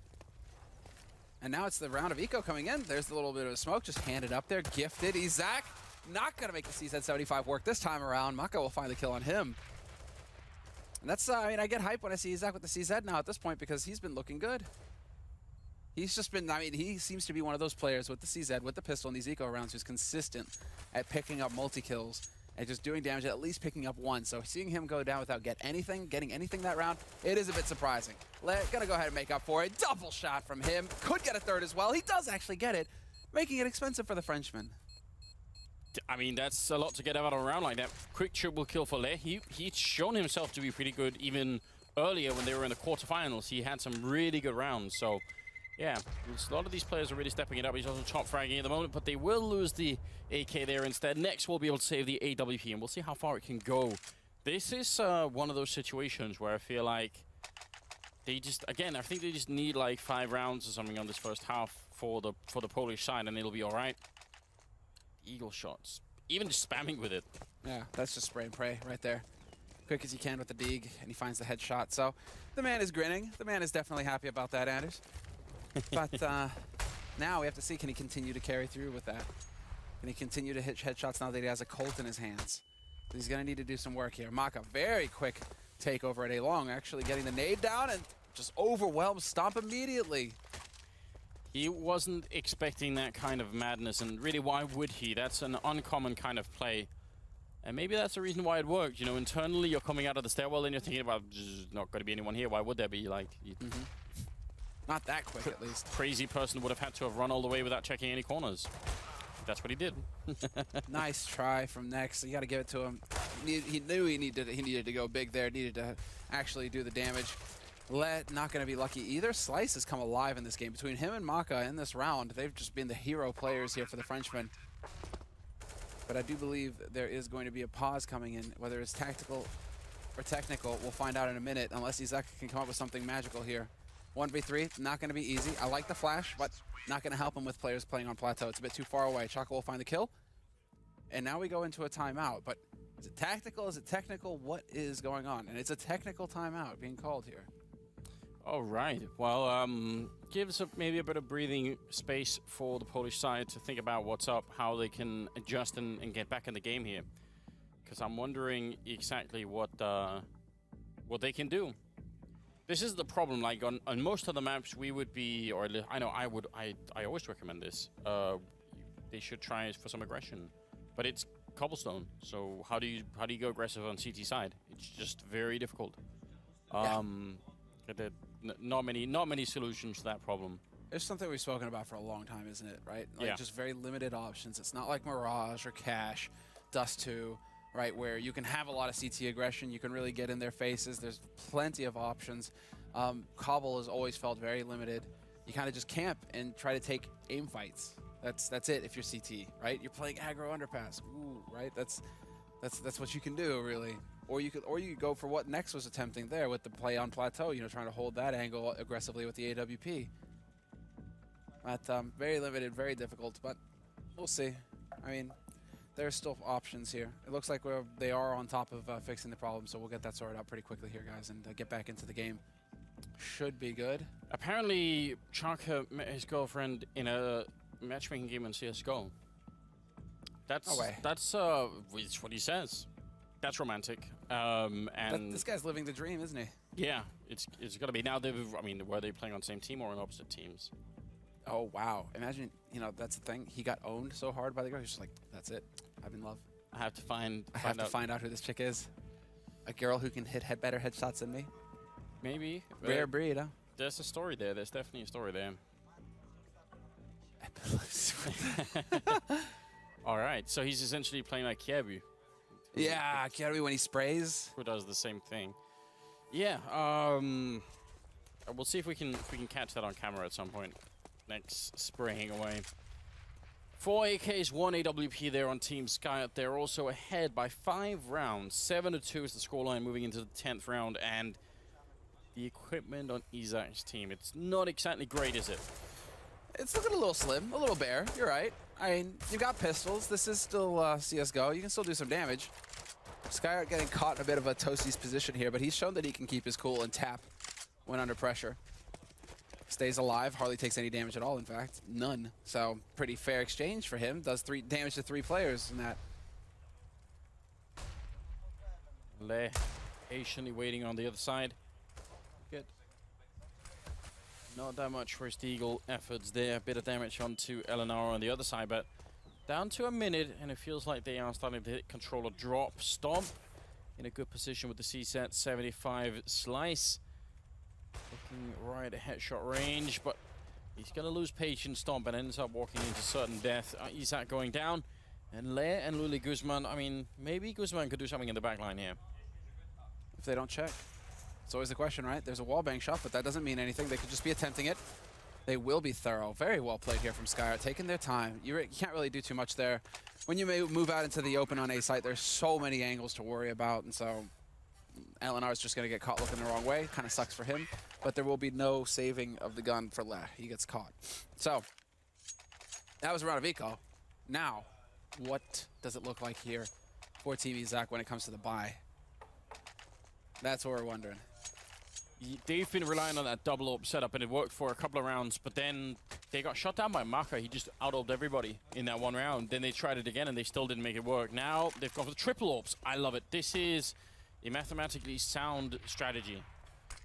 And now it's the round of eco coming in. There's the little bit of smoke just handed up there. Gifted. Izak not going to make the CZ75 work this time around. Maka will find the kill on him. And that's, I mean, I get hype when I see Izak with the CZ now at this point because he's been looking good. He's just been, I mean, he seems to be one of those players with the CZ, with the pistol in these eco rounds who's consistent at picking up multi-kills and just doing damage, at least picking up one. So seeing him go down without getting anything that round, it is a bit surprising. Gonna go ahead and make up for it. Double shot from him. Could get a third as well. He does actually get it, making it expensive for the Frenchman. I mean, that's a lot to get out of a round like that. Quick triple kill for Le. He's shown himself to be pretty good even earlier when they were in the quarterfinals. He had some really good rounds. So, yeah, a lot of these players are really stepping it up. He's also top fragging at the moment, but they will lose the AK there instead. Next, we'll be able to save the AWP, and we'll see how far it can go. This is one of those situations where I feel like they just, again, I think they just need like 5 rounds or something on this first half for the Polish side, and it'll be all right. Eagle shots, even just spamming with it. Yeah, that's just spray and pray right there. Quick as he can with the dig, and he finds the headshot. So the man is grinning. The man is definitely happy about that, Anders. But now we have to see, can he continue to carry through with that? Can he continue to hit headshots now that he has a Colt in his hands? He's going to need to do some work here. Maka, very quick takeover at A-Long, actually getting the nade down and just overwhelmed Stomp immediately. He wasn't expecting that kind of madness, and really, why would he? That's an uncommon kind of play. And maybe that's the reason why it worked. You know, internally, you're coming out of the stairwell and you're thinking about, there's not going to be anyone here. Why would there be? Like, not that quick, at least. Crazy person would have had to have run all the way without checking any corners. That's what he did. Nice try from Next. You got to give it to him. He knew he needed to go big there. Needed to actually do the damage. Not going to be lucky either. Slice has come alive in this game. Between him and Maka in this round, they've just been the hero players here for the Frenchman. But I do believe there is going to be a pause coming in, whether it's tactical or technical. We'll find out in a minute, unless Izak can come up with something magical here. 1v3, not going to be easy. I like the flash, but not going to help him with players playing on plateau. It's a bit too far away. Chaka will find the kill. And now we go into a timeout. But is it tactical? Is it technical? What is going on? And it's a technical timeout being called here. All right. Well, gives maybe a bit of breathing space for the Polish side to think about what's up, how they can adjust and get back in the game here. Because I'm wondering exactly what they can do. This is the problem. Like on most of the maps, we would be, or I know I would. I always recommend this. They should try for some aggression, but it's cobblestone. So how do you go aggressive on CT side? It's just very difficult. Not many solutions to that problem. It's something we've spoken about for a long time, isn't it? Right? Like just very limited options. It's not like Mirage or Cash, Dust 2, right? Where you can have a lot of CT aggression. You can really get in their faces. There's plenty of options. Cobble has always felt very limited. You kind of just camp and try to take aim fights. That's it. If you're CT, right? You're playing aggro underpass. Ooh, right? That's what you can do, really. Or you could go for what Nex was attempting there with the play on plateau, you know, trying to hold that angle aggressively with the AWP. But very limited, very difficult, but we'll see. I mean, there's still options here. It looks like they are on top of fixing the problem, so we'll get that sorted out pretty quickly here, guys, and get back into the game. Should be good. Apparently, Chaka met his girlfriend in a matchmaking game in CSGO. That's what he says. That's romantic. And this guy's living the dream, isn't he? Yeah, it's got to be. Now, were they playing on the same team or on opposite teams? Oh, wow. Imagine, you know, that's the thing. He got owned so hard by the girl. He's just like, that's it. I'm in love. I have to find out who this chick is. A girl who can hit better headshots than me. Maybe. Rare breed, huh? There's a story there. There's definitely a story there. All right. So he's essentially playing like Kiebu. Yeah, Kiebu when he sprays. Who does the same thing. Yeah. We'll see if we can catch that on camera at some point. Next spraying away. 4 AKs, 1 AWP there on Team Sky. They're also ahead by 5 rounds. 7-2 is the scoreline moving into the 10th round. And the equipment on Isaac's team, it's not exactly great, is it? It's looking a little slim, a little bare. You're right. I mean, you've got pistols. This is still CSGO. You can still do some damage. Skyart getting caught in a bit of a Toasties position here, but he's shown that he can keep his cool and tap when under pressure. Stays alive, hardly takes any damage at all, in fact. None. So, pretty fair exchange for him. Does 3 damage to 3 players in that. Le patiently waiting on the other side. Good. Not that much for his Deagle efforts there. A bit of damage onto Eleanor on the other side, but down to a minute, and it feels like they are starting to hit controller drop. Stomp in a good position with the CSAT 75 slice. Looking right at headshot range, but he's going to lose patience. Stomp and ends up walking into certain death. Isaac going down, and Le and Luli Guzman. I mean, maybe Guzman could do something in the back line here. If they don't check. It's always the question, right? There's a wallbang shot, but that doesn't mean anything. They could just be attempting it. They will be thorough. Very well played here from Skyart, taking their time. You can't really do too much there. When you may move out into the open on A site, there's so many angles to worry about, and so Eleanor is just going to get caught looking the wrong way. Kind of sucks for him, but there will be no saving of the gun for Le. He gets caught. So, that was a round of eco. Now, what does it look like here for Team Isaac when it comes to the buy? That's what we're wondering. They've been relying on that double AWP setup, and it worked for a couple of rounds, but then they got shot down by Maka. He just out-AWP'd everybody in that one round. Then they tried it again, and they still didn't make it work. Now, they've gone for the triple AWPs. I love it. This is a mathematically sound strategy.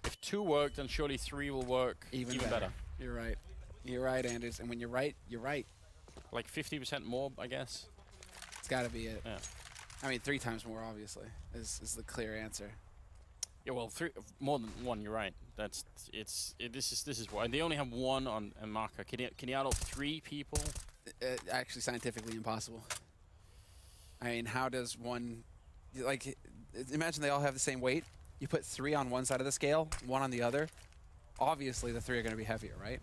If 2 work, then surely 3 will work even better. You're right. You're right, Anders. And when you're right, you're right. Like 50% more, I guess. It's got to be it. Yeah. I mean, 3 times more, obviously, is the clear answer. Yeah, well, 3 more than 1. You're right. This is why they only have 1 on Maka. Can he out-AWP 3 people? Actually, scientifically impossible. I mean, how does one, like, imagine they all have the same weight. You put 3 on one side of the scale, 1 on the other. Obviously, the 3 are going to be heavier, right?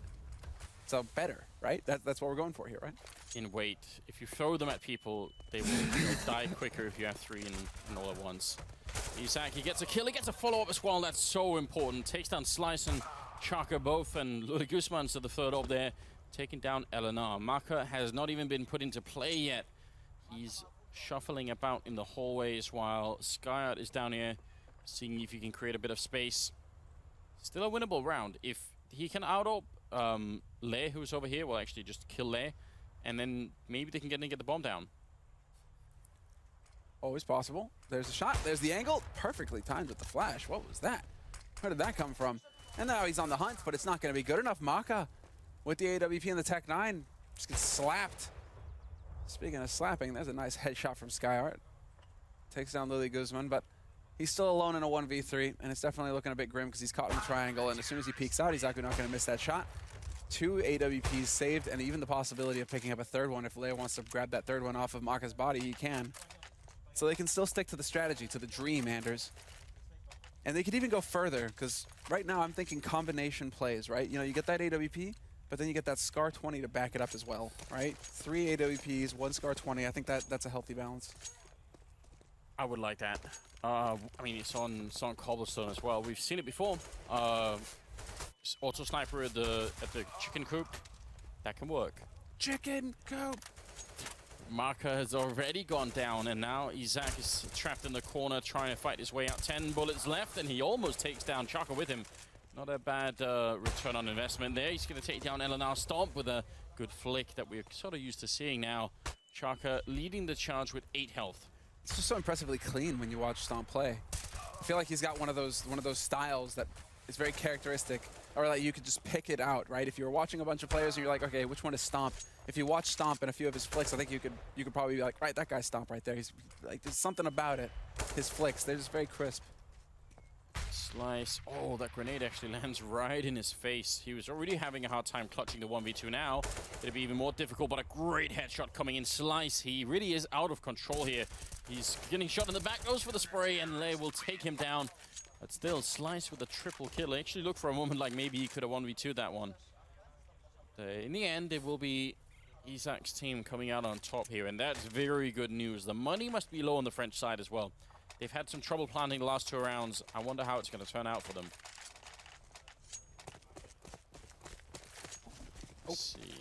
So better, right? That's what we're going for here, right? In weight, if you throw them at people, they will die quicker if you have 3 in all at once. Isaac, he gets a kill, he gets a follow-up as well. That's so important. Takes down Slice and Chaka both, and Luli Guzman's to the 3rd AWP there, taking down Eleanor. Maka has not even been put into play yet. He's shuffling about in the hallways while Skyart is down here, seeing if he can create a bit of space. Still a winnable round. If he can out-AWP Le, who's over here, well, actually just kill Le, and then maybe they can get the bomb down. Always possible. There's a shot. There's the angle. Perfectly timed with the flash. What was that? Where did that come from? And now he's on the hunt, but it's not going to be good enough. Maka with the AWP and the Tech 9 just gets slapped. Speaking of slapping, there's a nice headshot from Skyart. Takes down Luli Guzman, but he's still alone in a 1v3, and it's definitely looking a bit grim because he's caught in a triangle, and as soon as he peeks out, he's not going to miss that shot. 2 AWPs saved, and even the possibility of picking up a 3rd one. If Leia wants to grab that 3rd one off of Maka's body, he can. So they can still stick to the strategy, to the dream, Anders. And they could even go further, because right now I'm thinking combination plays, right? You know, you get that AWP, but then you get that Scar 20 to back it up as well, right? 3 AWPs, 1 Scar 20. I think that's a healthy balance. I would like that. I mean, it's on Cobblestone as well. We've seen it before. Auto sniper at the chicken coop. That can work. Chicken coop. Maka has already gone down, and now Isaac is trapped in the corner trying to fight his way out. 10 bullets left, and he almost takes down Chaka with him. Not a bad return on investment there. He's going to take down Eleanor Stomp with a good flick that we're sort of used to seeing now. Chaka leading the charge with 8 health. It's just so impressively clean when you watch Stomp play. I feel like he's got one of those styles that is very characteristic, or like you could just pick it out, right? If you're watching a bunch of players and you're like, okay, which one is Stomp? If you watch Stomp and a few of his flicks, I think you could probably be like, right, that guy's Stomp right there. He's like, there's something about it. His flicks, they're just very crisp. Slice. Oh, that grenade actually lands right in his face. He was already having a hard time clutching the 1v2 now. It'll be even more difficult, but a great headshot coming in. Slice, he really is out of control here. He's getting shot in the back, goes for the spray, and Lei will take him down. But still, Slice with a triple kill. I actually looked for a moment like maybe he could have 1v2'd that one. In the end, it will be Isaac's team coming out on top here, and that's very good news. The money must be low on the French side as well. They've had some trouble planting the last 2 rounds. I wonder how it's going to turn out for them. Let's see.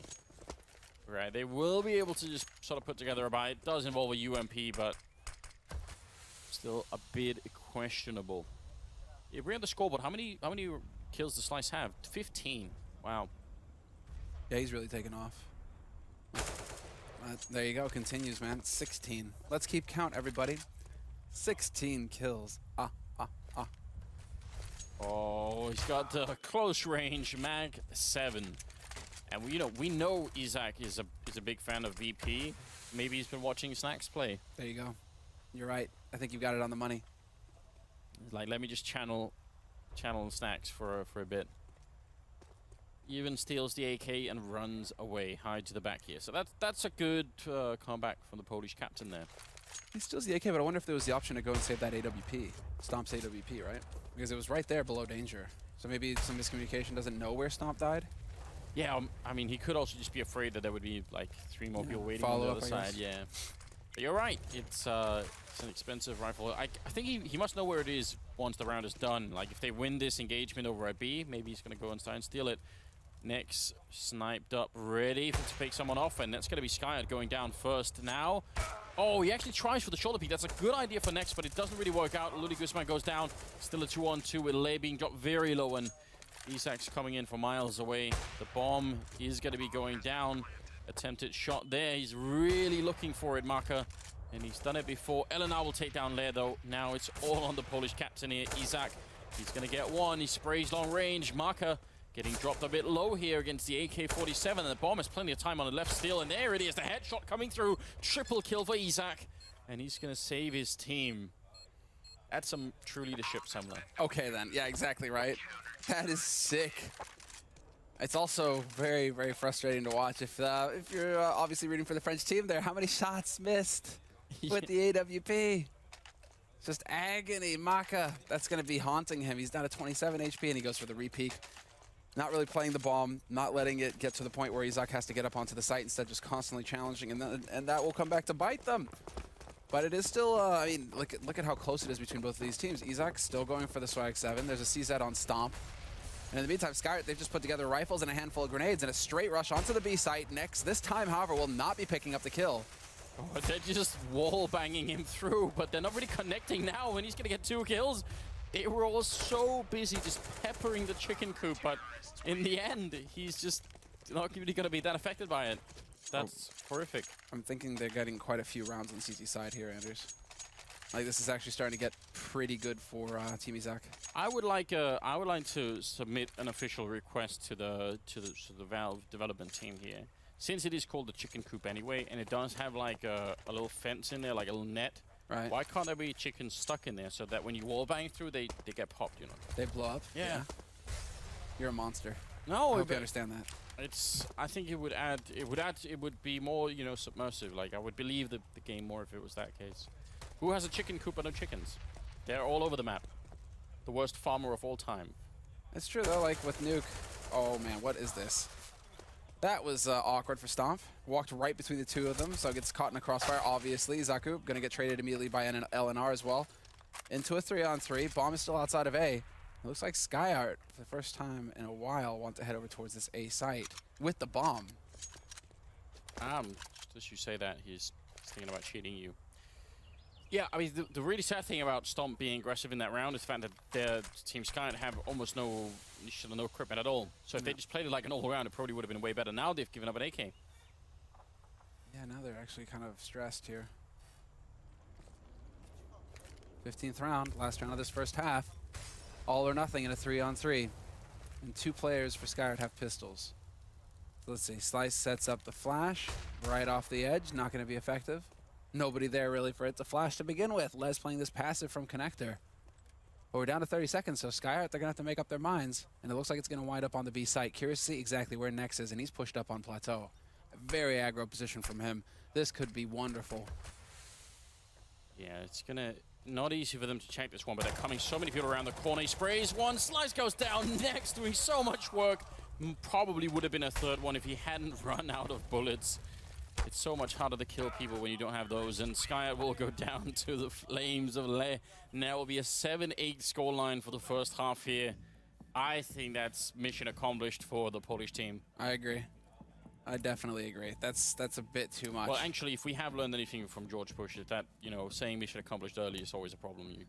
Right, they will be able to just sort of put together a buy. It does involve a UMP, but still a bit questionable. If we're on the scoreboard, how many kills does Slice have? 15. Wow. Yeah, he's really taken off. There you go. Continues, man. 16. Let's keep count, everybody. 16 kills. Oh, he's got the close range mag 7. And we know Isaac is a big fan of VP. Maybe he's been watching Snacks play. There you go. You're right. I think you've got it on the money. Like, let me just channel Snacks for a bit. Even steals the AK and runs away, hides the back here. So that's a good comeback from the Polish captain there. He steals the AK, but I wonder if there was the option to go and save that AWP. Stomp's AWP, right? Because it was right there below danger. So maybe some miscommunication, doesn't know where Stomp died? Yeah, I mean, he could also just be afraid that there would be like 3 more people waiting on the other side. Yeah. But you're right. It's an expensive rifle. I think he must know where it is once the round is done. Like, if they win this engagement over at B, maybe he's going to go and try and steal it. Next, sniped up, ready to pick someone off, and that's going to be Skyard going down first now. Oh, he actually tries for the shoulder peek. That's a good idea for Next, but it doesn't really work out. Ludi Guzman goes down. Still a 2-on-2 with Lei being dropped very low, and Isaac's coming in from miles away. The bomb is going to be going down. Attempted shot there. He's really looking for it, Maka, and he's done it before. Eleanor will take down Lei, though. Now it's all on the Polish captain here, Isaac. He's going to get one. He sprays long range. Maka getting dropped a bit low here against the AK-47, and the bomb has plenty of time on the left still, and there it is, the headshot coming through. Triple kill for Isaac, and he's going to save his team. That's some true leadership, Semler. Okay, then. Yeah, exactly right. That is sick. It's also very, very frustrating to watch. If you're obviously rooting for the French team there, how many shots missed with the AWP? Just agony. Maka, that's going to be haunting him. He's down to 27 HP, and he goes for the repeat. Not really playing the bomb, not letting it get to the point where Isaac has to get up onto the site, instead just constantly challenging, and that will come back to bite them. But it is still, I mean, look at how close it is between both of these teams. Isaac's still going for the Swag 7. There's a CZ on Stomp. And in the meantime, Skyart, they've just put together rifles and a handful of grenades and a straight rush onto the B site. Next, this time, however, will not be picking up the kill. Oh, they're just wall banging him through, but they're not really connecting now, and he's going to get 2 kills. They were all so busy just peppering the chicken coop, but in the end, he's just not really going to be that affected by it. That's horrific. I'm thinking they're getting quite a few rounds on CT side here, Anders. Like, this is actually starting to get pretty good for Team Isaac. I would like to submit an official request to the Valve development team here, since it is called the chicken coop anyway, and it does have like a little fence in there, like a little net. Right. Why can't there be chickens stuck in there so that when you wall bang through, they get popped, you know? They blow up? Yeah. You're a monster. No, I hope you understand that. I think it would be more, you know, submersive. Like, I would believe the game more if it was that case. Who has a chicken coop but no chickens? They're all over the map. The worst farmer of all time. It's true though, like with Nuke. Oh man, what is this? That was awkward for Stomp. Walked right between the two of them, so gets caught in a crossfire, obviously. Zaku gonna get traded immediately by an LNR as well. Into a 3-on-3. Bomb is still outside of A. It looks like Skyart, for the first time in a while, want to head over towards this A site with the bomb. Just as you say that, he's thinking about cheating you. Yeah, I mean, the really sad thing about Stomp being aggressive in that round is the fact that their Team Skyart have almost no equipment at all. So if they just played it like an all-round, it probably would have been way better. Now they've given up an AK. Yeah, now they're actually kind of stressed here. 15th round, last round of this first half. All or nothing in a 3-on-3. And 2 players for Skyart have pistols. So let's see, Slice sets up the flash right off the edge, not going to be effective. Nobody there really for it to flash to begin with. Les playing this passive from Connector. But we're down to 30 seconds, so Skyart, they're going to have to make up their minds. And it looks like it's going to wind up on the B site. Curious to see exactly where Nex is, and he's pushed up on Plateau. A very aggro position from him. This could be wonderful. Yeah, it's going to... Not easy for them to check this one, but they're coming so many people around the corner. He sprays one, Slice goes down, Next doing so much work. Probably would have been a third one if he hadn't run out of bullets. It's so much harder to kill people when you don't have those, and Skyart will go down to the flames of Le. Now it will be a 7-8 scoreline for the first half here. I think that's mission accomplished for the Polish team. I agree. I definitely agree. That's a bit too much. Well, actually, if we have learned anything from George Bush, is that, you know, saying mission accomplished early is always a problem. You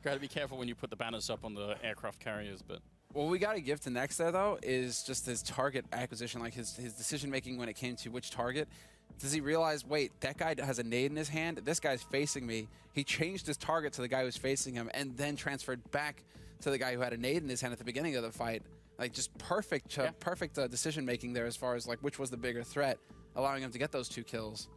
gotta be careful when you put the banners up on the aircraft carriers. But what we gotta give to Nex there though is just his target acquisition, like his decision making when it came to which target. Does he realize, wait, that guy has a nade in his hand, this guy's facing me. He changed his target to the guy who's facing him and then transferred back to the guy who had a nade in his hand at the beginning of the fight. Like, just perfect decision making there as far as like which was the bigger threat, allowing him to get those 2 kills.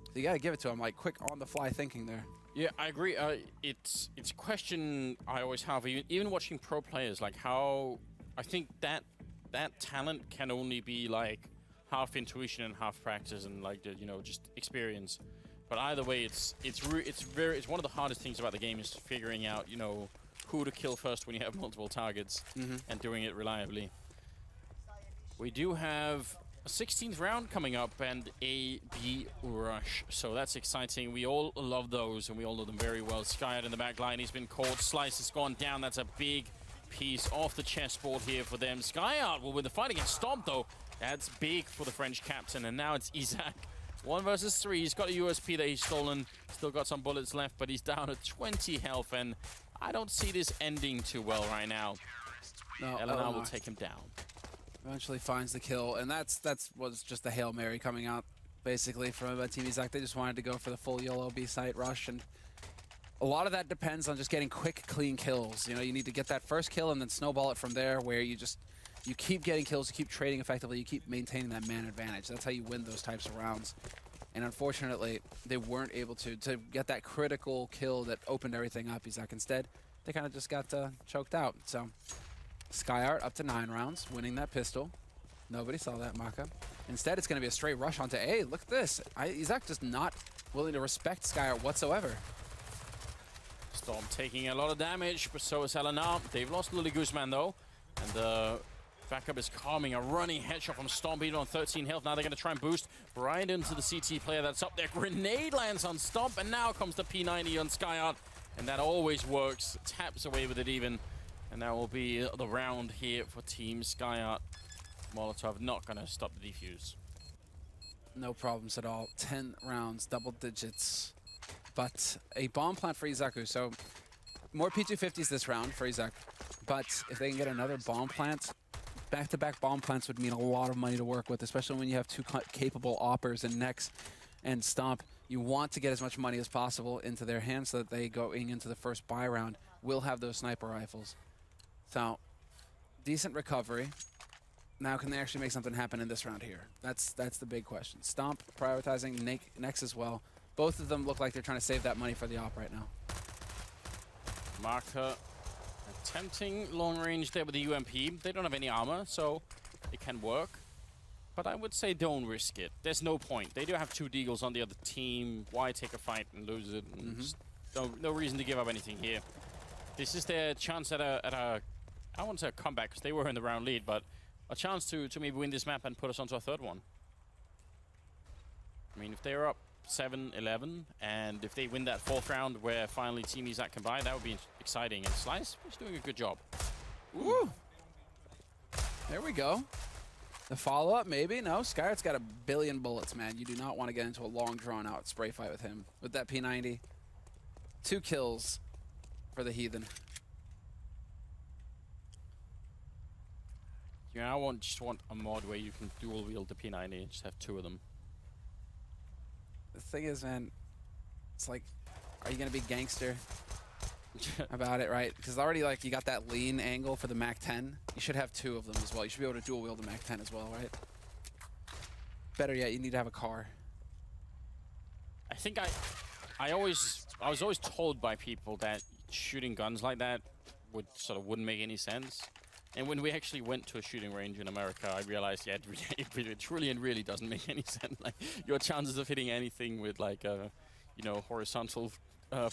So you gotta give it to him, like quick on the fly thinking there. yeah, I agree. It's a question I always have, even watching pro players, like how I think that talent can only be like half intuition and half practice and like you know, just experience. But either way, it's one of the hardest things about the game is figuring out, you know, who to kill first when you have multiple targets and doing it reliably. We do have a 16th round coming up and a B rush, so that's exciting. We all love those and we all know them very well. Skyart in the back line, he's been caught. Slice has gone down. That's a big piece off the chessboard here for them. Skyart will win the fight against Stomp though. That's big for the French captain, and now it's Isaac. 1 versus 3. He's got a USP that he's stolen. Still got some bullets left, but he's down at 20 health, and I don't see this ending too well right now. No, Elena will take him down. Eventually finds the kill, and that was just a Hail Mary coming out, basically, from Team Isaac. They just wanted to go for the full YOLO B-site rush, and a lot of that depends on just getting quick, clean kills. You know, you need to get that first kill and then snowball it from there, where you keep getting kills, you keep trading effectively, you keep maintaining that man advantage. That's how you win those types of rounds. And unfortunately, they weren't able to get that critical kill that opened everything up. Isaac instead, they kind of just got choked out. So Skyart up to 9 rounds, winning that pistol. Nobody saw that, Maka. Instead, it's going to be a straight rush onto A. Look at this. Isaac just not willing to respect Skyart whatsoever. Storm taking a lot of damage, but so is Elena. They've lost Lily Guzman though, and backup is coming. A running headshot from Stomp, even on 13 health. Now they're going to try and boost right into the CT player that's up there. Grenade lands on Stomp, and now comes the P90 on Skyart, and that always works. Taps away with it even, and that will be the round here for Team Skyart. Molotov not going to stop the defuse. No problems at all. 10 rounds, double digits. But a bomb plant for Izaku, so more P250s this round for Isaac. But if they can get another bomb plant, back-to-back bomb plants would mean a lot of money to work with, especially when you have 2 capable oppers in Nex and Stomp. You want to get as much money as possible into their hands so that they, going into the first buy round, will have those sniper rifles. So, decent recovery. Now, can they actually make something happen in this round here? That's the big question. Stomp prioritizing Nex as well. Both of them look like they're trying to save that money for the op right now. Marker attempting long range there with the UMP. They don't have any armor, so it can work. But I would say don't risk it. There's no point. They do have 2 deagles on the other team. Why take a fight and lose it? And just no reason to give up anything here. This is their chance at a I won't say a comeback because they were in the round lead, but a chance to maybe win this map and put us onto a 3rd one. I mean, if they are up 7-11, and if they win that 4th round where finally Team Isaac can buy, that would be exciting. And Slice is doing a good job. Ooh. There we go. The follow-up, maybe? No, Skyart's got a billion bullets, man. You do not want to get into a long, drawn-out spray fight with him. With that P90, 2 kills for the Heathen. Yeah, I just want a mod where you can dual-wield the P90 and just have 2 of them. The thing is, man, it's like, are you going to be gangster about it, right? Because already, like, you got that lean angle for the MAC-10. You should have 2 of them as well. You should be able to dual-wield the MAC-10 as well, right? Better yet, you need to have a car. I think I was always told by people that shooting guns like that wouldn't make any sense. And when we actually went to a shooting range in America, I realized, yeah, it truly and really doesn't make any sense. Like, your chances of hitting anything with like a, horizontal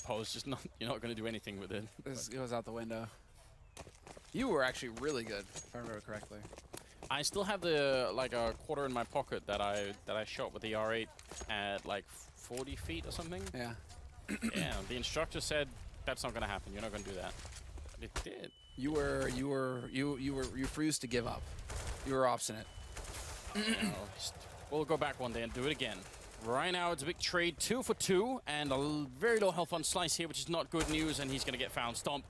pose, you're not going to do anything with it. This goes out the window. You were actually really good, if I remember correctly. I still have the like a quarter in my pocket that I shot with the R8 at like 40 feet or something. Yeah. Yeah. The instructor said that's not gonna happen. You're not gonna do that. But it did. You refused to give up. You were obstinate. We'll go back one day and do it again. Right now it's a big trade, 2 for 2, and a very low health on Slice here, which is not good news, and he's gonna get found. Stomp.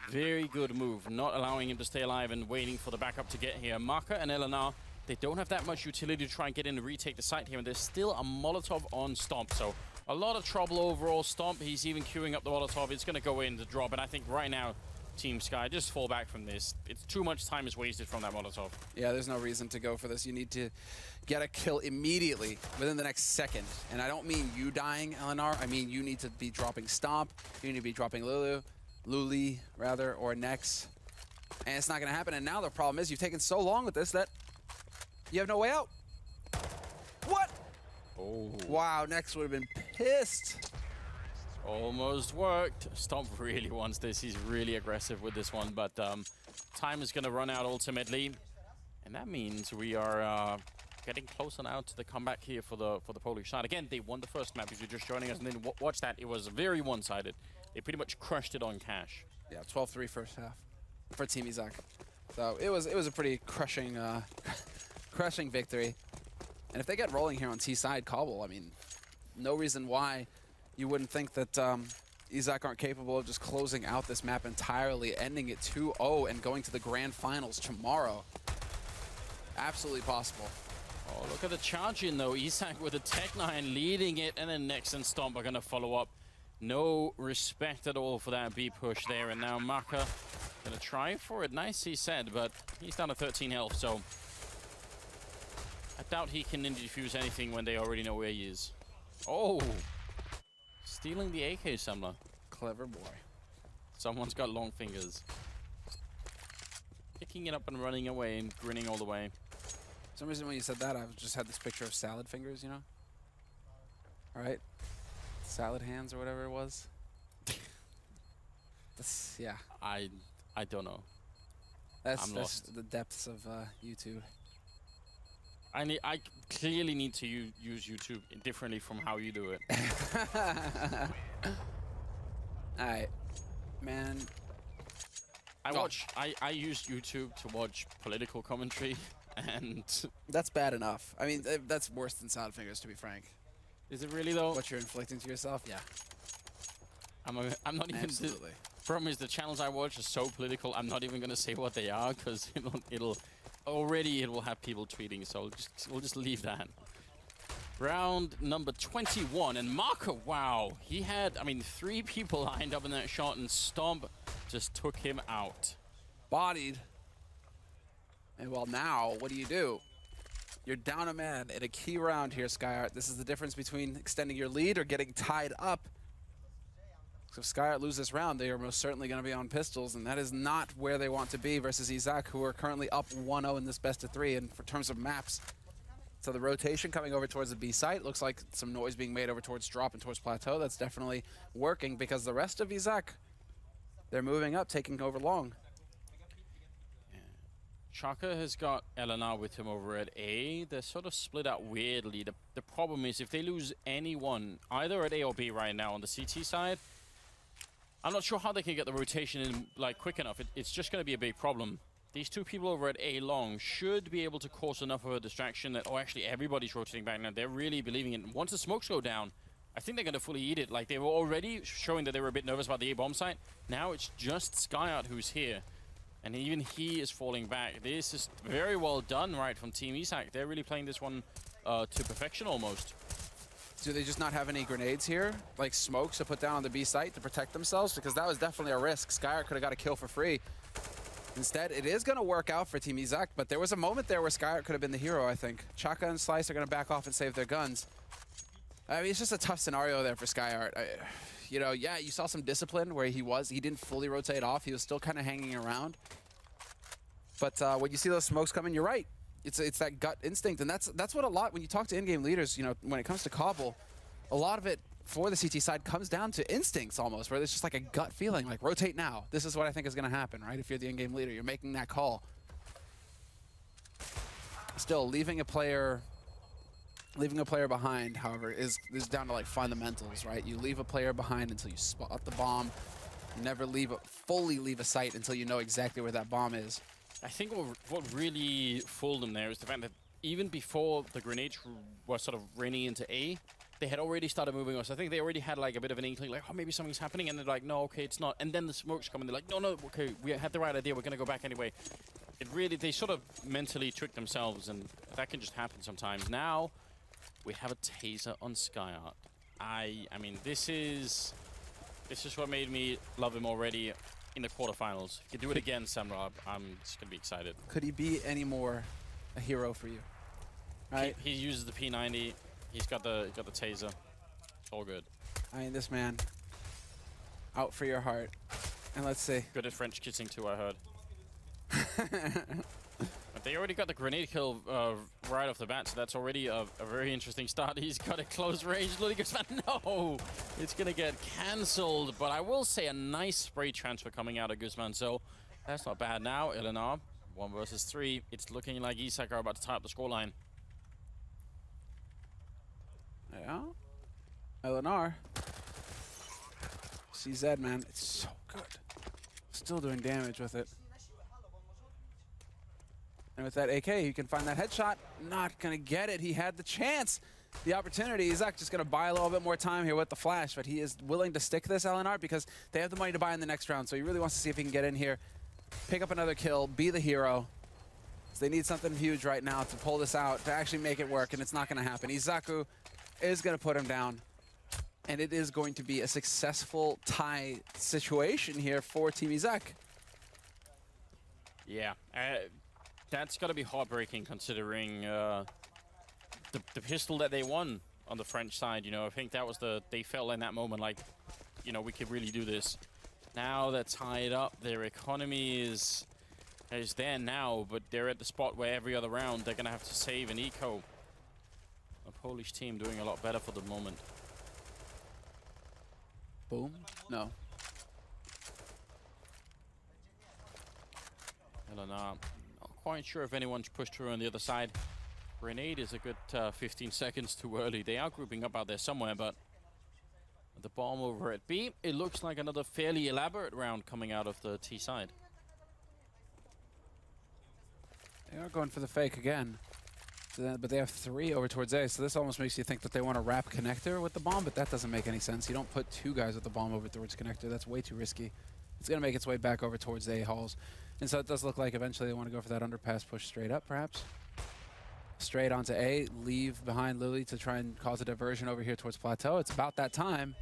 Very good move, not allowing him to stay alive and waiting for the backup to get here. Maka and Eleanor, they don't have that much utility to try and get in and retake the site here, and there's still a Molotov on Stomp, so a lot of trouble overall. Stomp, he's even queuing up the Molotov. It's going to go in to drop, and I think right now, Team Sky, just fall back from this. It's too much time is wasted from that Molotov. Yeah, there's no reason to go for this. You need to get a kill immediately within the next second. And I don't mean you dying, Eleanor. I mean you need to be dropping Stomp. You need to be dropping Luli, rather, or Nex. And it's not going to happen. And now the problem is you've taken so long with this that you have no way out. What? Oh. Wow, Nex would have been pissed. Almost worked. Stomp really wants this. He's really aggressive with this one, but time is going to run out ultimately. And that means we are getting closer now to the comeback here for the Polish side. Again, they won the first map. If you're just joining us and then watch that, it was very one-sided. They pretty much crushed it on cash. Yeah, 12-3 first half for Team Izak. So it was a pretty crushing crushing victory. And if they get rolling here on T side Cobble, I mean, no reason why you wouldn't think that Izak aren't capable of just closing out this map entirely, ending it 2-0 and going to the grand finals tomorrow. Absolutely possible. Oh, look at the charge in though. Izak with a Tech 9 leading it, and then Nex and Stomp are going to follow up. No respect at all for that B push there, and now Maka gonna try for it. Nice, he said, but he's down to 13 health, so I doubt he can defuse anything when they already know where he is. Oh, stealing the AK Sumler. Clever boy. Someone's got long fingers. Picking it up and running away and grinning all the way. For some reason when you said that, I just had this picture of salad fingers, you know? All right. Salad hands or whatever it was. Yeah. I don't know. That's lost. The depths of YouTube. I clearly need to use YouTube differently from how you do it. All right, man. I use YouTube to watch political commentary, and that's bad enough. I mean, that's worse than salad fingers, to be frank. Is it really though? What you're inflicting to yourself? Yeah. I'm not even. Absolutely. Problem is the channels I watch are so political. I'm not even gonna say what they are because it will have people tweeting. So we'll just leave that. Round number 21, and Marco, wow, he had 3 people lined up in that shot, and Stomp just took him out. Bodied. And well, now what do? You're down a man in a key round here, Skyart. This is the difference between extending your lead or getting tied up. So if Skyart loses this round, they are most certainly going to be on pistols, and that is not where they want to be versus Izak, who are currently up 1-0 in this best of 3 in terms of maps. So the rotation coming over towards the B site, looks like some noise being made over towards drop and towards plateau. That's definitely working because the rest of Izak, they're moving up, taking over long. Chaka has got Eleanor with him over at A. They're sort of split out weirdly. The problem is if they lose anyone, either at A or B right now on the CT side, I'm not sure how they can get the rotation in quick enough. It's just going to be a big problem. These 2 people over at A long should be able to cause enough of a distraction that, oh, actually everybody's rotating back now. They're really believing it. Once the smokes go down, I think they're going to fully eat it. Like, they were already showing that they were a bit nervous about the A bomb site. Now it's just Skyart who's here. And even he is falling back. This is very well done, right, from Team Izak. They're really playing this one to perfection almost. Do they just not have any grenades here, like smokes to put down on the B site to protect themselves? Because that was definitely a risk. Skyart could have got a kill for free. Instead, it is going to work out for Team Izak, but there was a moment there where Skyart could have been the hero, I think. Chaka and Slice are going to back off and save their guns. I mean, it's just a tough scenario there for Skyart. You know, yeah, you saw some discipline where he didn't fully rotate off. He was still kind of hanging around. But when you see those smokes coming, you're right. It's that gut instinct, and that's what a lot, when you talk to in-game leaders, you know, when it comes to Cobble, a lot of it for the CT side comes down to instincts almost, where there's just like a gut feeling, like rotate now. This is what I think is going to happen, right? If you're the in-game leader, you're making that call. Still, leaving a player behind, however, is down to like fundamentals, right? You leave a player behind until you spot the bomb. You never fully leave a site until you know exactly where that bomb is. I think what really fooled them there is the fact that even before the grenades were sort of raining into A, they had already started moving us. I think they already had like a bit of an inkling, like, oh, maybe something's happening, and they're like, no, okay, it's not. And then the smoke's coming. They're like, no, okay, we had the right idea. We're gonna go back anyway. They sort of mentally tricked themselves, and that can just happen sometimes. Now we have a taser on SkyArt. I mean, this is what made me love him already in the quarterfinals. If you do it again, Samrob, I'm just gonna be excited. Could he be any more a hero for you? Right? He uses the P90. He's got the taser. It's all good. I mean, this man out for your heart. And let's see. Good at French kissing too, I heard. But they already got the grenade kill right off the bat, so that's already a very interesting start. He's got a close range. No! It's going to get cancelled, but I will say a nice spray transfer coming out of Guzman, so that's not bad now. Eleanor, 1 versus 3. It's looking like Isak are about to tie up the scoreline. Yeah. Eleanor. CZ, man, it's so good. Still doing damage with it. And with that AK, you can find that headshot. Not gonna get it. He had the chance, the opportunity. Isak just gonna buy a little bit more time here with the flash, but he is willing to stick this LNR because they have the money to buy in the next round. So he really wants to see if he can get in here, pick up another kill, be the hero. So they need something huge right now to pull this out, to actually make it work, and it's not gonna happen. Izaku is gonna put him down, and it is going to be a successful tie situation here for Team Isak. Yeah. That's got to be heartbreaking considering the pistol that they won on the French side. You know, I think that was they felt in that moment like, you know, we could really do this. Now they're tied up. Their economy is there now, but they're at the spot where every other round they're going to have to save an eco. A Polish team doing a lot better for the moment. Boom. No. Elena. Quite sure if anyone's pushed through on the other side. Grenade is a good 15 seconds too early. They are grouping up out there somewhere, but the bomb over at B, it looks like another fairly elaborate round coming out of the T side. They are going for the fake again, but they have 3 over towards A, so this almost makes you think that they want to wrap connector with the bomb, but that doesn't make any sense. You don't put 2 guys with the bomb over towards connector. That's way too risky. It's going to make its way back over towards A halls. And so it does look like eventually they want to go for that underpass push straight up, perhaps. Straight onto A, leave behind Lily to try and cause a diversion over here towards Plateau. It's about that time.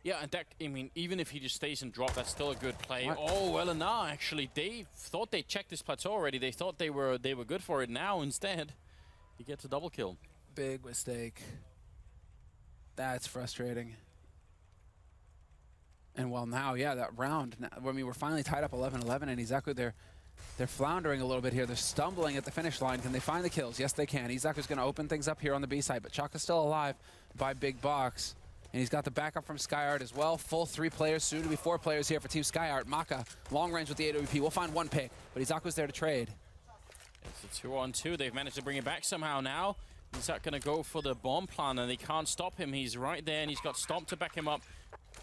Yeah, and that, I mean, even if he just stays and drop, that's still a good play. What? Oh, well, nah, actually, they thought they checked this Plateau already. They thought they were good for it. Now, instead, he gets a double kill. Big mistake. That's frustrating. And well, now, yeah, that round, I mean, we're finally tied up 11-11, and Izaku, they're floundering a little bit here. They're stumbling at the finish line. Can they find the kills? Yes, they can. Izaku's going to open things up here on the B side, but Chaka's still alive by Big Box. And he's got the backup from SkyArt as well. Full 3 players, soon to be 4 players here for Team SkyArt. Maka, long range with the AWP. We'll find 1 pick, but Izaku's there to trade. It's a 2-on-2. They've managed to bring it back somehow now. Isak going to go for the bomb plan, and they can't stop him. He's right there, and he's got Stomp to back him up.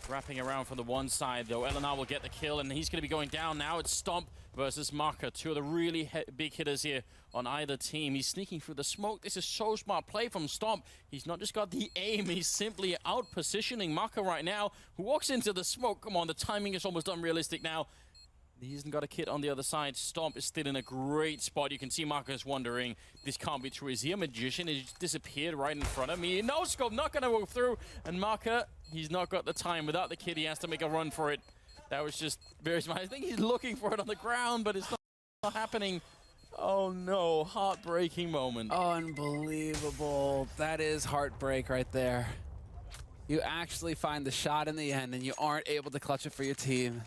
Wrapping around from the one side, though. Eleanor will get the kill, and he's going to be going down now. It's Stomp versus Maka, 2 of the really big hitters here on either team. He's sneaking through the smoke. This is so smart play from Stomp. He's not just got the aim, he's simply out-positioning Maka right now, who walks into the smoke. Come on, the timing is almost unrealistic now. He hasn't got a kit on the other side. Stomp is still in a great spot. You can see Marcus wondering, this can't be true. Is he a magician? He just disappeared right in front of me. No scope, not going to go through. And Marca, he's not got the time. Without the kit, he has to make a run for it. That was just very smart. I think he's looking for it on the ground, but it's not happening. Oh no, heartbreaking moment. Unbelievable. That is heartbreak right there. You actually find the shot in the end, and you aren't able to clutch it for your team.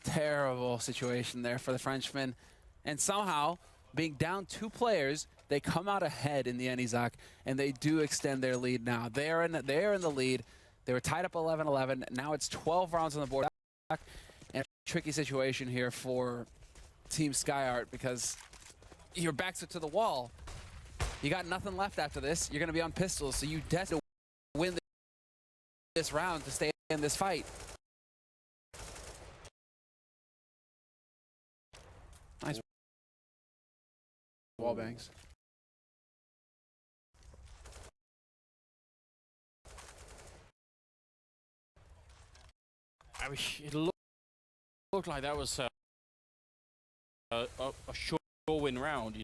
Terrible situation there for the Frenchman. And somehow, being down 2 players, they come out ahead in the end, Isak, and they do extend their lead now. They are in the lead. They were tied up 11-11. Now it's 12 rounds on the board. And a tricky situation here for Team SkyArt because your backs are to the wall. You got nothing left after this. You're going to be on pistols, so you desperately win this round to stay in this fight. Nice wall bangs. I wish it looked like that was a sure win round. You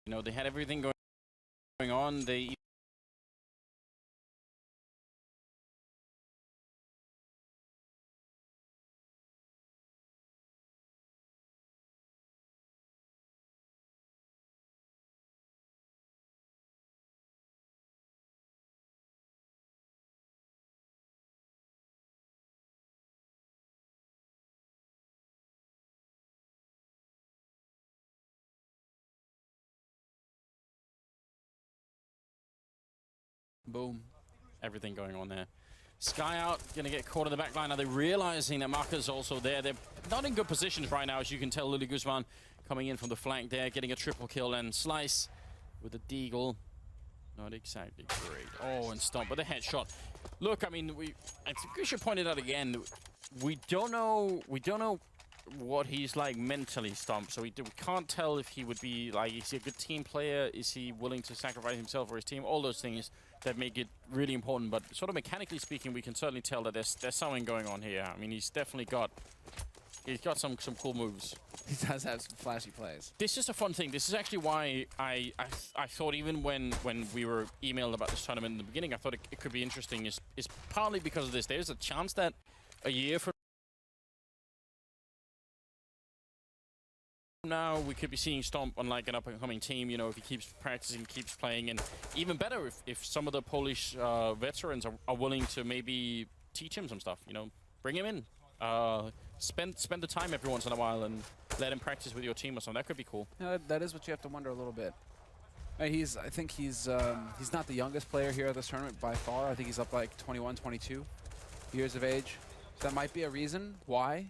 know, they had everything going on. They boom, everything going on there. Sky out, gonna get caught in the back line. Are they realizing that Marker's also there? They're not in good positions right now, as you can tell. Lily Guzman coming in from the flank there, getting a triple kill, and Slice with a deagle. Not exactly great. Oh, and Stomp with a headshot. Look, I mean, I think we should point it out again. We don't know what he's like mentally, Stomp. So we can't tell if he would be like, is he a good team player? Is he willing to sacrifice himself for his team? All those things that make it really important. But sort of mechanically speaking, we can certainly tell that there's something going on here. I mean, he's definitely got some cool moves. He does have some flashy plays. This is a fun thing. This is actually why I thought, even when we were emailed about this tournament in the beginning, I thought it could be interesting. Is partly because of this. There's a chance that a year from now we could be seeing Stomp on like an up-and-coming team, you know, if he keeps practicing, keeps playing, and even better if some of the Polish veterans are willing to maybe teach him some stuff, you know, bring him in, spend the time every once in a while and let him practice with your team or something. That could be cool. Yeah, that is what you have to wonder a little bit. I think he's not the youngest player here at this tournament by far. I think he's up like 21, 22 years of age. So that might be a reason why,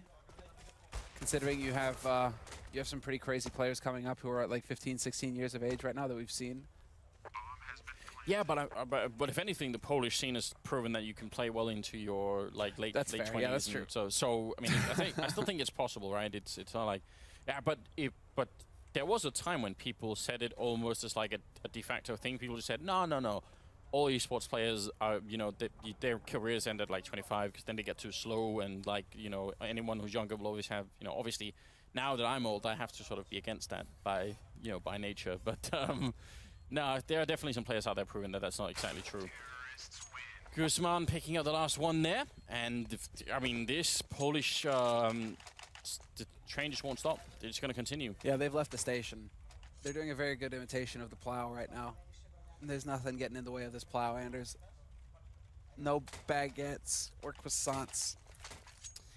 considering you have some pretty crazy players coming up who are at like 15, 16 years of age right now that we've seen. Yeah, but if anything, the Polish scene has proven that you can play well into your like late 20s. Yeah, that's true. So I mean, I still think it's possible, right? It's not like, yeah, but there was a time when people said it almost as like a de facto thing. People just said, no. All esports players are, you know, their careers end at like 25 because then they get too slow, and like, you know, anyone who's younger will always have, you know, obviously now that I'm old, I have to sort of be against that by nature. But no, there are definitely some players out there proving that that's not exactly true. Guzman picking up the last one there, and I mean, this Polish the train just won't stop. They're just going to continue. Yeah, they've left the station. They're doing a very good imitation of the plow right now. There's nothing getting in the way of this plow, Anders. No baguettes or croissants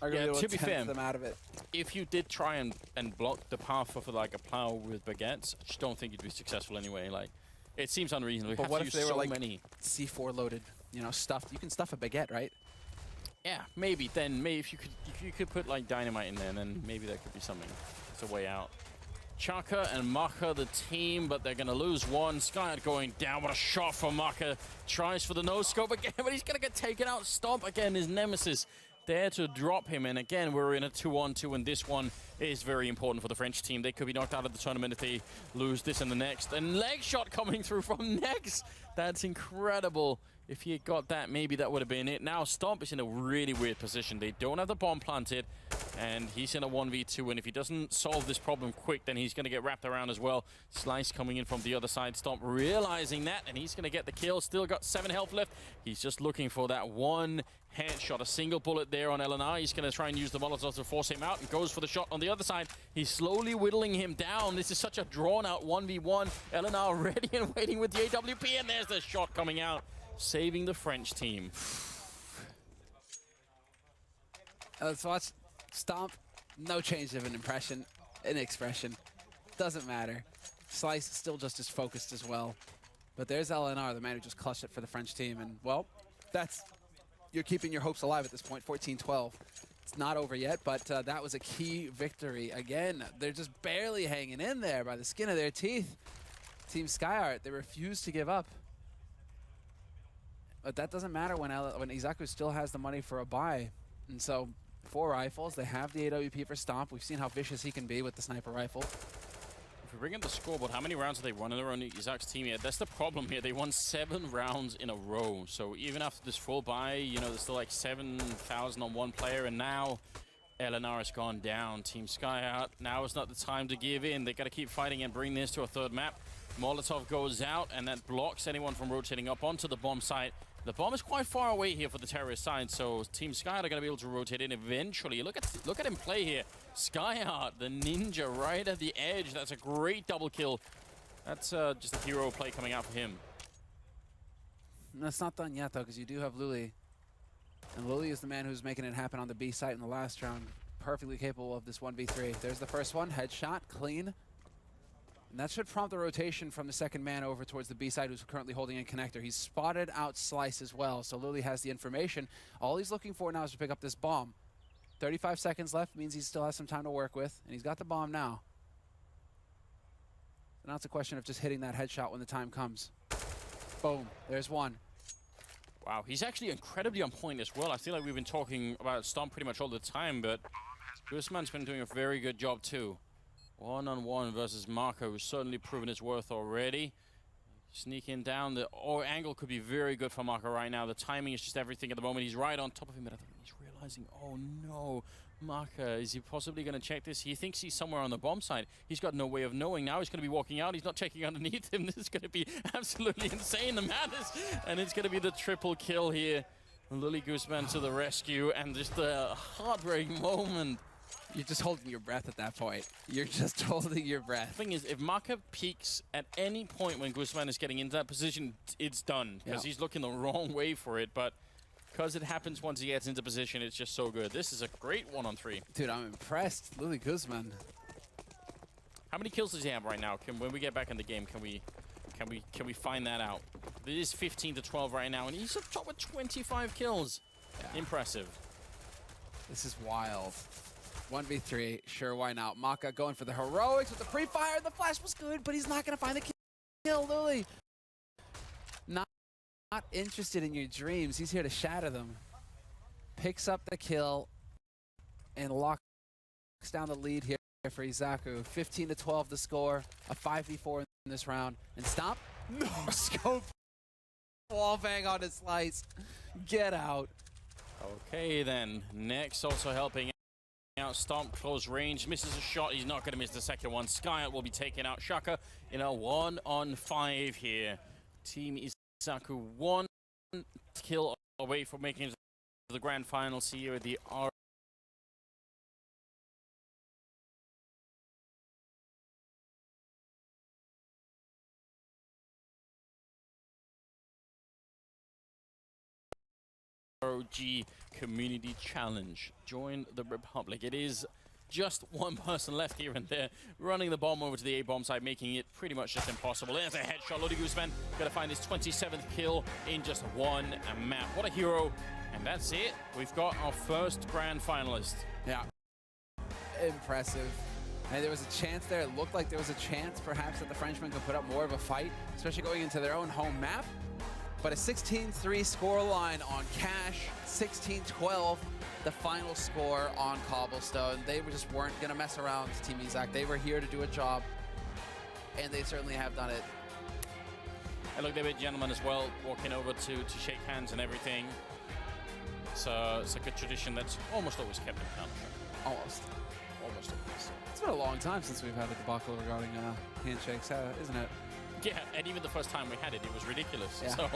are going to be fair, them out of it. If you did try and block the path of like a plow with baguettes, I just don't think you'd be successful anyway. Like, it seems unreasonable. But what if they were like many C4 loaded, you know, stuffed? You can stuff a baguette, right? Yeah, maybe. Then maybe if you could put like dynamite in there, then maybe that could be something. It's a way out. Chaka and Maka, the team, but they're going to lose one. Skyard going down. What a shot from Maka. Tries for the no-scope again, but he's going to get taken out. Stomp again, his nemesis, there to drop him. And again, we're in a 2-on-2, and this one is very important for the French team. They could be knocked out of the tournament if they lose this and the next. And leg shot coming through from Nex. That's incredible. If he had got that, maybe that would have been it. Now Stomp is in a really weird position. They don't have the bomb planted, and he's in a 1v2, and if he doesn't solve this problem quick, then he's going to get wrapped around as well. Slice coming in from the other side. Stomp realizing that, and he's going to get the kill. Still got 7 health left. He's just looking for that one headshot, a single bullet there on LNR. He's going to try and use the Molotov to force him out, and goes for the shot on the other side. He's slowly whittling him down. This is such a drawn-out 1v1. LNR ready and waiting with the AWP, and there's the shot coming out, saving the French team. Let's watch Stomp. No change of an expression. Doesn't matter. Slice is still just as focused as well. But there's LNR, the man who just clutched it for the French team. And, well, you're keeping your hopes alive at this point, 14-12. It's not over yet, but that was a key victory. Again, they're just barely hanging in there by the skin of their teeth. Team SkyArt, they refuse to give up. But that doesn't matter when Izaku still has the money for a buy. And so, 4 rifles, they have the AWP for Stomp. We've seen how vicious he can be with the sniper rifle. If we bring up the scoreboard, how many rounds have they won in a row on Izak's team here? That's the problem here. They won 7 rounds in a row. So even after this full buy, you know, there's still like 7,000 on one player. And now LNR has gone down. Team SkyArt, now is not the time to give in. They got to keep fighting and bring this to a 3rd map. Molotov goes out, and that blocks anyone from rotating up onto the bomb site. The bomb is quite far away here for the terrorist side, so Team SkyArt are going to be able to rotate in eventually. Look at him play here. SkyArt, the ninja, right at the edge. That's a great double kill. That's just a hero play coming out for him. That's not done yet, though, because you do have Luli. And Luli is the man who's making it happen on the B site in the last round. Perfectly capable of this 1v3. There's the first one. Headshot. Clean. And that should prompt the rotation from the second man over towards the B side, who's currently holding in connector. He's spotted out Slice as well, so Lily has the information. All he's looking for now is to pick up this bomb. 35 seconds left means he still has some time to work with, and he's got the bomb now. So now it's a question of just hitting that headshot when the time comes. Boom, there's one. Wow, he's actually incredibly on point as well. I feel like we've been talking about Stomp pretty much all the time, but Guzman's been doing a very good job too. 1-on-1 versus Marco, who's certainly proven his worth already. Sneaking down, the angle could be very good for Marco right now. The timing is just everything at the moment. He's right on top of him, but I think he's realizing, oh no, Marco, is he possibly going to check this? He thinks he's somewhere on the bomb site. He's got no way of knowing. Now he's going to be walking out. He's not checking underneath him. This is going to be absolutely insane, the madness. And it's going to be the triple kill here. Lily Guzman to the rescue, and just a heartbreaking moment. You're just holding your breath at that point. You're just holding your breath. The thing is, if Marco peeks at any point when Guzman is getting into that position, it's done. Because he's looking the wrong way for it. But because it happens once he gets into position, it's just so good. This is a great 1-on-3. Dude, I'm impressed. Lily Guzman. How many kills does he have right now? When we get back in the game, can we find that out? It is 15 to 12 right now, and he's up top with 25 kills. Yeah. Impressive. This is wild. 1v3, sure, why not? Maka going for the heroics with the pre-fire. The flash was good, but he's not going to find the kill, Lily. Not interested in your dreams. He's here to shatter them. Picks up the kill and locks down the lead here for Izaku. 15 to 12 the score. A 5v4 in this round. And stop. No scope. Wall bang on his Slice. Get out. Okay, then. Next also helping out. Stomp, close range, misses a shot. He's not going to miss the second one. SkyArt will be taken out. Shaka in a 1-on-5 here. Team Izaku 1 kill away from making it to the grand finals here at the ROG Community Challenge. Join the Republic. It is just one person left here and there, running the bomb over to the A-bomb side, making it pretty much just impossible. There's a headshot. Lodi Guzman got to find his 27th kill in just one map. What a hero. And that's it. We've got our first grand finalist. Yeah. Impressive. And there was a chance there. It looked like there was a chance perhaps that the Frenchmen could put up more of a fight, especially going into their own home map. But a 16-3 scoreline on Cash, 16-12 the final score on Cobblestone. They just weren't going to mess around with Team Izak. They were here to do a job, and they certainly have done it. And look, they're a gentleman as well, walking over to shake hands and everything. So it's a good tradition that's almost always kept in Counter-Strike. Almost. Almost always. It's been a long time since we've had a debacle regarding handshakes, isn't it? Yeah, and even the first time we had it, it was ridiculous. Yeah. So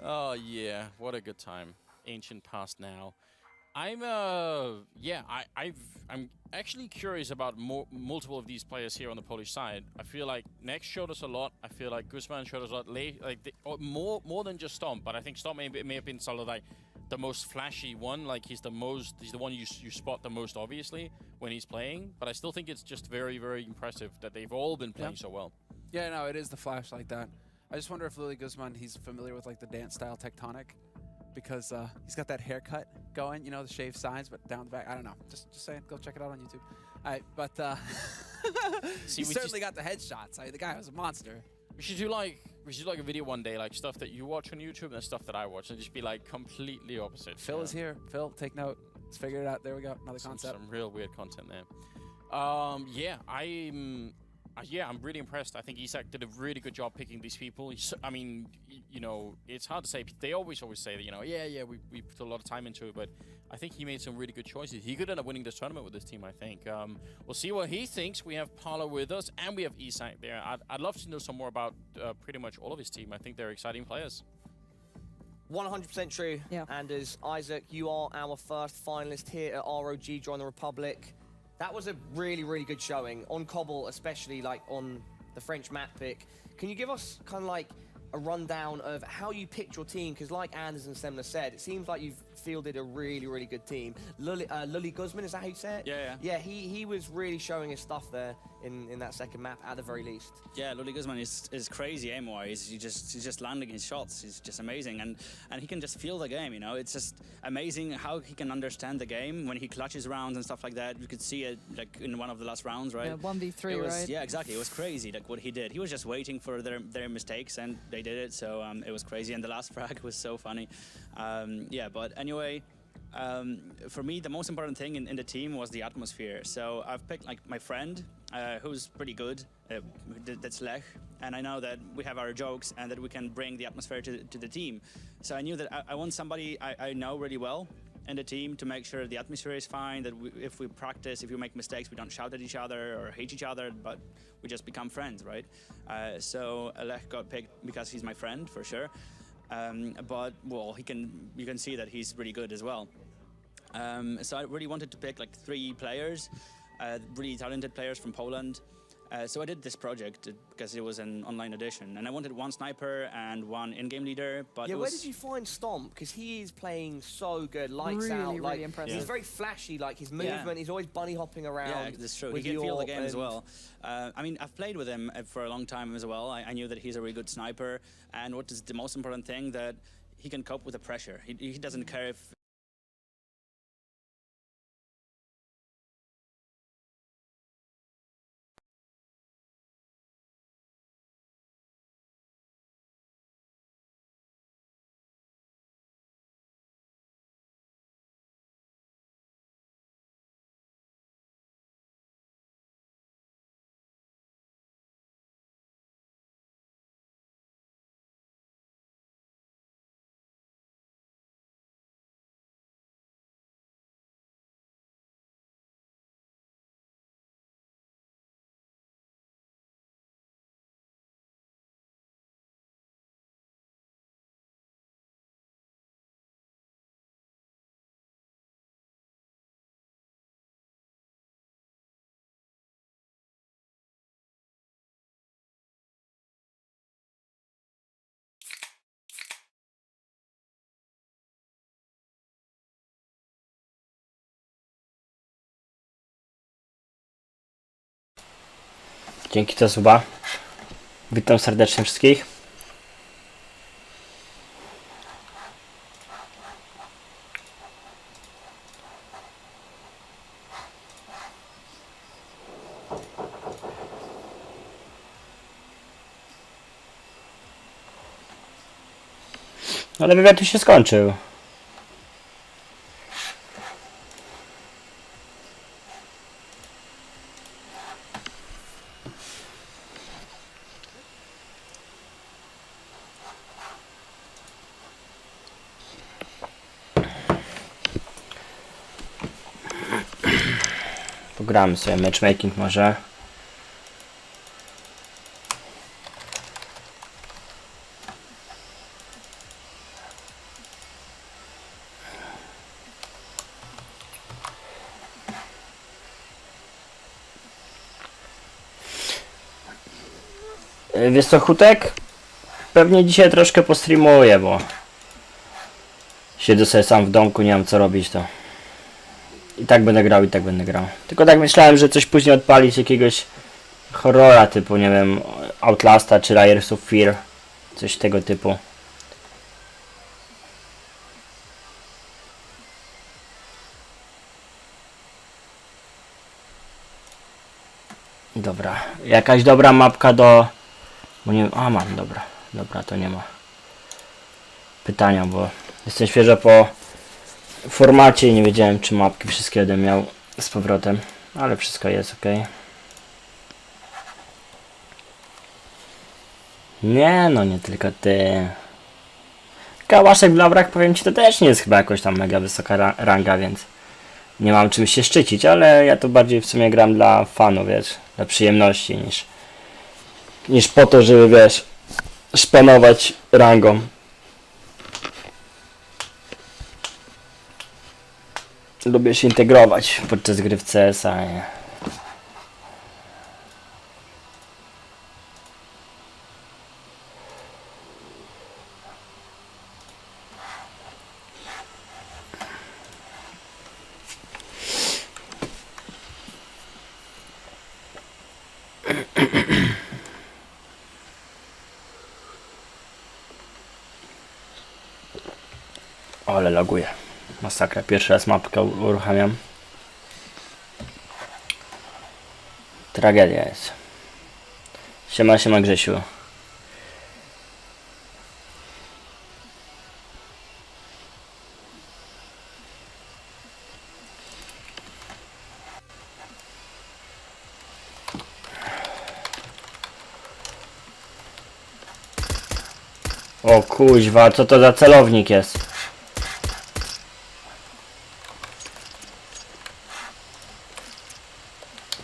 oh yeah, what a good time. Ancient past now. I'm actually curious about multiple of these players here on the Polish side. I feel like Next showed us a lot. I feel like Guzman showed us a lot. More than just Stomp, but I think Stomp may have been sort of like the most flashy one. Like he's the one you spot the most obviously when he's playing. But I still think it's just very, very impressive that they've all been playing so well. Yeah, no, it is the flash like that. I just wonder if Lily Guzman, he's familiar with like the dance style Tectonic. because he's got that haircut going, you know, the shaved sides, but down the back. I don't know. Just saying, go check it out on YouTube. All right, but he certainly got the headshots. The guy was a monster. We should do like a video one day, like stuff that you watch on YouTube and stuff that I watch, and just be like completely opposite. Phil is here. Phil, take note. Let's figure it out. There we go. Another concept. Some real weird content there. Yeah, I'm really impressed. I think Isak did a really good job picking these people. I mean, you know, it's hard to say. They always say that, you know, yeah, we put a lot of time into it, but I think he made some really good choices. He could end up winning this tournament with this team, I think. We'll see what he thinks. We have Paolo with us, and we have Isak there. I'd love to know some more about pretty much all of his team. I think they're exciting players. 100% true, yeah. Anders. Isaac, you are our first finalist here at ROG Join the Republic. That was a really, really good showing. On Cobble, especially, like, on the French map pick. Can you give us kind of like a rundown of how you picked your team? Because like Anders and Semler said, it seems like you've fielded a really, really good team. Lully Guzman, is that how you say it? Yeah. Yeah, he was really showing his stuff there in that second map at the very least. Yeah, Lully Guzman is crazy aim-wise. He's just landing his shots. He's just amazing, and he can just feel the game. You know, it's just amazing how he can understand the game when he clutches rounds and stuff like that. You could see it like in one of the last rounds, right? Yeah, 1v3, right? Yeah, exactly. It was crazy, like what he did. He was just waiting for their mistakes, and they did it. So it was crazy, and the last frag was so funny. Yeah, but anyway. For me, the most important thing in the team was the atmosphere. So I've picked like my friend, who's pretty good, that's Lech, and I know that we have our jokes and that we can bring the atmosphere to the team. So I knew that I want somebody I know really well in the team to make sure the atmosphere is fine, that if we practice, if we make mistakes, we don't shout at each other or hate each other, but we just become friends, right? So Lech got picked because he's my friend, for sure. But well, you can see that he's really good as well. So I really wanted to pick like 3 players, really talented players from Poland. So I did this project because it was an online edition, and I wanted 1 sniper and 1 in-game leader. But yeah, where did you find Stomp? Because he is playing so good, lights really, out. really like, impressive. He's very flashy, like his movement. He's always bunny hopping around. Yeah, that's true. He can feel the game as well. I mean, I've played with him for a long time as well. I knew that he's a really good sniper, and what is the most important thing, that he can cope with the pressure. He doesn't care if. Dzięki za suba. Witam serdecznie wszystkich. Ale wywiad tu się skończył. Pogramy sobie matchmaking może. Wiesz co, Hutek? Pewnie dzisiaj troszkę postreamuję, bo siedzę sobie sam w domku, nie mam co robić, to i tak będę grał. Tylko tak myślałem, że coś później odpalić, jakiegoś horrora typu, nie wiem, Outlasta czy Layers of Fear, coś tego typu. Dobra, jakaś dobra mapka do... Bo nie... A, mam, dobra. Dobra, to nie ma pytania, bo jestem świeżo po formacie i nie wiedziałem, czy mapki wszystkie będę miał z powrotem. Ale wszystko jest ok. Nie, no nie tylko ty. Kałaszek dla brak, powiem ci, to też nie jest chyba jakoś tam mega wysoka ranga, więc nie mam czym się szczycić, ale ja to bardziej w sumie gram dla fanów, wiesz, dla przyjemności niż po to, żeby, wiesz, szpanować rangą. Lubię się integrować podczas gry w CS-a. Ale laguje. Masakra. Pierwszy raz mapkę uruchamiam. Tragedia jest. Siema, siema Grzesiu. O kuźwa, co to za celownik jest?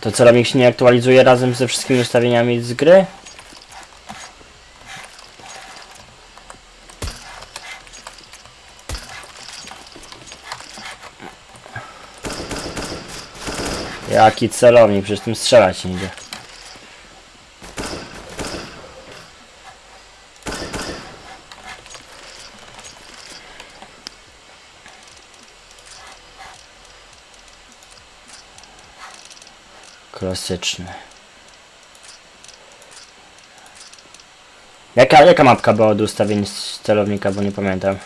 To celownik się nie aktualizuje razem ze wszystkimi ustawieniami z gry? Jaki celownik? Przecież tym strzelać nie idzie. Klasyczny. Jaka mapka była do ustawień z celownika, bo nie pamiętam.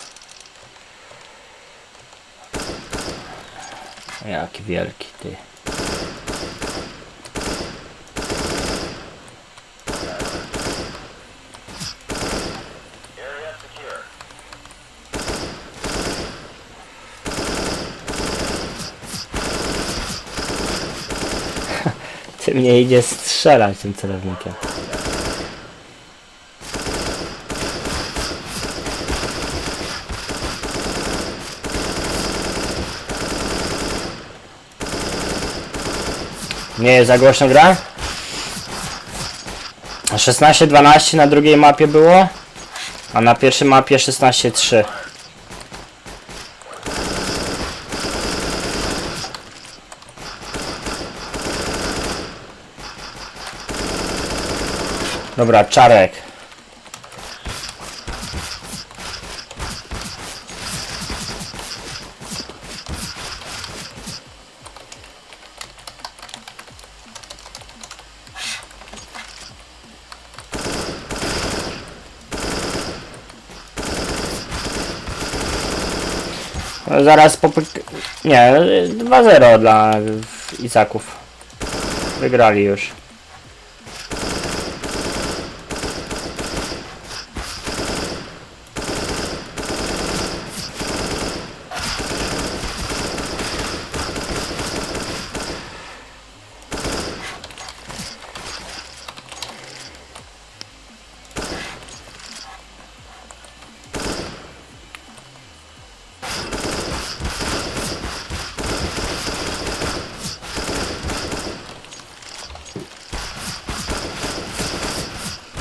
Jaki wielki ty. Ty mnie idzie strzelać tym celownikiem. Nie jest za głośno gra? 16-12 na drugiej mapie było, a na pierwszej mapie 16-3. Dobra, czarek. No, zaraz nie, 2-0 dla Izaków. Wygrali już.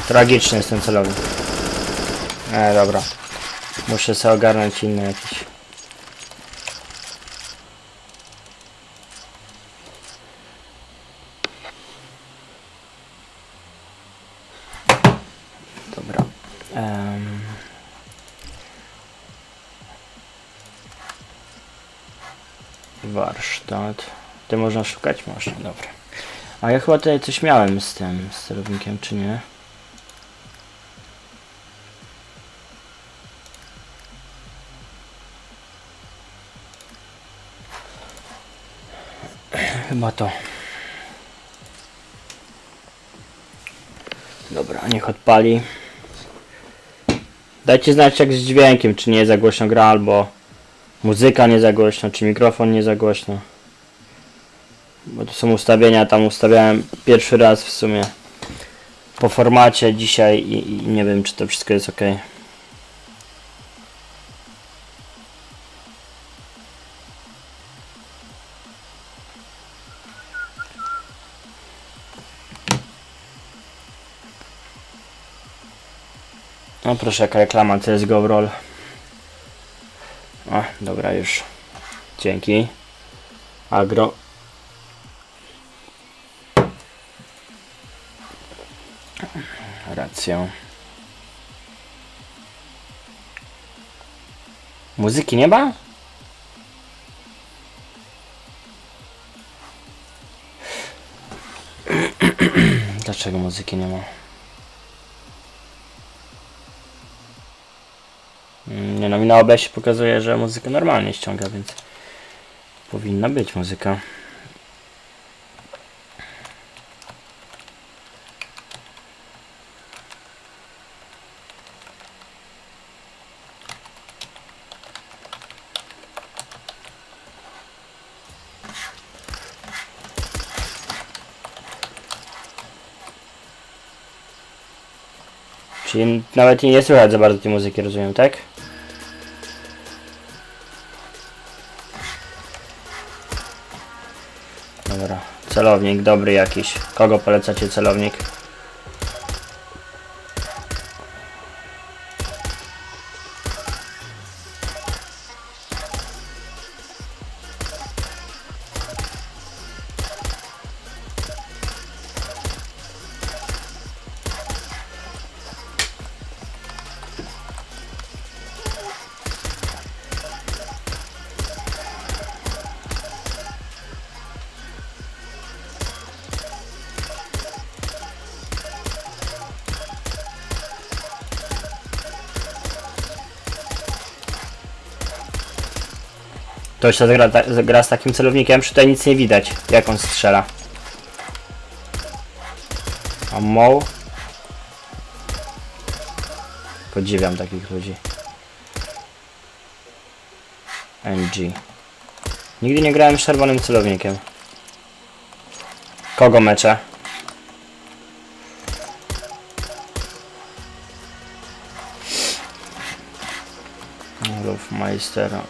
Tragiczny jest ten celownik. Dobra. Muszę sobie ogarnąć inne jakieś. Dobra. Warsztat. Ty można szukać? Można, dobra. A ja chyba tutaj coś miałem z tym, z celownikiem, czy nie? Chyba to. Dobra, niech odpali. Dajcie znać jak z dźwiękiem, czy nie za głośno gra, albo muzyka nie za głośno, czy mikrofon nie za głośno. Bo to są ustawienia, tam ustawiałem pierwszy raz w sumie po formacie dzisiaj i nie wiem, czy to wszystko jest ok. No proszę, jaka reklama CSGO Roll. O, dobra już. Dzięki. Agro. Racją. Muzyki nie ma? Dlaczego muzyki nie ma? Nie no, mi na OBS pokazuje, że muzykę normalnie ściąga, więc powinna być muzyka. Czyli nawet nie słychać za bardzo tej muzyki, rozumiem, tak? Dobra, celownik dobry jakiś. Kogo polecacie celownik? Ktoś to gra z takim celownikiem, przy tutaj nic nie widać, jak on strzela. Ammo. Podziwiam takich ludzi. NG. Nigdy nie grałem z czerwonym celownikiem. Kogo meczę? Meistera.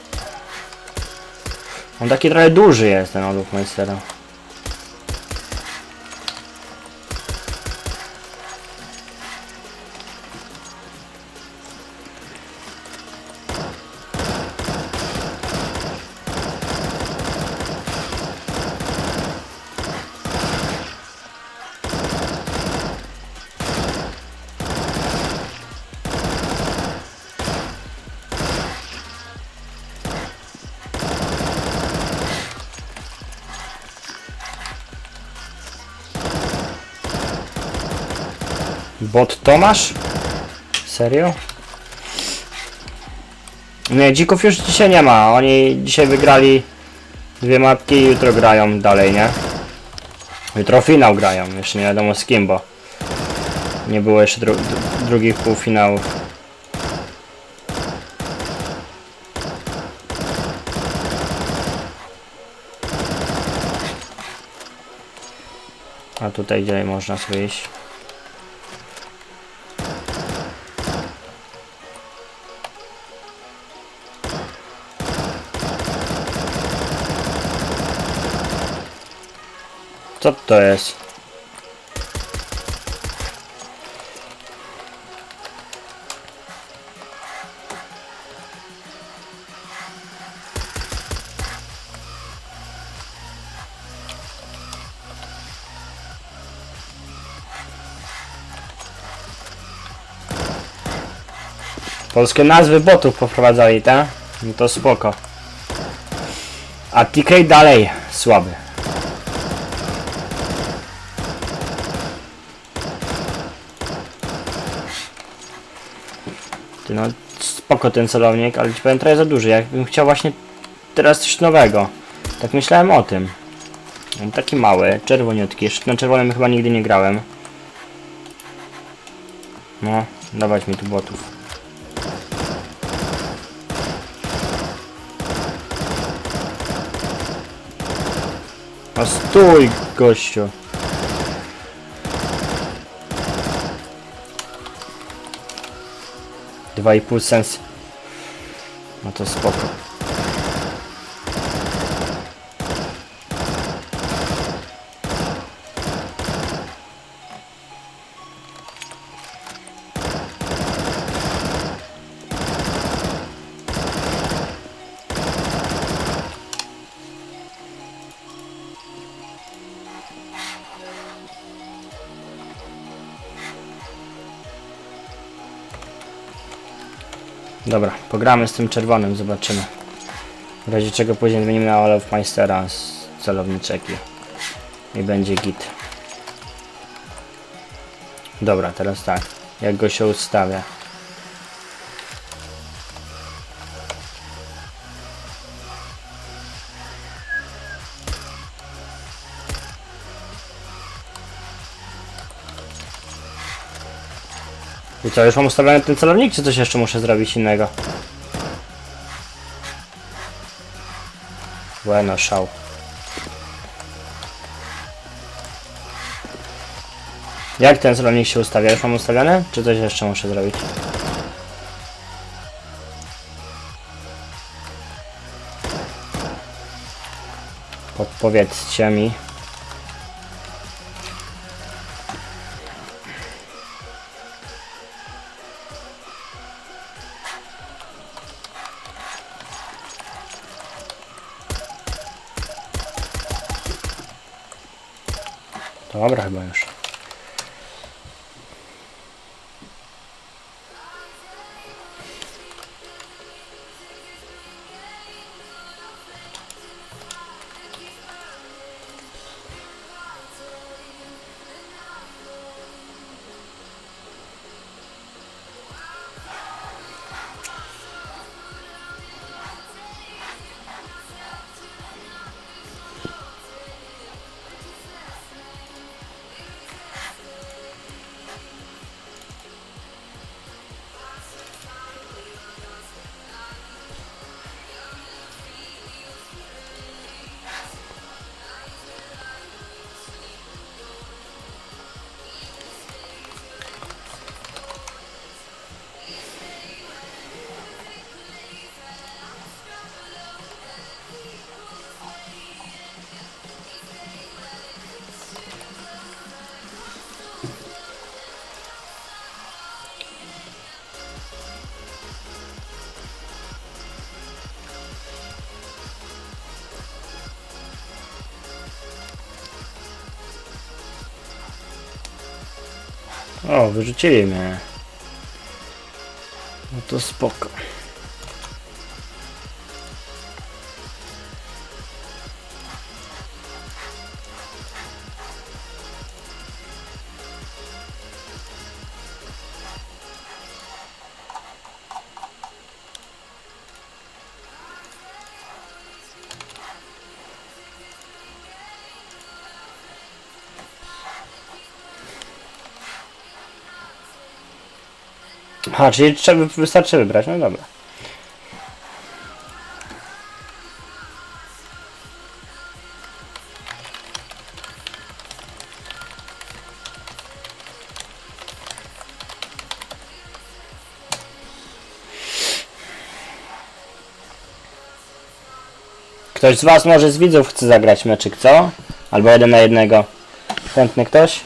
On taki trochę duży jest, ten odłóg Meistera. Bot Tomasz? Serio? Nie, dzików już dzisiaj nie ma. Oni dzisiaj wygrali 2 mapki i jutro grają dalej, nie? Jutro finał grają, jeszcze nie wiadomo z kim, bo nie było jeszcze drugich półfinałów. A tutaj gdzie można sobie iść? Co to jest? Polskie nazwy botów poprowadzali, tak? No to spoko. A TK dalej słaby. No spoko ten celownik, ale ci powiem trochę za duży. Jakbym chciał właśnie teraz coś nowego. Tak myślałem o tym. On taki mały, czerwoniutki. Jeszcze na czerwonym chyba nigdy nie grałem. No, dawać mi tu botów. A stój, gościu. Dwa i pół sens. No to spoko. Dobra, pogramy z tym czerwonym, zobaczymy. W razie czego później zmienimy na Olofmeistera z celowniczeki. I będzie git. Dobra, teraz tak. Jak go się ustawia? I co, już mam ustawiony ten celownik, czy coś jeszcze muszę zrobić innego? Bueno, szał. Jak ten celownik się ustawia? Już mam ustawiony? Czy coś jeszcze muszę zrobić? Podpowiedzcie mi. Dobra, chyba już. O, wyrzucili mnie. No to spoko. Aha, czyli wystarczy wybrać, no dobra. Ktoś z was może z widzów chce zagrać meczyk, co? Albo 1 na 1. Chętny ktoś?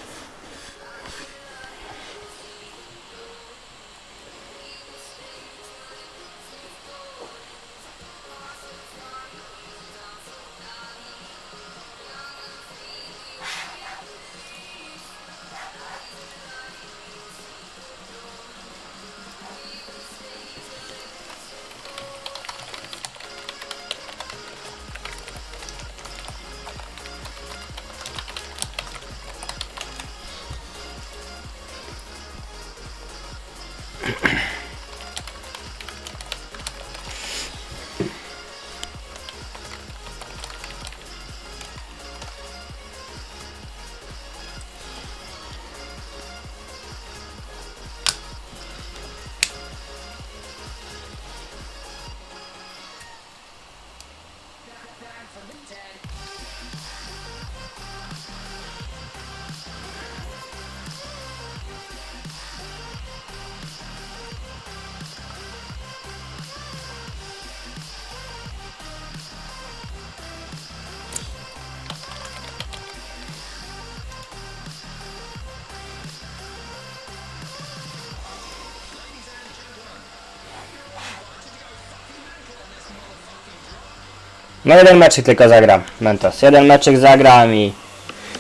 No jeden meczyk tylko zagram, Mentos. Jeden meczyk zagram i...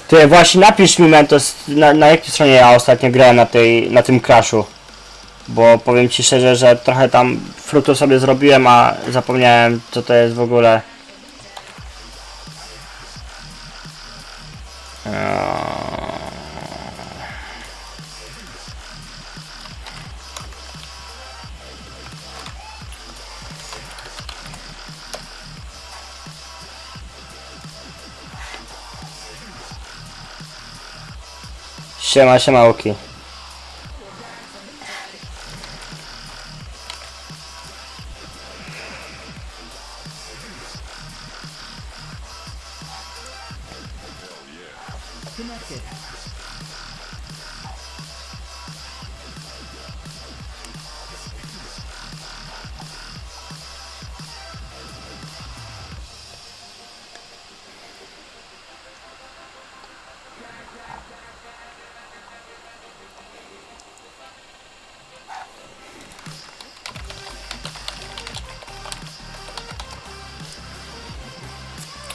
Ty właśnie napisz mi, Mentos, na jakiej stronie ja ostatnio grałem na tym crashu. Bo powiem ci szczerze, że trochę tam frutu sobie zrobiłem, a zapomniałem co to jest w ogóle. Siema Łuki.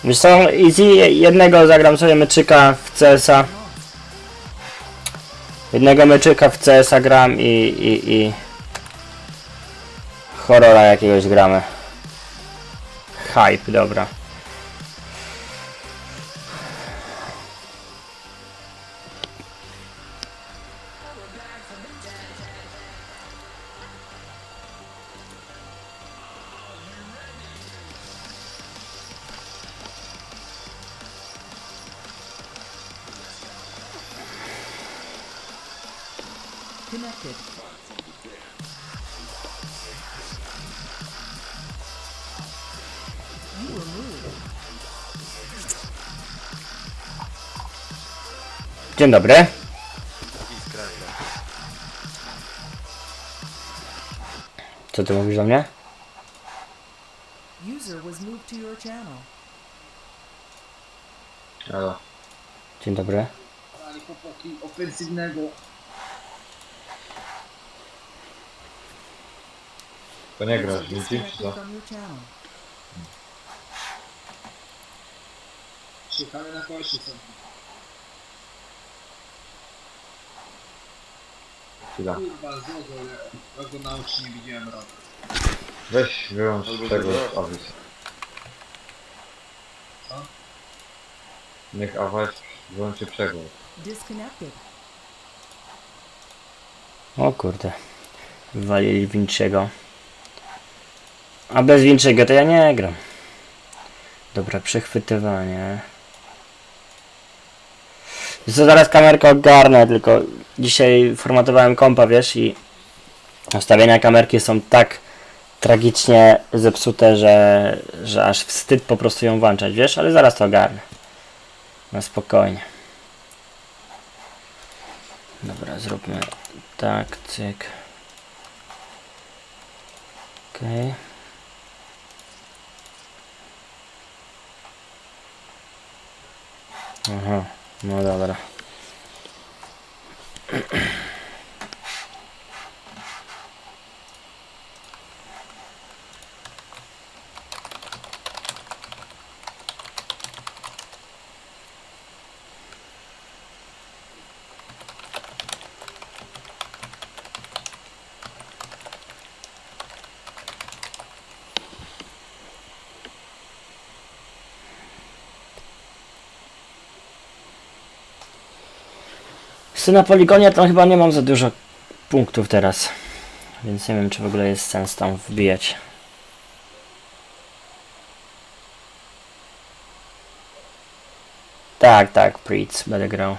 Wiesz co, easy, jednego zagram sobie meczyka w CS-a. Jednego meczyka w CS-a gram i horrora jakiegoś gramy. Hype, dobra. Connected. You were moved. Dzień dobry. Co ty mówisz do mnie? User was moved to your channel. Halo. Dzień dobry. Ale chłopaki ofensywnego. To nie grasz, widzisz? Co? Czekamy na kości są. Chwila. Kurwa, Zozo, ja go nauczyć nie widziałem rady. Weź wyłącz tego Avice. Co? Niech Avice wyłączy przegląd. Disconnected. O kurde. Wywalili Winczego. A bez Winczego to ja nie gram. Dobra, przechwytywanie. Co zaraz kamerkę ogarnę, tylko dzisiaj formatowałem kompa, wiesz, i ustawienia kamerki są tak tragicznie zepsute, że aż wstyd po prostu ją włączać, wiesz, ale zaraz to ogarnę. Na spokojnie. Dobra, zróbmy tak, cyk. Okej. Aha, no dobra. Na poligonie to chyba nie mam za dużo punktów teraz, więc nie wiem, czy w ogóle jest sens tam wbijać. Tak, Preets będę grał.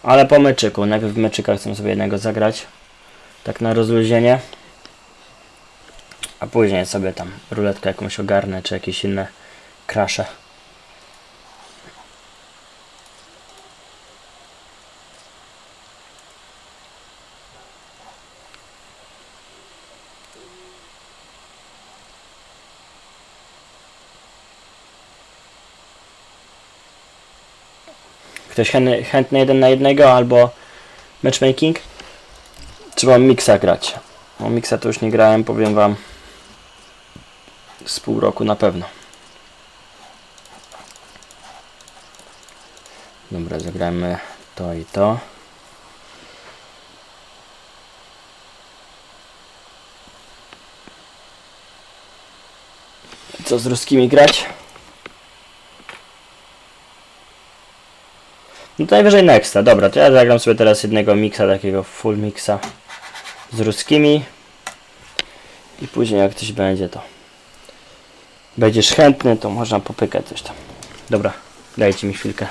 Ale po meczyku, najpierw w meczykach chcę sobie jednego zagrać, tak na rozluźnienie, a później sobie tam ruletkę jakąś ogarnę, czy jakieś inne crashe. Ktoś chętny 1 na 1 albo matchmaking? Trzeba mixa grać. O mixa to już nie grałem, powiem wam. Z pół roku na pewno. Dobra, zagrajmy to i to. Co z ruskimi grać? No to najwyżej nexta. Dobra, to ja zagram sobie teraz jednego miksa, takiego full mixa z ruskimi. I później jak coś będzie, to będziesz chętny, to można popykać coś tam. Dobra, dajcie mi chwilkę.